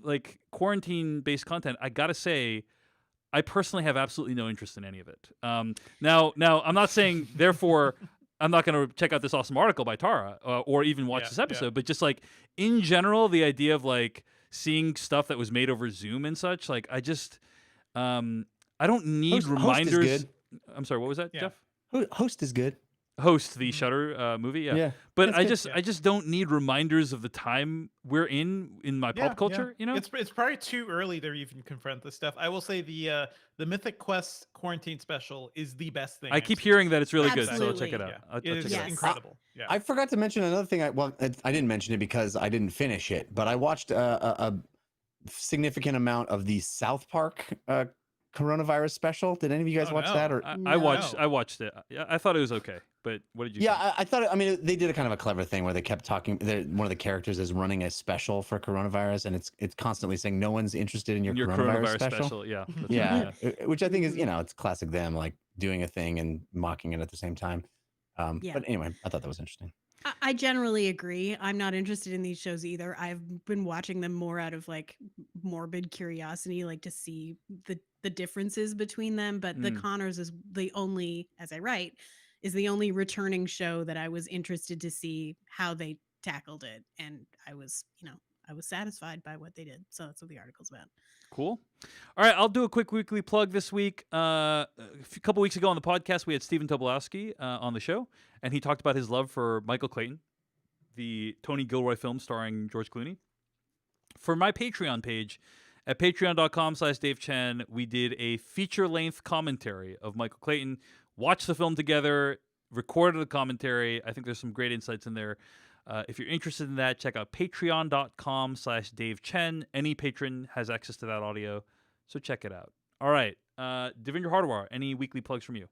like quarantine-based content, I gotta say, I personally have absolutely no interest in any of it. Now I'm not saying therefore I'm not going to check out this awesome article by Tara or even watch this episode, but just like in general, the idea of like seeing stuff that was made over Zoom and such, like I just I don't need reminders. Host is good. I'm sorry, what was that, Jeff? Host is good. Host, the Shudder movie, Yeah. But That's good. I just don't need reminders of the time we're in my pop culture. You know, it's probably too early to even confront this stuff. I will say the Mythic Quest quarantine special is the best thing. I keep hearing that it's really good, so I'll check Absolutely. it out. Yeah. I'll It check is it out. incredible. Yeah. I forgot to mention another thing. I didn't mention it because I didn't finish it, but I watched a significant amount of the South Park coronavirus special. Did any of you guys watch that? Or I No. watched it. I thought it was okay, but what did you? think? I thought. I mean, they did a kind of a clever thing where they kept talking. One of the characters is running a special for coronavirus, and it's constantly saying no one's interested in your coronavirus special. Yeah, that's right, Yeah, which I think is, you know, it's classic them, like doing a thing and mocking it at the same time. Yeah. But anyway, I thought that was interesting. I generally agree. I'm not interested in these shows either. I've been watching them more out of like morbid curiosity, like to see the differences between them. But The Mm. Connors is the only, as I write, is the only returning show that I was interested to see how they tackled it, and I was, I was satisfied by what they did. So that's what the article's about. Cool. All right, I'll do a quick weekly plug this week. A couple weeks ago on the podcast, we had Stephen Tobolowsky on the show, and he talked about his love for Michael Clayton, the Tony Gilroy film starring George Clooney. For my Patreon page, at patreon.com/Dave Chen, we did a feature-length commentary of Michael Clayton. Watched the film together, recorded a commentary. I think there's some great insights in there. If you're interested in that, check out patreon.com/Dave Chen. Any patron has access to that audio, so check it out. All right. Devendra Hardawar, any weekly plugs from you?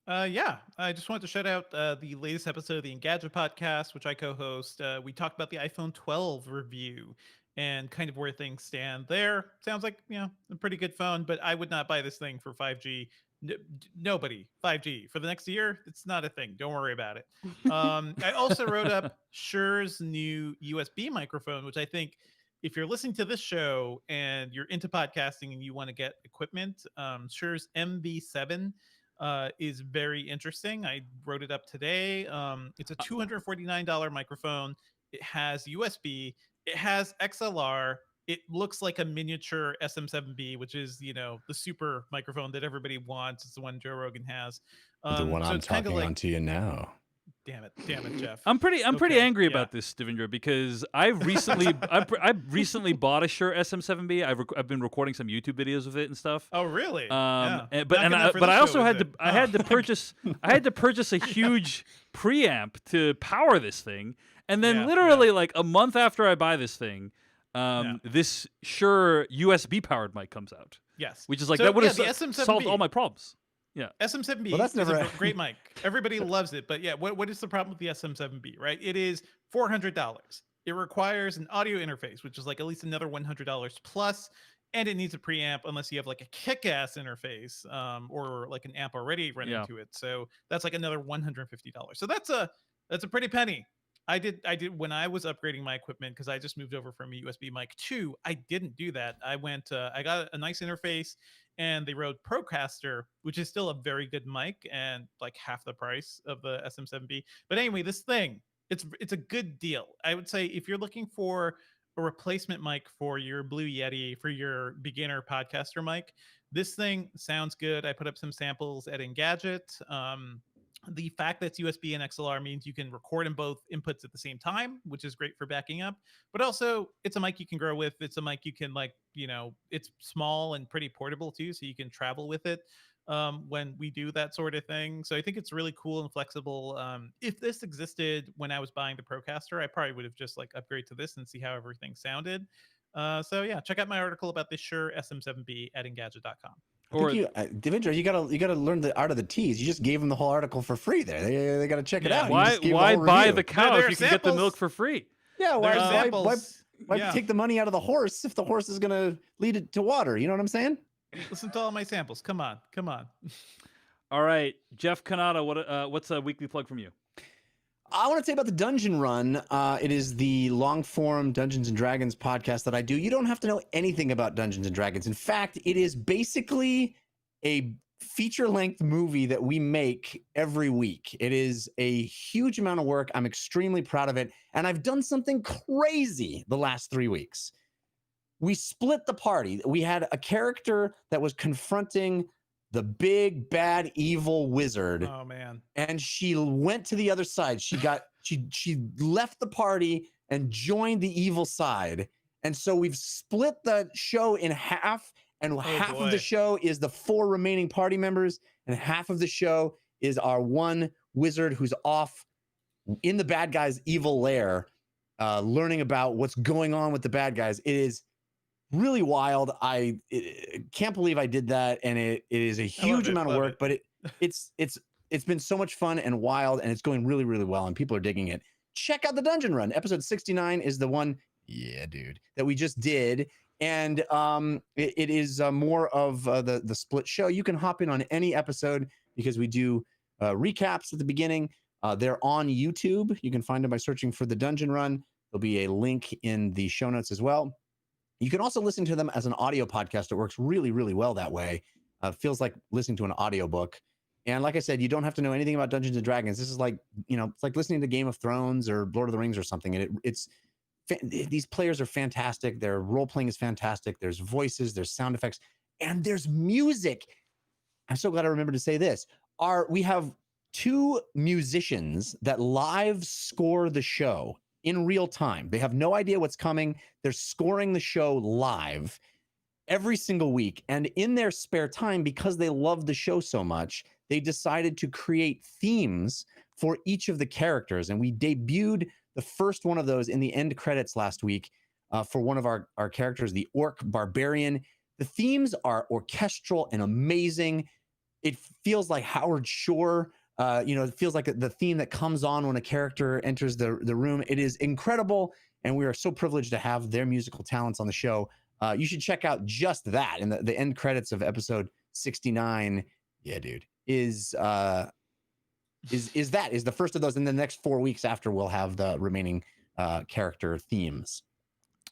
Yeah, I just wanted to shout out the latest episode of the Engadget podcast, which I co-host. We talked about the iPhone 12 review and kind of where things stand there. Sounds like, a pretty good phone, but I would not buy this thing for 5G. Nobody 5G for the next year. It's not a thing. Don't worry about it. I also wrote up Shure's new USB microphone, which I think if you're listening to this show and you're into podcasting and you want to get equipment, Shure's MV7 is very interesting. I wrote it up today. It's a $249 microphone. It has USB. It has XLR. It looks like a miniature SM7B, which is, the super microphone that everybody wants. It's the one Joe Rogan has. The one so I'm it's kind of talking like, on to you now. damn it, Jeff. I'm pretty Okay, angry yeah. about this, Devendra, because I've recently I recently bought a Shure SM7B. I've been recording some YouTube videos with it and stuff. Oh, really? But Not good enough for I this also show, had is to it? I had to purchase I had to purchase a huge preamp to power this thing, and then Yeah, literally like a month after I buy this thing, Yeah. this Shure USB powered mic comes out, Yes. which is like So, that would yeah, have the SM7B. solved all my problems. SM7B Well, that's is never- a great mic. Everybody loves it. But yeah, what is the problem with the SM7B, right? It is $400. It requires an audio interface, which is like at least another $100 plus, and it needs a preamp unless you have like a kick-ass interface or like an amp already running Yeah. to it. So that's like another $150. So that's a pretty penny. I did when I was upgrading my equipment, because I just moved over from a USB mic 2. I didn't do that. I got a nice interface, and they wrote Procaster, which is still a very good mic and like half the price of the SM7B. But anyway, this thing, it's a good deal. I would say if you're looking for a replacement mic for your Blue Yeti, for your beginner podcaster mic, this thing sounds good. I put up some samples at Engadget. The fact that it's USB and XLR means you can record in both inputs at the same time, which is great for backing up. But also, it's a mic you can grow with. It's a mic you can it's small and pretty portable too, so you can travel with it when we do that sort of thing. So I think it's really cool and flexible. If this existed when I was buying the Procaster, I probably would have just like upgraded to this and see how everything sounded. So yeah, check out my article about this Shure SM7B at Engadget.com. Devendra, you gotta learn the art of the tease. You just gave them the whole article for free. There, they gotta check it Yeah. out. You Why just gave them why the whole buy review. the cow There if are you can get the milk samples. for free? Yeah, There why, are why, samples. why Yeah. take the money out of the horse if the horse is gonna lead it to water? You know what I'm saying? Listen to all my samples. Come on. All right, Jeff Kanata, what's a weekly plug from you? I want to tell you about the Dungeon Run. It is the long form Dungeons and Dragons podcast that I do. You don't have to know anything about Dungeons and Dragons. In fact, it is basically a feature length movie that we make every week. It is a huge amount of work. I'm extremely proud of it. And I've done something crazy the last 3 weeks. We split the party. We had a character that was confronting the big bad evil wizard. Oh man. And she went to the other side. She left the party and joined the evil side. And so we've split the show in half, and half of boy. the show is the 4 remaining party members, and half of the show is our one wizard who's off in the bad guy's evil lair, learning about what's going on with the bad guys. It is really wild. I can't believe I did that, and it is a huge amount of work, but it's been so much fun and wild, and it's going really, really well, and people are digging it. Check out the Dungeon Run. Episode 69 is the one, yeah, dude, that we just did, and it is more of the split show. You can hop in on any episode because we do recaps at the beginning. They're on YouTube. You can find them by searching for The Dungeon Run. There'll be a link in the show notes as well. You can also listen to them as an audio podcast. It works really, really well that way. Feels like listening to an audiobook. And like I said, you don't have to know anything about Dungeons and Dragons. This is like, it's like listening to Game of Thrones or Lord of the Rings or something. And these players are fantastic. Their role playing is fantastic. There's voices, there's sound effects, and there's music. I'm so glad I remembered to say this. We have 2 musicians that live score the show in real time. They have no idea what's coming. They're scoring the show live every single week. And in their spare time, because they love the show so much, they decided to create themes for each of the characters. And we debuted the first one of those in the end credits last week for one of our characters, the Orc Barbarian. The themes are orchestral and amazing. It feels like Howard Shore. It feels like the theme that comes on when a character enters the room. It is incredible, and we are so privileged to have their musical talents on the show. You should check out just that. And the end credits of episode 69, yeah, dude, is the first of those. And the next 4 weeks after, we'll have the remaining character themes.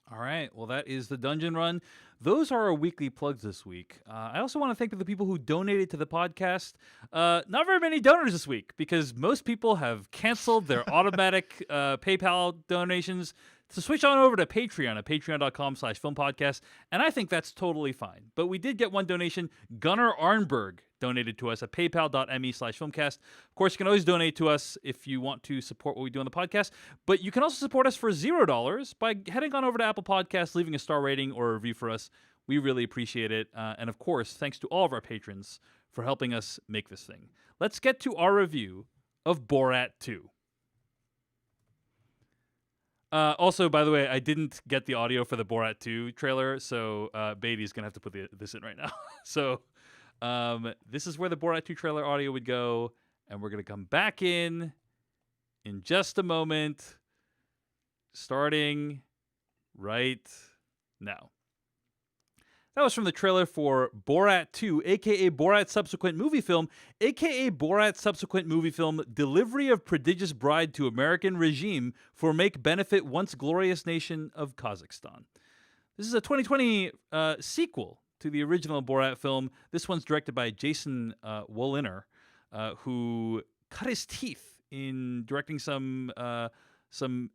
All right. Well, that is the Dungeon Run. Those are our weekly plugs this week. I also want to thank the people who donated to the podcast. Not very many donors this week because most people have canceled their automatic PayPal donations to switch on over to Patreon at patreon.com/filmpodcast. And I think that's totally fine. But we did get one donation. Gunnar Arnberg donated to us at paypal.me/filmcast. Of course, you can always donate to us if you want to support what we do on the podcast. But you can also support us for $0 by heading on over to Apple Podcasts, leaving a star rating or a review for us. We really appreciate it. And of course, thanks to all of our patrons for helping us make this thing. Let's get to our review of Borat 2. Also, by the way, I didn't get the audio for the Borat 2 trailer, so Beatty's going to have to put this in right now. So this is where the Borat 2 trailer audio would go, and we're going to come back in just a moment, starting right now. That was from the trailer for Borat 2, a.k.a. Borat's subsequent movie film, a.k.a. Borat's subsequent movie film, Delivery of Prodigious Bride to American Regime for Make Benefit Once Glorious Nation of Kazakhstan. This is a 2020 sequel to the original Borat film. This one's directed by Jason Woliner, who cut his teeth in directing some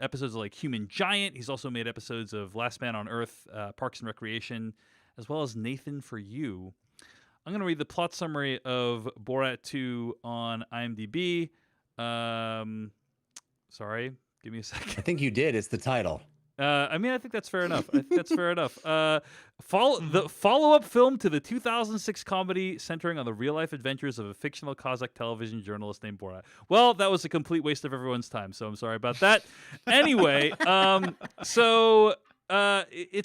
episodes of like Human Giant. He's also made episodes of Last Man on Earth, Parks and Recreation, as well as Nathan for You. I'm going to read the plot summary of Borat 2 on IMDb. Sorry, give me a second. I think you did. It's the title. I think that's fair enough. The follow-up film to the 2006 comedy centering on the real-life adventures of a fictional Kazakh television journalist named Borat. Well, that was a complete waste of everyone's time, so I'm sorry about that. Anyway, it's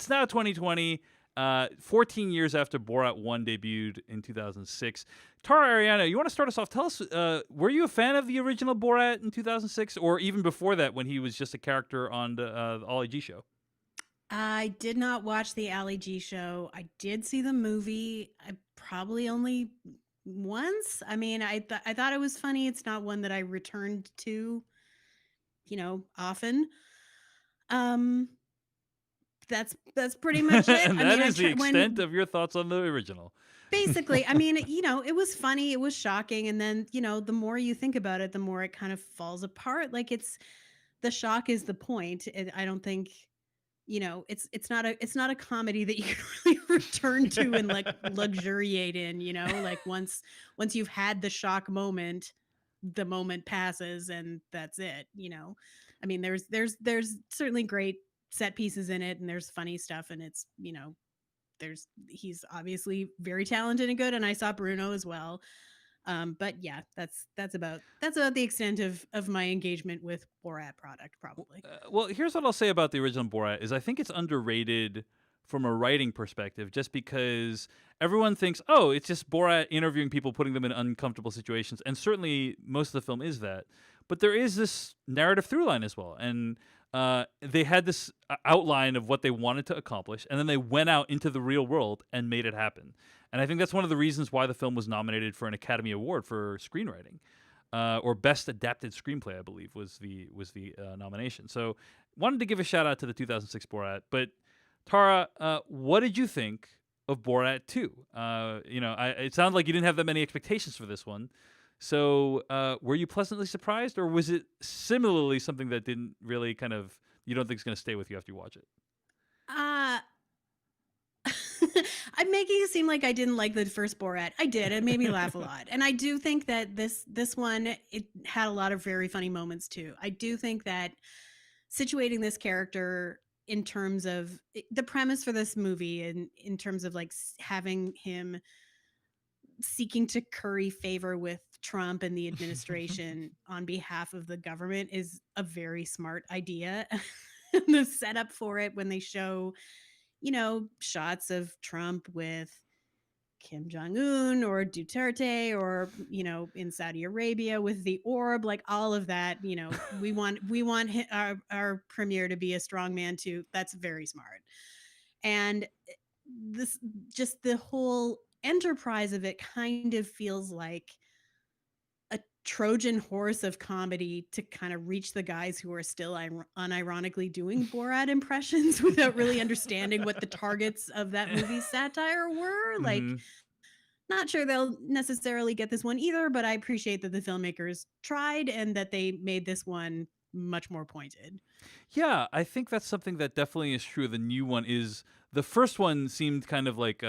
now 2020. 14 years after Borat 1 debuted in 2006. Tara Ariana, you want to start us off? Tell us, were you a fan of the original Borat in 2006, or even before that when he was just a character on the Ali G show? I did not watch the Ali G show. I did see the movie. I probably only once. I thought it was funny. It's not one that I returned to, often. That's pretty much it. And that is the extent of your thoughts on the original. Basically, it was funny, it was shocking, and then, the more you think about it, the more it kind of falls apart. Like the shock is the point. I don't think, it's not a comedy that you can really return to and like luxuriate in, like once you've had the shock moment, the moment passes and that's it, there's certainly great set pieces in it and there's funny stuff and it's he's obviously very talented and good, and I saw Bruno as well, but yeah, that's about the extent of my engagement with Borat product, probably. Well, here's what I'll say about the original Borat is I think it's underrated from a writing perspective, just because everyone thinks, oh, it's just Borat interviewing people, putting them in uncomfortable situations, and certainly most of the film is that, but there is this narrative through line as well, and they had this outline of what they wanted to accomplish, and then they went out into the real world and made it happen. And I think that's one of the reasons why the film was nominated for an Academy Award for screenwriting. or best adapted screenplay, I believe was the nomination. So wanted to give a shout out to the 2006 Borat. But Tara, what did you think of Borat 2? It sounded like you didn't have that many expectations for this one. So were you pleasantly surprised, or was it similarly something that didn't really you don't think is going to stay with you after you watch it? Uh I'm making it seem like I didn't like the first Borat. I did. It made me laugh a lot. And I do think that this one, it had a lot of very funny moments too. I do think that situating this character in terms of the premise for this movie, and in terms of like having him seeking to curry favor with Trump and the administration on behalf of the government, is a very smart idea. The setup for it, when they show, shots of Trump with Kim Jong Un or Duterte, or in Saudi Arabia with the orb, like all of that. We want our premier to be a strong man too. That's very smart. And this, just the whole enterprise of it, kind of feels like a Trojan horse of comedy to kind of reach the guys who are still unironically doing Borat impressions without really understanding what the targets of that movie's satire were. Like, Mhm. not sure they'll necessarily get this one either, but I appreciate that the filmmakers tried and that they made this one much more pointed. Yeah, I think that's something that definitely is true. The new one is the first one seemed kind of like,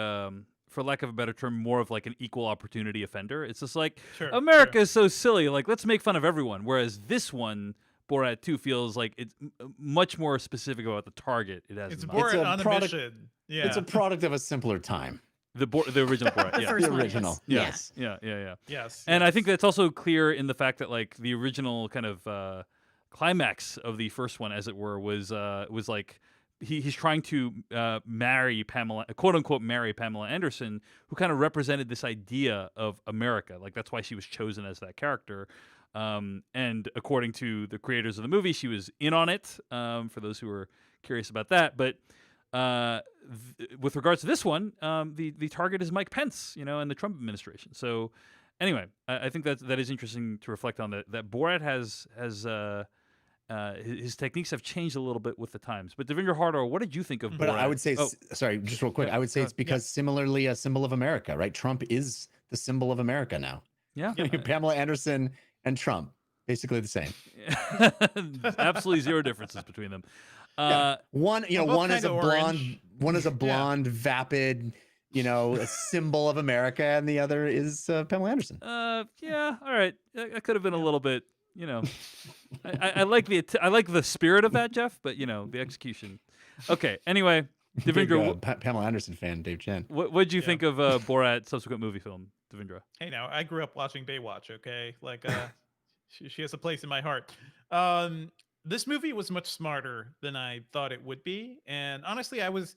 for lack of a better term, more of like an equal opportunity offender. It's just like Sure. America is so silly, like let's make fun of everyone. Whereas this one, Borat 2, feels like it's much more specific about the target it has. It's in mind. Borat It's a on a product- mission. Yeah. It's a product of a simpler time. The original Borat. The Yeah. first The one is. original. Yeah. Yes. Yeah. Yes. And I yes. think that's also clear in the fact that like the original kind of climax of the first one, as it were, was like he's trying to marry Pamela, quote unquote, marry Pamela Anderson, who kind of represented this idea of America. Like that's why she was chosen as that character. And according to the creators of the movie, she was in on it. For those who are curious about that, but. With regards to this one, the target is Mike Pence, and the Trump administration. So, anyway, I think that is interesting to reflect on. That Borat has his techniques have changed a little bit with the times. But Devendra Hardar, what did you think of Borat? But I would say, Oh, sorry, just real quick. Yeah, I would say go it's ahead. Yeah. because similarly a symbol of America, right? Trump is the symbol of America now. yeah, Pamela Anderson and Trump, basically the same. absolutely zero differences between them. One, They're both one is a kinda blonde, orange. one is a blonde, vapid, a symbol of America, and the other is Pamela Anderson. Yeah, all right. That could have been a little bit, I like the spirit of that, Jeff, but the execution. Okay. Anyway, Big, Devendra, Pamela Anderson fan, Dave Chen. what did you Yeah. think of Borat subsequent movie film, Devendra? Hey, now I grew up watching Baywatch. Okay, like she has a place in my heart. This movie was much smarter than I thought it would be, and honestly, I was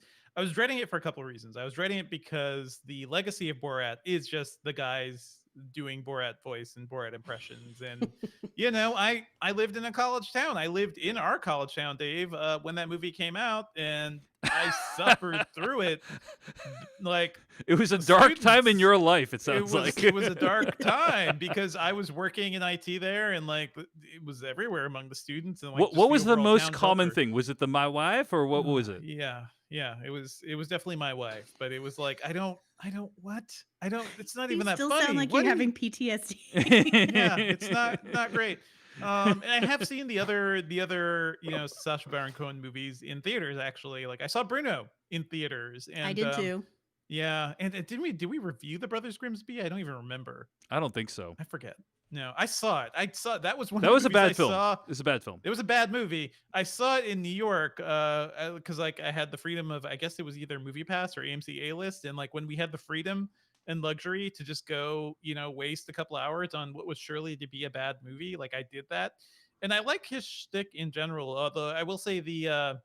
dreading it for a couple of reasons. I was dreading it because the legacy of Borat is just the guys doing Borat voice and Borat impressions, and I lived in a college town. I lived in our college town, Dave, when that movie came out, and I suffered through it. Like, It was a dark time in students. your life, it sounds like. It was a dark time because I was working in IT there, and like it was everywhere among the students. And like, What just was the overall most town common culture. thing? Was it the my wife, or what was it? Yeah, it was definitely my wife, but it was like I don't. It's not You even that still funny. sound like What you're do you- having PTSD. Yeah, it's not great. And I have seen the other Sacha Baron Cohen movies in theaters. Actually, like I saw Bruno in theaters, and I did too. Yeah, and did we review the Brothers Grimsby? I don't even remember. I don't think so. I forget. No, I saw it. That was one. That of was the a movies bad I film. Saw. It was a bad film. It was a bad movie. I saw it in New York because like I had the freedom of, I guess it was either Movie Pass or AMC A List, and like when we had the freedom and luxury to just go, waste a couple hours on what was surely to be a bad movie, like I did that. And I like his shtick in general. Although I will say the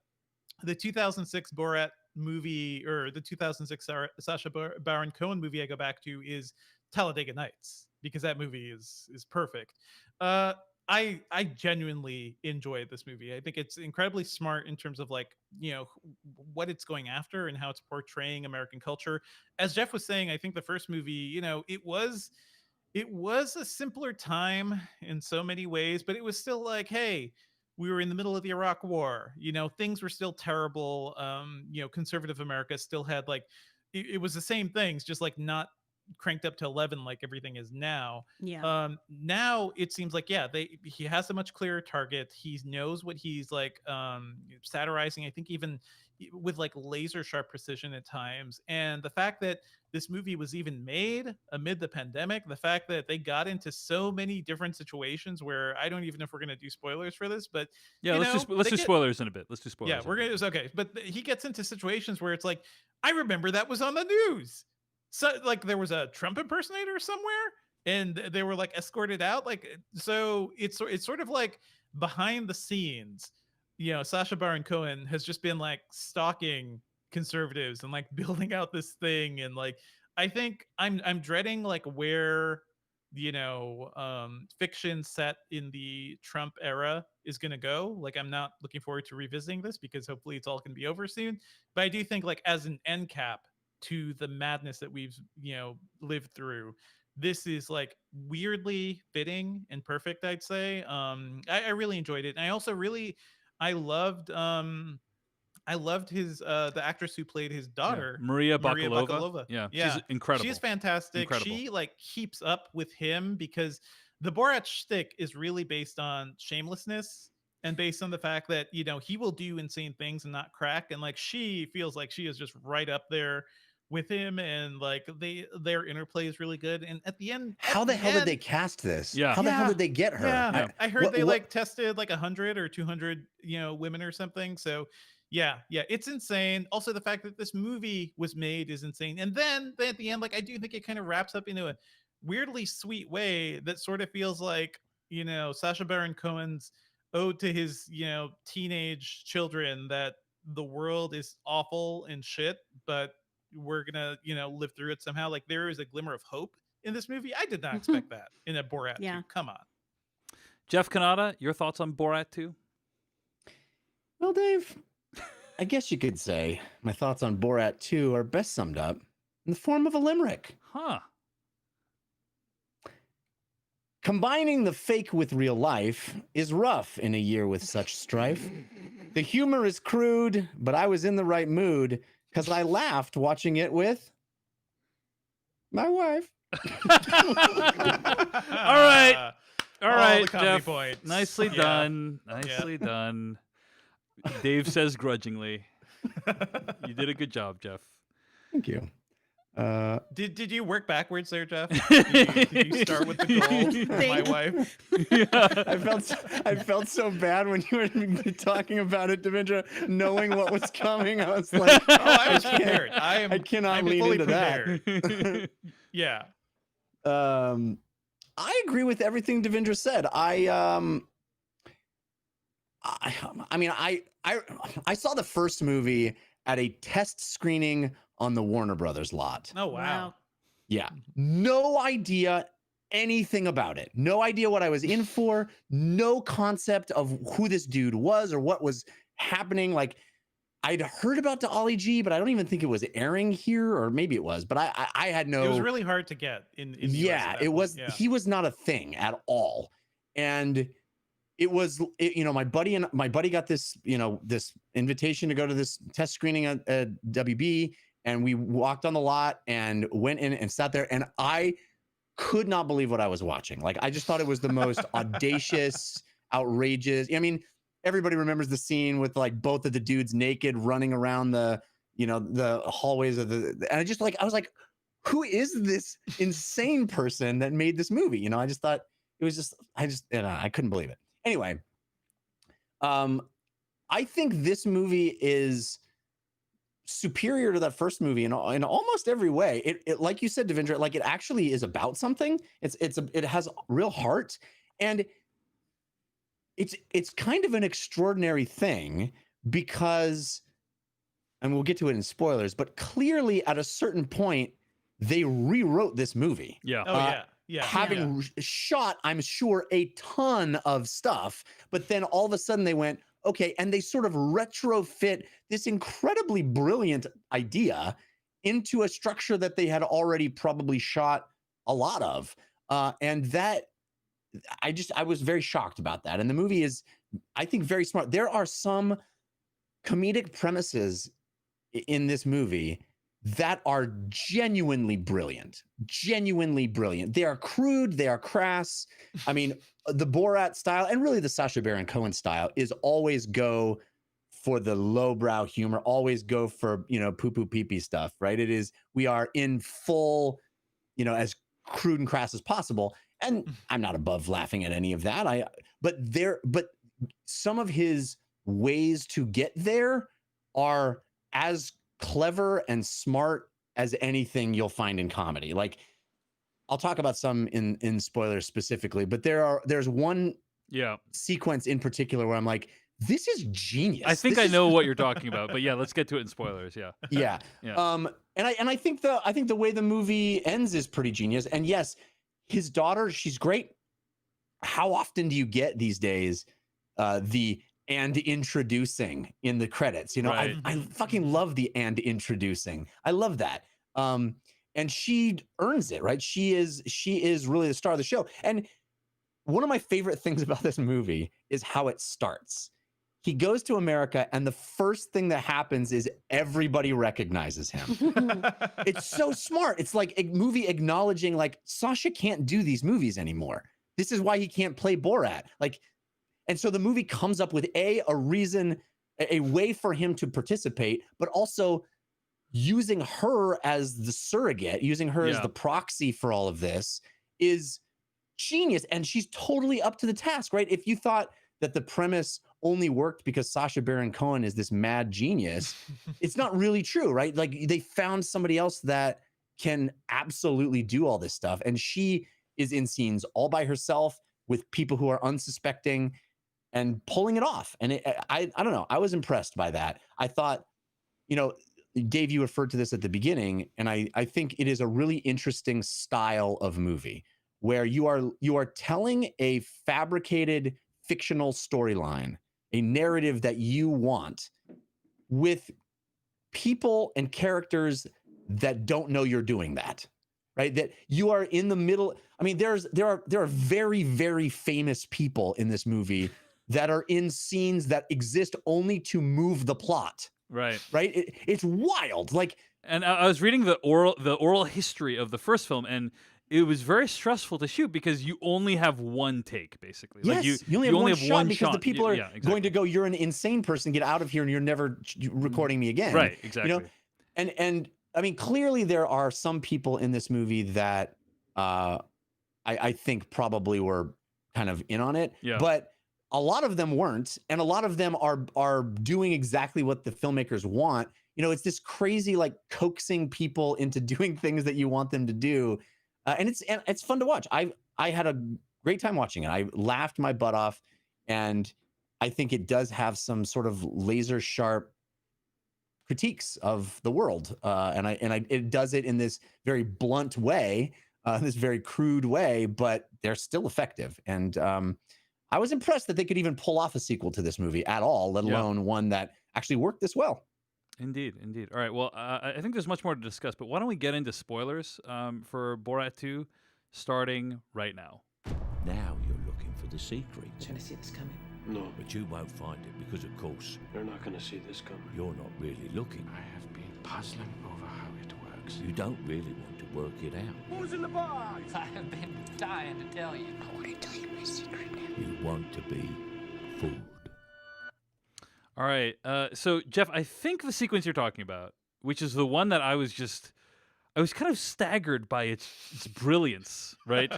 2006 Borat movie, or the 2006 Sacha Baron Cohen movie I go back to, is Talladega Nights, because that movie is perfect. I genuinely enjoyed this movie. I think it's incredibly smart in terms of like, what it's going after and how it's portraying American culture. As Jeff was saying, I think the first movie, it was a simpler time in so many ways, but it was still like, hey, we were in the middle of the Iraq War. Things were still terrible. Conservative America still had like it was the same things, just like not cranked up to 11 like everything is now. Yeah. Now it seems like, yeah, he has a much clearer target. He knows what he's like satirizing, I think, even with like laser sharp precision at times. And the fact that this movie was even made amid the pandemic, the fact that they got into so many different situations where I don't even know if we're going to do spoilers for this, but Yeah, let's do spoilers in a bit. Let's do spoilers. Yeah, we're going to, okay. But he gets into situations where it's like, I remember that was on the news. So like there was a Trump impersonator somewhere and they were like escorted out. Like, so it's sort of like behind the scenes, Sacha Baron Cohen has just been like stalking conservatives and like building out this thing. And like, I think I'm dreading like where, fiction set in the Trump era is going to go. Like, I'm not looking forward to revisiting this because hopefully it's all going to be over soon. But I do think like as an end cap to the madness that we've, lived through, this is like weirdly fitting and perfect, I'd say. I really enjoyed it. And I also I loved his the actress who played his daughter, Maria Maria Bakalova. Bakalova. Yeah, Yeah, she's incredible. She's fantastic. Incredible. She like keeps up with him because the Borat shtick is really based on shamelessness and based on the fact that he will do insane things and not crack, and like she feels like she is just right up there with him, and like their interplay is really good. And at the end, How the hell did they cast this? Yeah. How the hell did they get her? Yeah, I heard What- they what- like tested like 100 or 200 women or something. So yeah, it's insane. Also, the fact that this movie was made is insane. And then at the end, like I do think it kind of wraps up into a weirdly sweet way that sort of feels like Sacha Baron Cohen's ode to his teenage children that the world is awful and shit, but we're gonna live through it somehow. Like there is a glimmer of hope in this movie. I did not expect that in a Borat. Yeah. 2. Come on. Jeff Kanata, your thoughts on Borat 2? Well, Dave, I guess you could say my thoughts on Borat 2 are best summed up in the form of a limerick. Huh. Combining the fake with real life is rough in a year with such strife. The humor is crude, but I was in the right mood because I laughed watching it with my wife. All right. All right, the comedy Jeff. points. Nicely Yeah. done. Nicely done. Dave says grudgingly. You did a good job, Jeff. Thank you. Did you work backwards there, Jeff? Did you start with the goal? My wife. Yeah. I felt so bad when you were talking about it, Devendra, knowing what was coming. I was like, Oh, I was prepared. I cannot I'm lean fully into prepared. that. Yeah. I agree with everything Devendra said. I mean, I saw the first movie at a test screening on the Warner Brothers lot. Oh wow. Yeah. No idea anything about it. No idea what I was in for. No concept of who this dude was or what was happening. Like, I'd heard about the Ollie G, but I don't even think it was airing here, or maybe it was, but I had no. It was really hard to get in the US Yeah, at that it point. was. Yeah. He was not a thing at all. And it was, my buddy got this, this invitation to go to this test screening at WB. And we walked on the lot and went in and sat there. And I could not believe what I was watching. Like, I just thought it was the most audacious, outrageous. I mean, everybody remembers the scene with like both of the dudes naked running around the hallways of the, and I was like, who is this insane person that made this movie? I just thought it was just, I couldn't believe it. Anyway, I think this movie is superior to that first movie in almost every way. It like you said, Devendra, like it actually is about something. It has real heart, and it's kind of an extraordinary thing because, and we'll get to it in spoilers, but clearly at a certain point they rewrote this movie. Yeah. Oh yeah. Having shot, I'm sure, a ton of stuff, but then all of a sudden they went, okay, and they sort of retrofit this incredibly brilliant idea into a structure that they had already probably shot a lot of. And that I was very shocked about that. And the movie is, I think, very smart. There are some comedic premises in this movie that are genuinely brilliant. They are crude, they are crass. I mean, the Borat style and really the Sacha Baron Cohen style is always go for the lowbrow humor, always go for, poo poo pee pee stuff, right? We are in full, as crude and crass as possible. And I'm not above laughing at any of that. But some of his ways to get there are as clever and smart as anything you'll find in comedy. Like, I'll talk about some in spoilers specifically, but there's one sequence in particular where I'm like, this is genius. I think I know what you're talking about, but yeah, let's get to it in spoilers. Yeah. Yeah. And I think the way the movie ends is pretty genius. And yes, his daughter, she's great. How often do you get these days and introducing in the credits? Right. I fucking love the and introducing. I love that. And she earns it, right? She is really the star of the show. And one of my favorite things about this movie is how it starts. He goes to America, and the first thing that happens is everybody recognizes him. It's so smart. It's like a movie acknowledging, like, Sacha can't do these movies anymore. This is why he can't play Borat. And so the movie comes up with a reason, a way for him to participate, but also using her as the surrogate, using her as the proxy for all of this is genius. And she's totally up to the task, right? If you thought that the premise only worked because Sacha Baron Cohen is this mad genius, it's not really true, right? Like, they found somebody else that can absolutely do all this stuff. And she is in scenes all by herself with people who are unsuspecting and pulling it off. And I don't know. I was impressed by that. I thought, Dave, you referred to this at the beginning, and I think it is a really interesting style of movie where you are telling a fabricated fictional storyline, a narrative that you want, with people and characters that don't know you're doing that, right? That you are in the middle. I mean, there are very, very famous people in this movie that are in scenes that exist only to move the plot. Right. It's wild. And I was reading the oral history of the first film, and it was very stressful to shoot because you only have one take, basically. Yes, you only have one shot because the people are exactly. going to go, you're an insane person, get out of here, and you're never recording me again. Right, exactly. And I mean, clearly there are some people in this movie that I think probably were kind of in on it. Yeah. But a lot of them weren't, and a lot of them are doing exactly what the filmmakers want. It's this crazy, like, coaxing people into doing things that you want them to do, and it's fun to watch. I had a great time watching it. I laughed my butt off, and I think it does have some sort of laser sharp critiques of the world, and it does it in this very blunt way, this very crude way, but they're still effective. And I was impressed that they could even pull off a sequel to this movie at all, let alone one that actually worked this well. Indeed. All right. Well, I think there's much more to discuss, but why don't we get into spoilers for Borat 2, starting right now. Now you're looking for the secret. You're gonna see this coming. No. But you won't find it because, of course, You're not gonna see this coming. you're not really looking. I have been puzzling over how it works. You don't really want to work it out. Who's in the box? I have been dying to tell you. I want to tell you my secret now. You want to be fooled. All right. So, Jeff, I think the sequence you're talking about, which is the one that I was kind of staggered by its brilliance, right?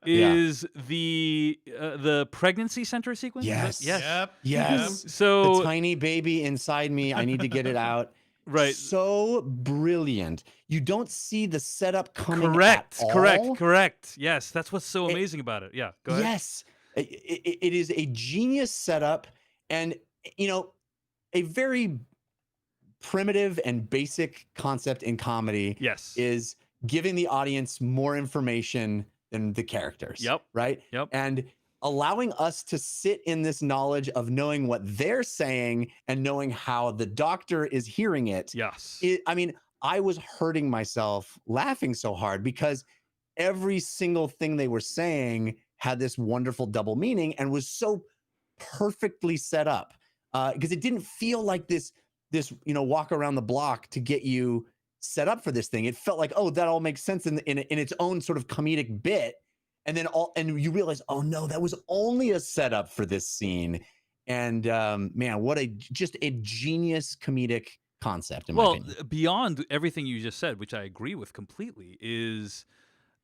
Is the pregnancy center sequence? Yes. Yep. Yes. Yep. So the tiny baby inside me, I need to get it out. Right. So brilliant. You don't see the setup coming. Correct. At all. Correct. Yes, that's what's so amazing about it. Yeah. Go ahead. Yes. It is a genius setup, and a very primitive and basic concept in comedy. Yes. Is giving the audience more information than the characters. Yep. Right. Yep. And allowing us to sit in this knowledge of knowing what they're saying and knowing how the doctor is hearing it. Yes. I mean, I was hurting myself laughing so hard because every single thing they were saying had this wonderful double meaning and was so perfectly set up, because it didn't feel like this walk around the block to get you set up for this thing. It felt like, oh, that all makes sense in its own sort of comedic bit, and then you realize, oh no, that was only a setup for this scene. And man, what just a genius comedic concept, in my opinion. Beyond everything you just said, which I agree with completely, is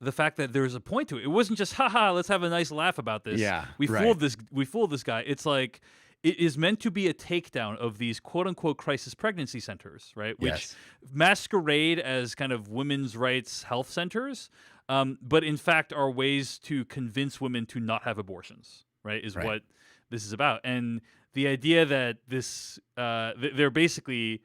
the fact that there's a point to it. It wasn't just, haha, let's have a nice laugh about this. Yeah, we right. fooled this guy. It's like, it is meant to be a takedown of these quote unquote crisis pregnancy centers, right? Which Yes. masquerade as kind of women's rights health centers, but in fact are ways to convince women to not have abortions, right? Is Right. what this is about. And the idea that this, they're basically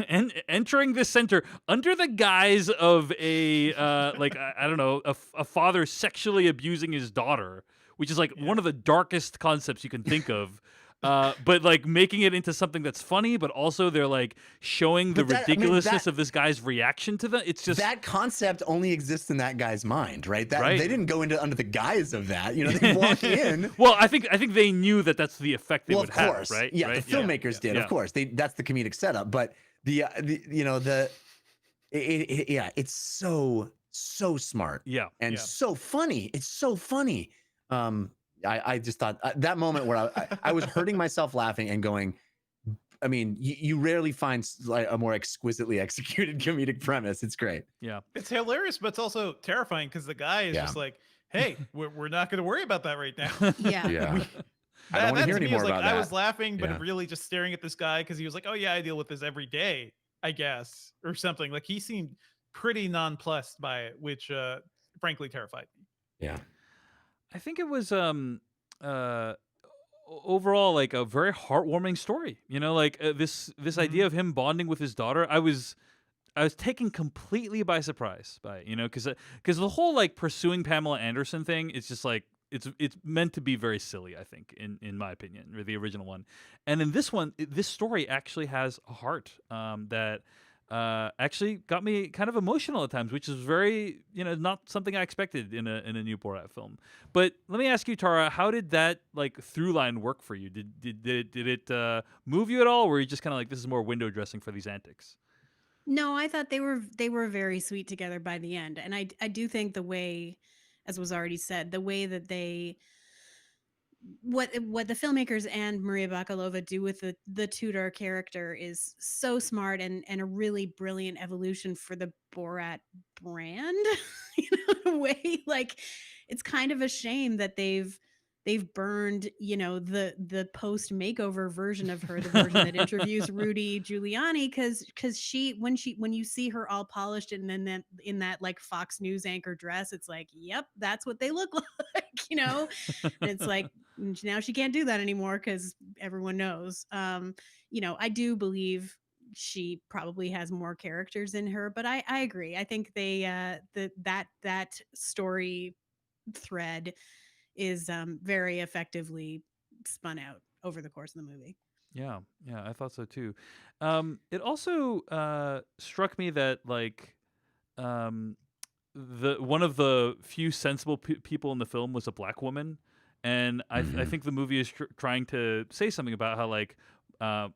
entering this center under the guise of a I don't know, a father sexually abusing his daughter, which is like one of the darkest concepts you can think of. But like making it into something that's funny, but also they're like showing the But that- I mean, ridiculousness that- of this guy's reaction to them. It's just that concept only exists in that guy's mind, right? Right. They didn't go into under the guise of that. They walk in. Well, I think they knew that that's the effect they Well, would of course, have, right? Yeah, Right? the filmmakers did, Yeah. of course. That's the comedic setup. But it's so smart. Yeah. And Yeah. so funny. It's so funny. I just thought that moment where I was hurting myself laughing and going, I mean, you rarely find like a more exquisitely executed comedic premise. It's great. Yeah. It's hilarious, but it's also terrifying because the guy is Yeah. just like, "Hey, we're not going to worry about that right now." Yeah. Yeah. I don't That want to hear to any me more is like, about I that. was laughing, but Yeah. really just staring at this guy because he was like, "Oh yeah, I deal with this every day, I guess," or something. Like he seemed pretty nonplussed by it, which frankly terrified me. Yeah. I think it was overall like a very heartwarming story. Like this idea of him bonding with his daughter. I was taken completely by surprise by it, because the whole like pursuing Pamela Anderson thing, it's just like it's meant to be very silly, I think, in my opinion, or the original one. And in this one, this story actually has a heart that actually got me kind of emotional at times, which is very, not something I expected in a new Borat film. But let me ask you, Tara, how did that like through line work for you? Did it move you at all, or were you just kind of like, this is more window dressing for these antics? No, I thought they were very sweet together by the end. And I do think the way, as was already said, the way that they what the filmmakers and Maria Bakalova do with the Tudor character is so smart and a really brilliant evolution for the Borat brand. In a way, like it's kind of a shame that they've burned, the post makeover version of her, the version that interviews Rudy Giuliani, because when you see her all polished and then in that like Fox News anchor dress, it's like, yep, that's what they look like, and it's like now she can't do that anymore because everyone knows. I do believe she probably has more characters in her, but I agree. I think they that story thread is very effectively spun out over the course of the movie. Yeah, I thought so too. It also struck me that like the one of the few sensible people in the film was a black woman, and I think the movie is trying to say something about how like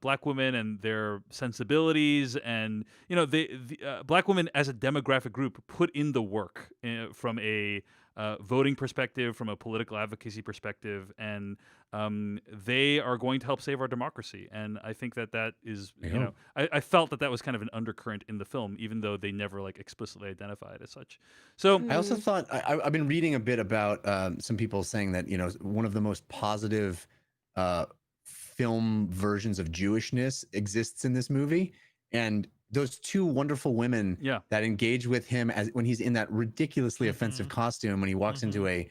black women and their sensibilities, and the black women as a demographic group put in the work from a voting perspective, from a political advocacy perspective, and they are going to help save our democracy. And I think that is, I felt that was kind of an undercurrent in the film, even though they never like explicitly identify it as such. So I also thought I've been reading a bit about some people saying that one of the most positive film versions of Jewishness exists in this movie, and those two wonderful women that engage with him as when he's in that ridiculously offensive costume when he walks into a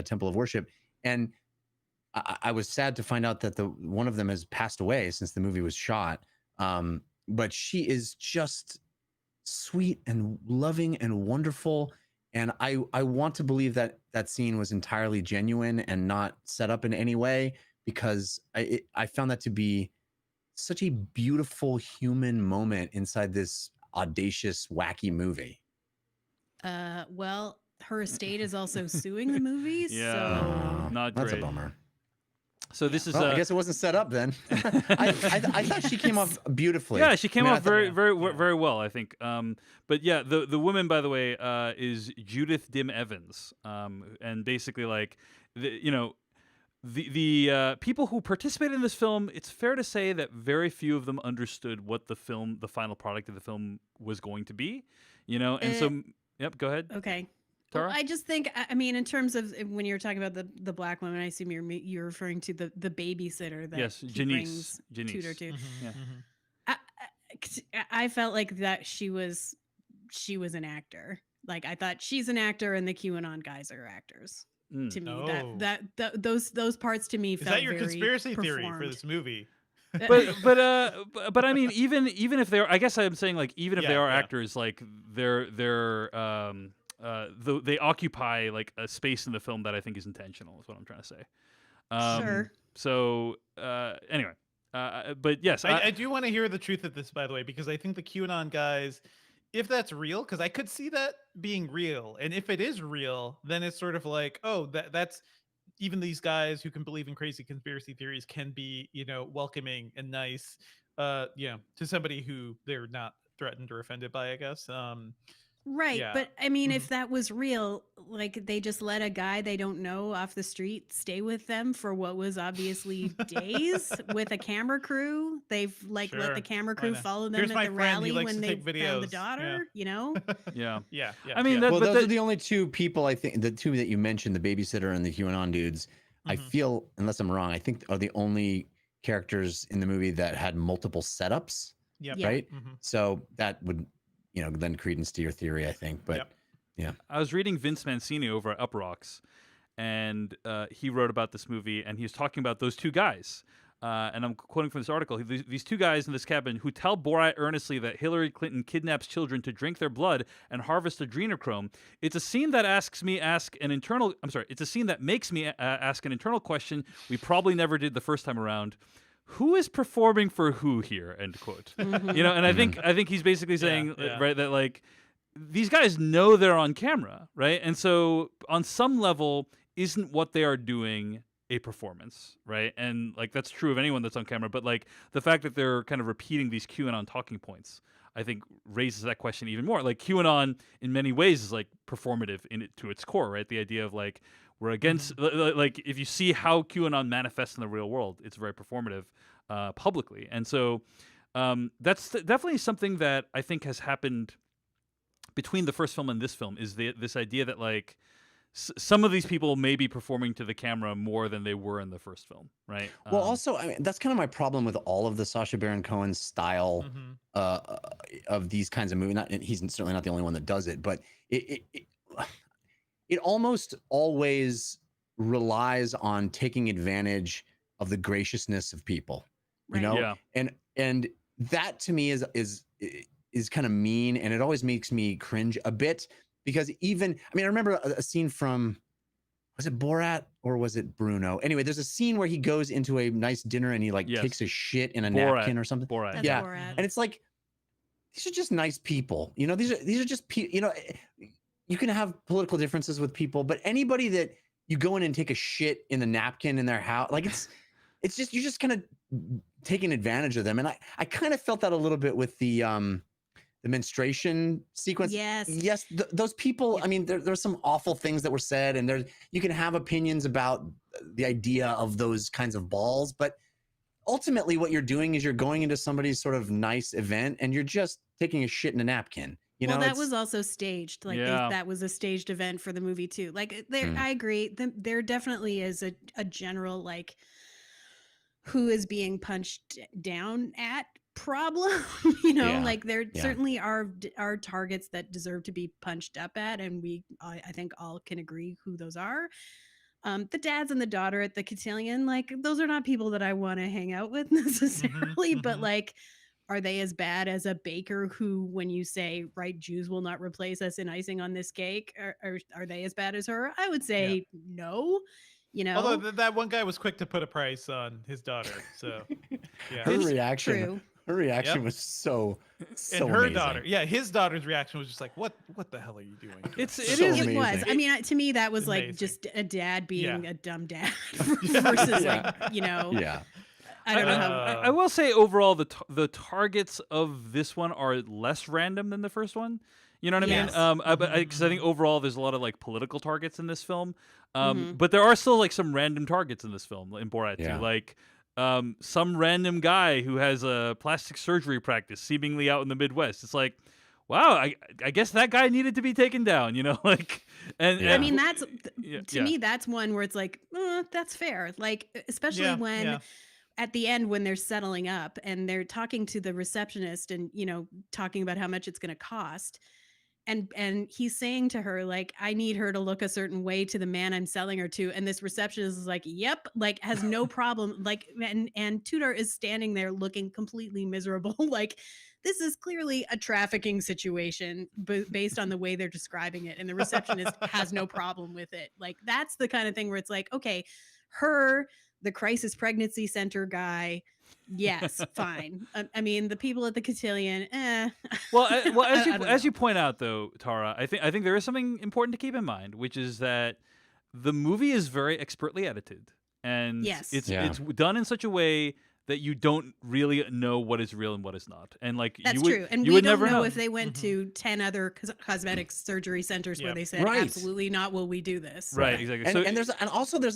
temple of worship. And I was sad to find out that one of them has passed away since the movie was shot. But she is just sweet and loving and wonderful. And I want to believe that scene was entirely genuine and not set up in any way, because I found that to be such a beautiful human moment inside this audacious, wacky movie. Well, her estate is also suing the movie, Yeah. so Not That's a great. bummer. So this is Well, I guess it wasn't set up then. I thought she came off beautifully. Yeah, she came I mean, I off thought- very well, I think. But yeah, the woman, by the way, is Judith Dim Evans, and basically like the people who participated in this film. It's fair to say that very few of them understood what the final product of the film was going to be, and so yep, go ahead. okay. Tara? Well, I just think, I mean, in terms of when you're talking about the black woman, I assume you're referring to the babysitter that Yes, he Janice. brings Tudor to. Yeah. I felt like that she was an actor. Like I thought she's an actor, and the QAnon guys are actors. Mm. To me, Oh. those parts to me Is felt that your very conspiracy theory for performed. this movie? But I mean, even if they're, I guess I'm saying like even if they Yeah, are yeah. actors, like they occupy like a space in the film that I think is intentional. Is what I'm trying to say. Sure. So anyway, but yes, I do want to hear the truth of this, by the way, because I think the QAnon guys, if that's real, because I could see that being real, and if it is real, then it's sort of like, oh, that's even these guys who can believe in crazy conspiracy theories can be, welcoming and nice, to somebody who they're not threatened or offended by, I guess. Right. Yeah. But I mean, Mhm. if that was real, like they just let a guy they don't know off the street stay with them for what was obviously days with a camera crew. They've let Sure. the camera Why crew not? follow them Here's at my the friend, he rally likes when to they take found the videos. Yeah. daughter, yeah. Yeah. I mean, yeah. that- Well, but those the- are the only two people I think, the two that you mentioned, the babysitter and the QAnon dudes. I Mhm. feel, unless I'm wrong, I think are the only characters in the movie that had multiple setups, Yep. Yeah. right? Mhm. So that would, lend credence to your theory, I think. But Yep. I was reading Vince Mancini over at Uprocks, and he wrote about this movie, and he was talking about those two guys. And I'm quoting from this article. These two guys in this cabin who tell Borat earnestly that Hillary Clinton kidnaps children to drink their blood and harvest adrenochrome. It's a scene that It's a scene that makes me ask an internal question we probably never did the first time around. Who is performing for who here? End quote. Mhm. And I think he's basically saying yeah. right that like these guys know they're on camera, right? And so on some level, isn't what they are doing a performance, right? And like that's true of anyone that's on camera, but like the fact that they're kind of repeating these QAnon talking points, I think raises that question even more. Like QAnon in many ways is like performative to its core, right? The idea of like we're against like if you see how QAnon manifests in the real world, it's very performative publicly. And so that's definitely something that I think has happened between the first film and this film is this idea that like some of these people may be performing to the camera more than they were in the first film, right? Well, also, I mean, that's kind of my problem with all of the Sacha Baron Cohen style Mhm. of these kinds of movies. He's certainly not the only one that does it, but it almost always relies on taking advantage of the graciousness of people, Right. Yeah. and that to me is kind of mean, and it always makes me cringe a bit because I remember a scene from, was it Borat or was it Bruno? Anyway, there's a scene where he goes into a nice dinner and he like Yes. takes a shit in a Borat. napkin or something. Borat. That's Yeah. Borat. And it's like, these are just nice people. These are just people, you can have political differences with people, but anybody that you go in and take a shit in the napkin in their house, like it's just, you're just kind of taking advantage of them. And I kind of felt that a little bit with the menstruation sequence. Yes. Those people, I mean, there's some awful things that were said, and you can have opinions about the idea of those kinds of balls, but ultimately what you're doing is you're going into somebody's sort of nice event and you're just taking a shit in a napkin. Well, that was also staged. Like Yeah. that was a staged event for the movie too. Like there, Hmm. I agree. There definitely is a general like who is being punched down at problem. Yeah. Like there Yeah. certainly are targets that deserve to be punched up at, and I think all can agree who those are. The dads and the daughter at the cotillion, like those are not people that I want to hang out with necessarily, but mhm. like, are they as bad as a baker who, when you say, right, Jews will not replace us in icing on this cake, are they as bad as her? I would say no. Although that one guy was quick to put a price on his daughter, so yeah. Her reaction. True. Her reaction Yep. was so And her amazing. daughter, his daughter's reaction was just like, "What the hell are you doing?" It So is. amazing. It was. I mean, to me, that was like Amazing. just a dad being Yeah. a dumb dad versus Yeah. like, Yeah. I don't know how. I will say overall the targets of this one are less random than the first one. You know what Yes. I mean? Because I think overall there's a lot of like political targets in this film. Mhm. But there are still like some random targets in this film in Borat Yeah. too. Like some random guy who has a plastic surgery practice seemingly out in the Midwest. It's like, wow, I guess that guy needed to be taken down, you know? Like and Yeah. I mean, that's yeah, to me, that's one where it's like, that's fair. Like, especially Yeah, when yeah. at the end when they're settling up and they're talking to the receptionist and talking about how much it's going to cost. And he's saying to her, like, I need her to look a certain way to the man I'm selling her to. And this receptionist is like, yep, like has no problem. Like, and Tudor is standing there looking completely miserable. Like, this is clearly a trafficking situation based on the way they're describing it. And the receptionist has no problem with it. Like, that's the kind of thing where it's like, okay, the crisis pregnancy center guy, yes, fine. I mean, the people at the cotillion, Well, I don't as you know. point out though, Tara, I think there is something important to keep in mind, which is that the movie is very expertly edited, and Yes. it's Yeah. it's done in such a way that you don't really know what is real and what is not, and like That's you would, true. And you we would don't never know know if they went Mhm. to 10 other cosmetic surgery centers where Yep. they said, Right. absolutely not will we do this. Right, exactly. And there's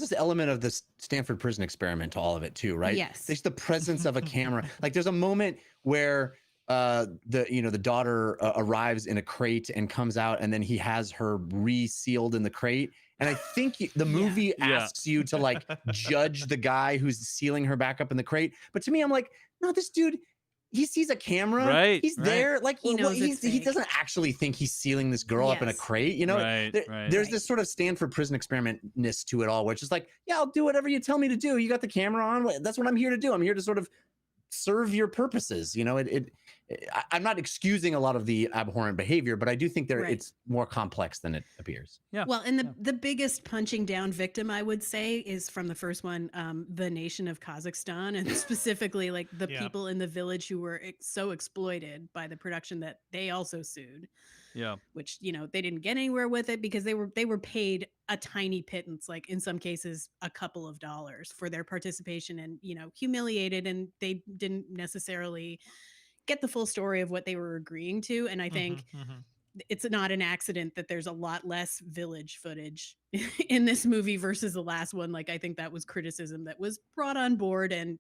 this element of this Stanford prison experiment to all of it too, right? Yes. There's the presence of a camera. Like there's a moment where the daughter arrives in a crate and comes out, and then he has her resealed in the crate. And I think the movie Yeah. asks you to like judge the guy who's sealing her back up in the crate. But to me, I'm like, no, this dude, he sees a camera. Right, He's right. there. Like He knows it's he fake. doesn't actually think he's sealing this girl up in a Yes. crate. You know, Right, right. there's Right. this sort of Stanford prison experiment-ness to it all, which is like, yeah, I'll do whatever you tell me to do. You got the camera on. That's what I'm here to do. I'm here to sort of serve your purposes. You know, I'm not excusing a lot of the abhorrent behavior, but I do think Right. it's more complex than it appears. Yeah. Well, and the biggest punching down victim, I would say, is from the first one, the nation of Kazakhstan, and specifically like the Yeah. people in the village who were so exploited by the production that they also sued. Yeah. Which they didn't get anywhere with it because they were paid a tiny pittance, like in some cases a couple of dollars for their participation, and humiliated, and they didn't necessarily get the full story of what they were agreeing to. And I think Mhm. it's not an accident that there's a lot less village footage in this movie versus the last one. Like, I think that was criticism that was brought on board and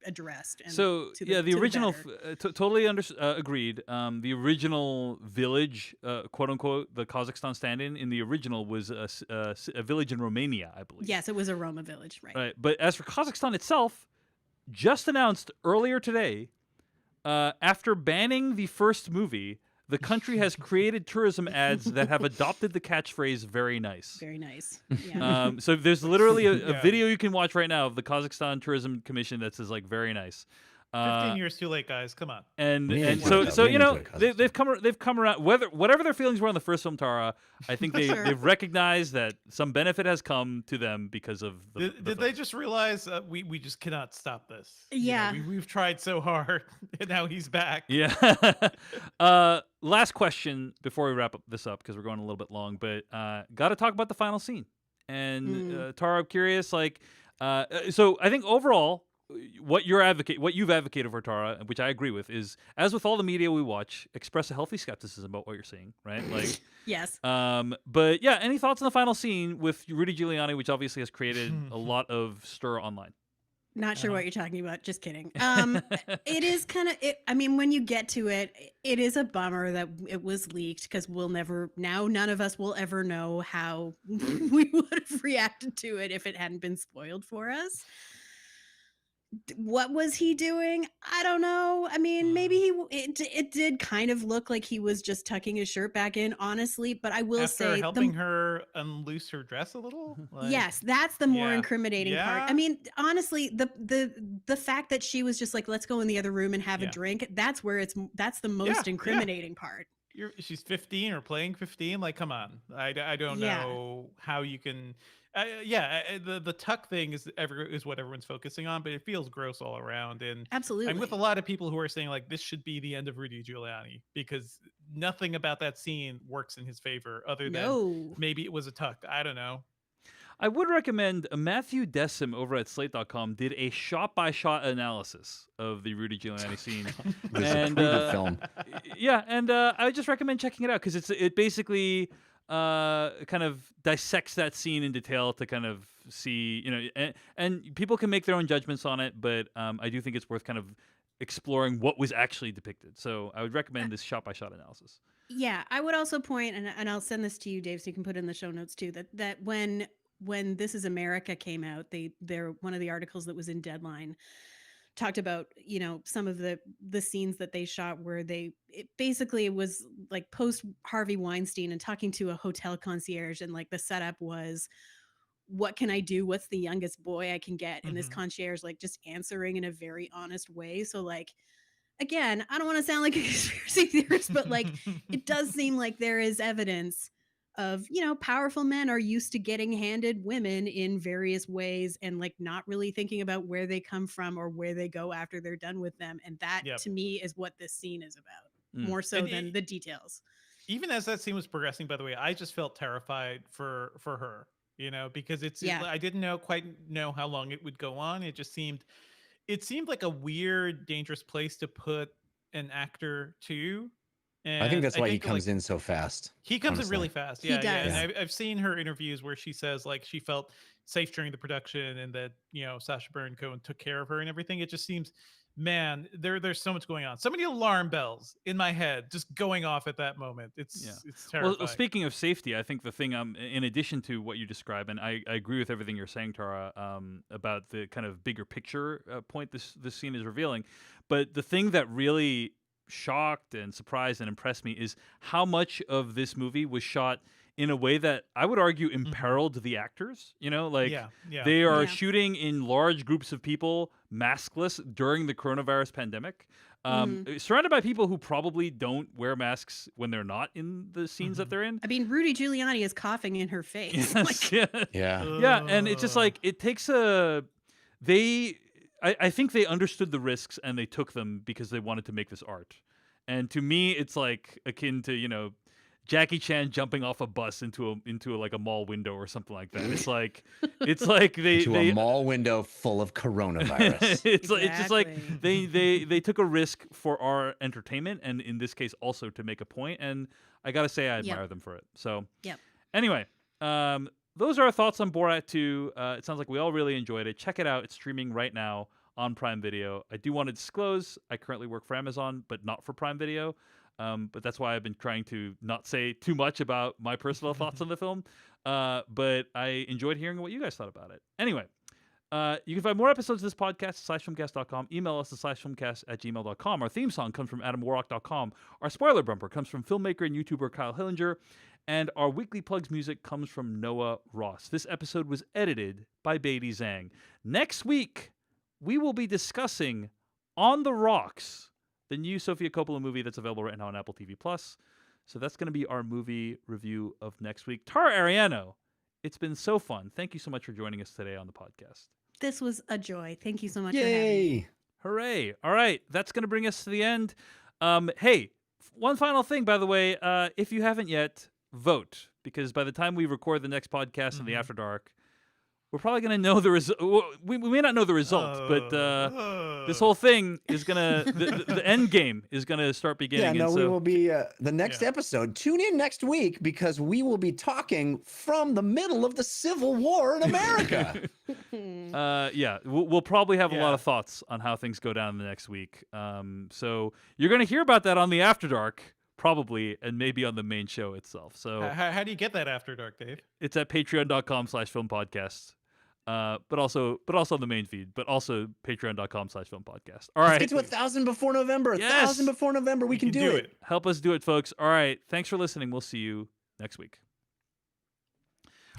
addressed. And So to yeah, the to original, better. totally agreed. The original village, quote unquote, the Kazakhstan stand-in in the original was a village in Romania, I believe. Yes, it was a Roma village, right? Right. But as for Kazakhstan itself, just announced earlier today, after banning the first movie, the country has created tourism ads that have adopted the catchphrase "very nice." Very nice. Yeah. So there's literally a Yeah. video you can watch right now of the Kazakhstan Tourism Commission that says like "very nice." 15 years too late, guys. Come on. And We and need so to- so we you need know to they've come around, whatever their feelings were on the first film, Tara. I think Sure. they've recognized that some benefit has come to them because of the Did film. they just realize we just cannot stop this? Yeah. We've tried so hard, and now he's back. Yeah. Last question before we wrap this up, because we're going a little bit long, but got to talk about the final scene. And Tara, I'm curious, like, so I think overall, what you've advocated for, Tara, which I agree with, is as with all the media we watch, express a healthy skepticism about what you're seeing, right? Like, Yes. but yeah, any thoughts on the final scene with Rudy Giuliani, which obviously has created a lot of stir online? Not sure Uh-huh. what you're talking about. Just kidding. It is kind of. I mean, when you get to it, it is a bummer that it was leaked, because none of us will ever know how we would have reacted to it if it hadn't been spoiled for us. What was he doing? I don't know. I mean, maybe it did kind of look like he was just tucking his shirt back in, honestly. But I will After say, helping her unloose her dress a little. Like, yes, that's the more Yeah. incriminating part. Yeah. I mean, honestly, the fact that she was just like, let's go in the other room and have Yeah. a drink, that's the most Yeah. incriminating part. She's 15 or playing 15. Like, come on. I don't Yeah. know how you can The tuck thing is what everyone's focusing on, but it feels gross all around. And Absolutely. I'm with a lot of people who are saying like this should be the end of Rudy Giuliani because nothing about that scene works in his favor other than No. maybe it was a tuck. I don't know. I would recommend Matthew Dessim over at Slate.com did a shot-by-shot analysis of the Rudy Giuliani scene. This And, approved film. Yeah, and I would just recommend checking it out because it basically kind of dissects that scene in detail to kind of see, and people can make their own judgments on it, but I do think it's worth kind of exploring what was actually depicted. So I would recommend this shot-by-shot analysis. Yeah, I would also point, and I'll send this to you, Dave, so you can put it in the show notes too. That when This Is America came out, they're one of the articles that was in Deadline talked about some of the scenes that they shot where it basically was like post Harvey Weinstein and talking to a hotel concierge, and like the setup was, what can I do? What's the youngest boy I can get? And this concierge like just answering in a very honest way. So like, again, I don't want to sound like a conspiracy theorist, but like it does seem like there is evidence of, powerful men are used to getting handed women in various ways and like not really thinking about where they come from or where they go after they're done with them. And that to me is what this scene is about, more so than the details. Even as that scene was progressing, by the way, I just felt terrified for her, because I didn't quite know how long it would go on. It seemed like a weird, dangerous place to put an actor to. And I think that's why he comes in so fast. He comes in really fast. Yeah, He does. Yeah. And I've seen her interviews where she says like she felt safe during the production and that Sacha Baron Cohen took care of her and everything. It just seems, man, there's so much going on. So many alarm bells in my head just going off at that moment. It's terrifying. Well, speaking of safety, I think the thing, in addition to what you describe, and I agree with everything you're saying, Tara, about the kind of bigger picture point this scene is revealing, but the thing that really shocked and surprised and impressed me is how much of this movie was shot in a way that I would argue imperiled the actors. They are shooting in large groups of people, maskless, during the coronavirus pandemic, surrounded by people who probably don't wear masks when they're not in the scenes that they're in. I mean, Rudy Giuliani is coughing in her face. Yes, Yeah, and it's just like it takes I think they understood the risks and they took them because they wanted to make this art. And to me, it's like akin to, Jackie Chan jumping off a bus into like a mall window or something like that. It's like they a mall window full of coronavirus. It's just like they took a risk for our entertainment, and in this case also to make a point. And I gotta say I admire them for it. So anyway, those are our thoughts on Borat 2. It sounds like we all really enjoyed it. Check it out. It's streaming right now on Prime Video. I do want to disclose I currently work for Amazon, but not for Prime Video. But that's why I've been trying to not say too much about my personal thoughts on the film. But I enjoyed hearing what you guys thought about it. Anyway, you can find more episodes of this podcast at slashfilmcast.com. Email us at slashfilmcast@gmail.com. Our theme song comes from adamwarrock.com. Our spoiler bumper comes from filmmaker and YouTuber Kyle Hillinger. And our weekly plugs music comes from Noah Ross. This episode was edited by Beatty Zhang. Next week, we will be discussing On the Rocks, the new Sofia Coppola movie that's available right now on Apple TV+. So that's going to be our movie review of next week. Tara Ariano, it's been so fun. Thank you so much for joining us today on the podcast. This was a joy. Thank you so much for having me. Hooray. All right, that's going to bring us to the end. Hey, one final thing, by the way. If you haven't yet, vote, because by the time we record the next podcast in the After Dark, we're probably going to know the result. We may not know the result, but this whole thing is going to, the end game is going to start beginning. Yeah, no, we will be, the next episode, tune in next week because we will be talking from the middle of the Civil War in America. We'll probably have a lot of thoughts on how things go down the next week. So you're going to hear about that on the After Dark, probably, and maybe on the main show itself. So how do you get that After Dark, Dave? It's at patreon.com/filmpodcast. But also on the main feed, but also patreon.com/filmpodcast. All right. Let's get to 1,000 before November. Yes. 1,000 before November. We can do it. Help us do it, folks. All right. Thanks for listening. We'll see you next week.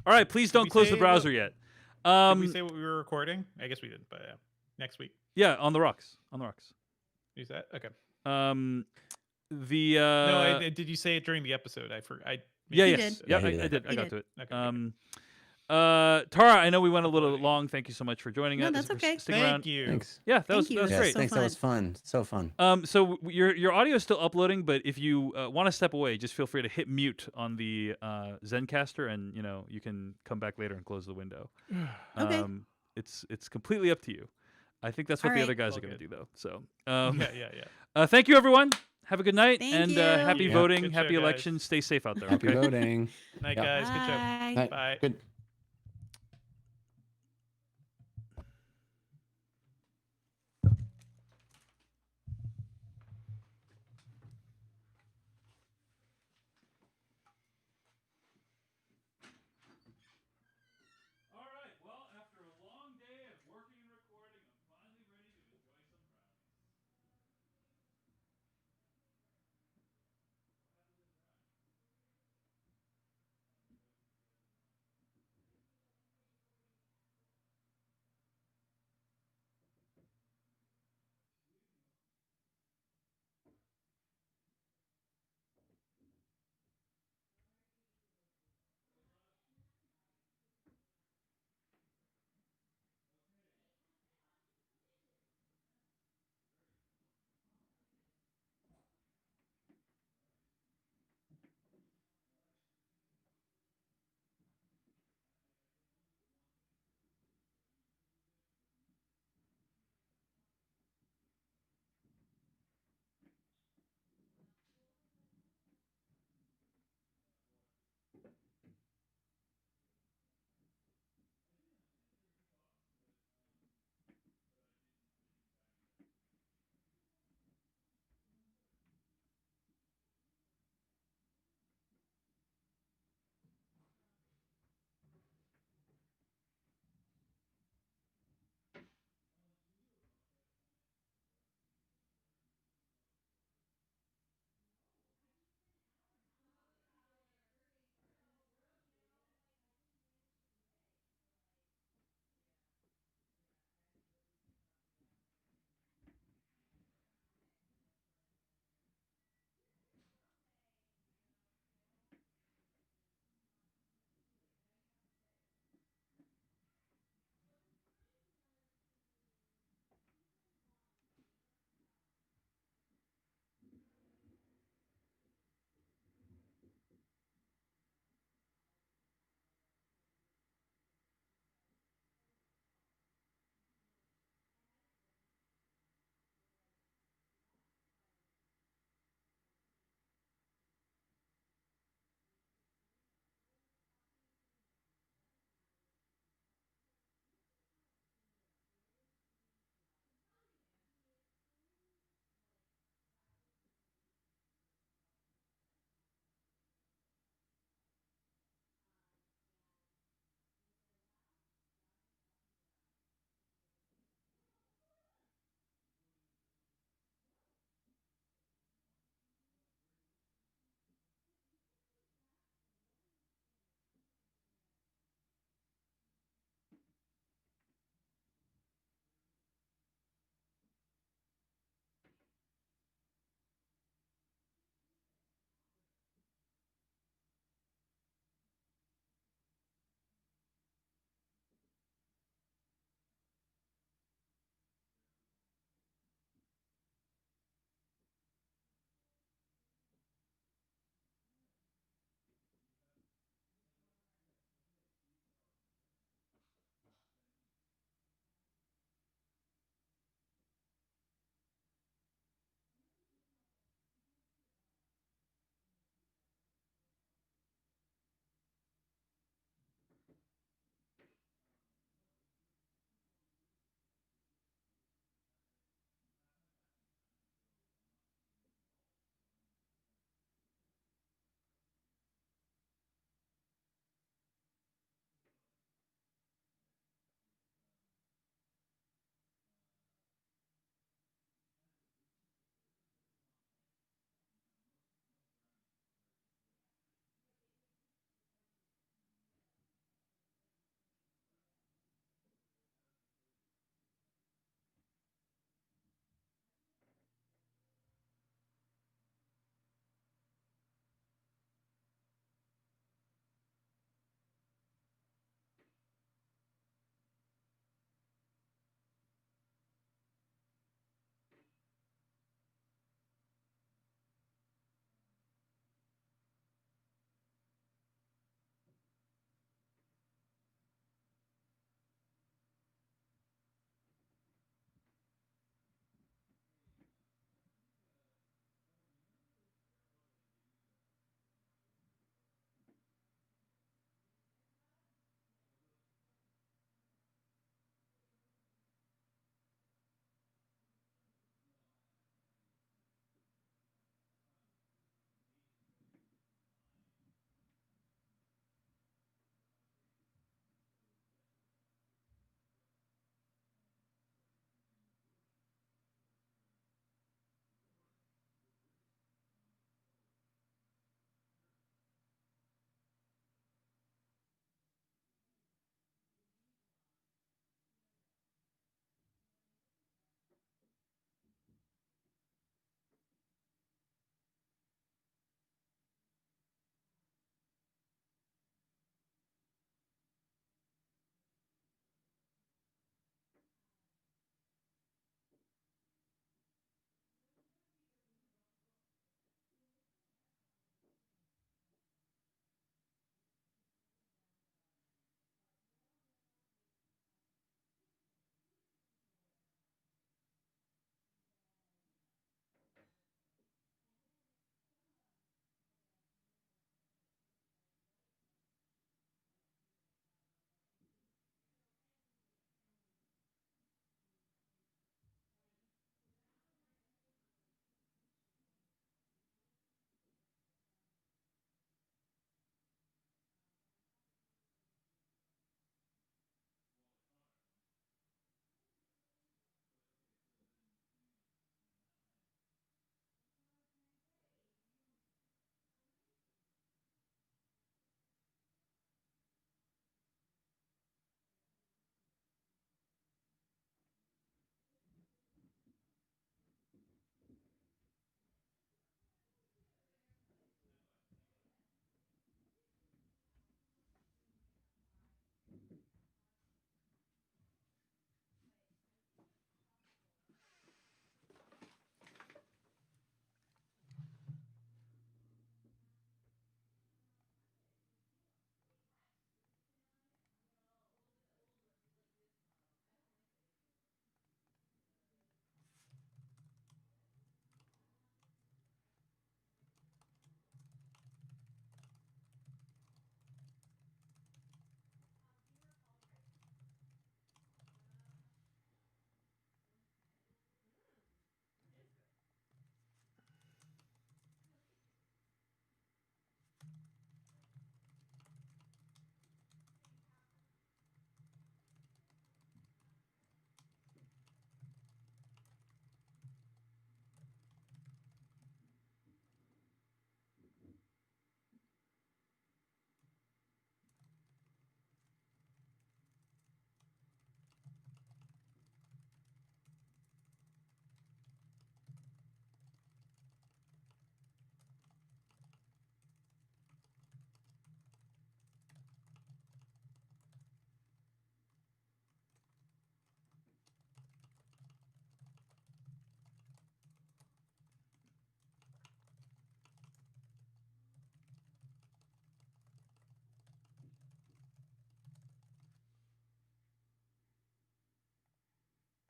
All right. Please don't close the browser yet. Did we say what we were recording? I guess we did, but next week. Yeah, on the rocks. On the rocks. Is that okay? No, did you say it during the episode? Yeah, He yes. did. Yeah, Yeah, I did. I He got did. to it. Tara, I know we went a little long. Thank you so much for joining No, us. that's for okay. Sticking Thank around. you. Thanks. Yeah, that was Thank you. that was Yes, great. so Thanks. That was fun. So fun. So your audio is still uploading, but if you want to step away, just feel free to hit mute on the Zencaster, and you can come back later and close the window. Okay. It's completely up to you. I think that's what All the right. other guys All are going to good. do, though. So Yeah. thank you, everyone. Have a good night, Thank and you. happy Yeah. voting, Good show, happy guys. election. Stay safe out there. Happy Okay? voting. Night, Yeah. guys. Good show. Bye. Night. Bye. Good.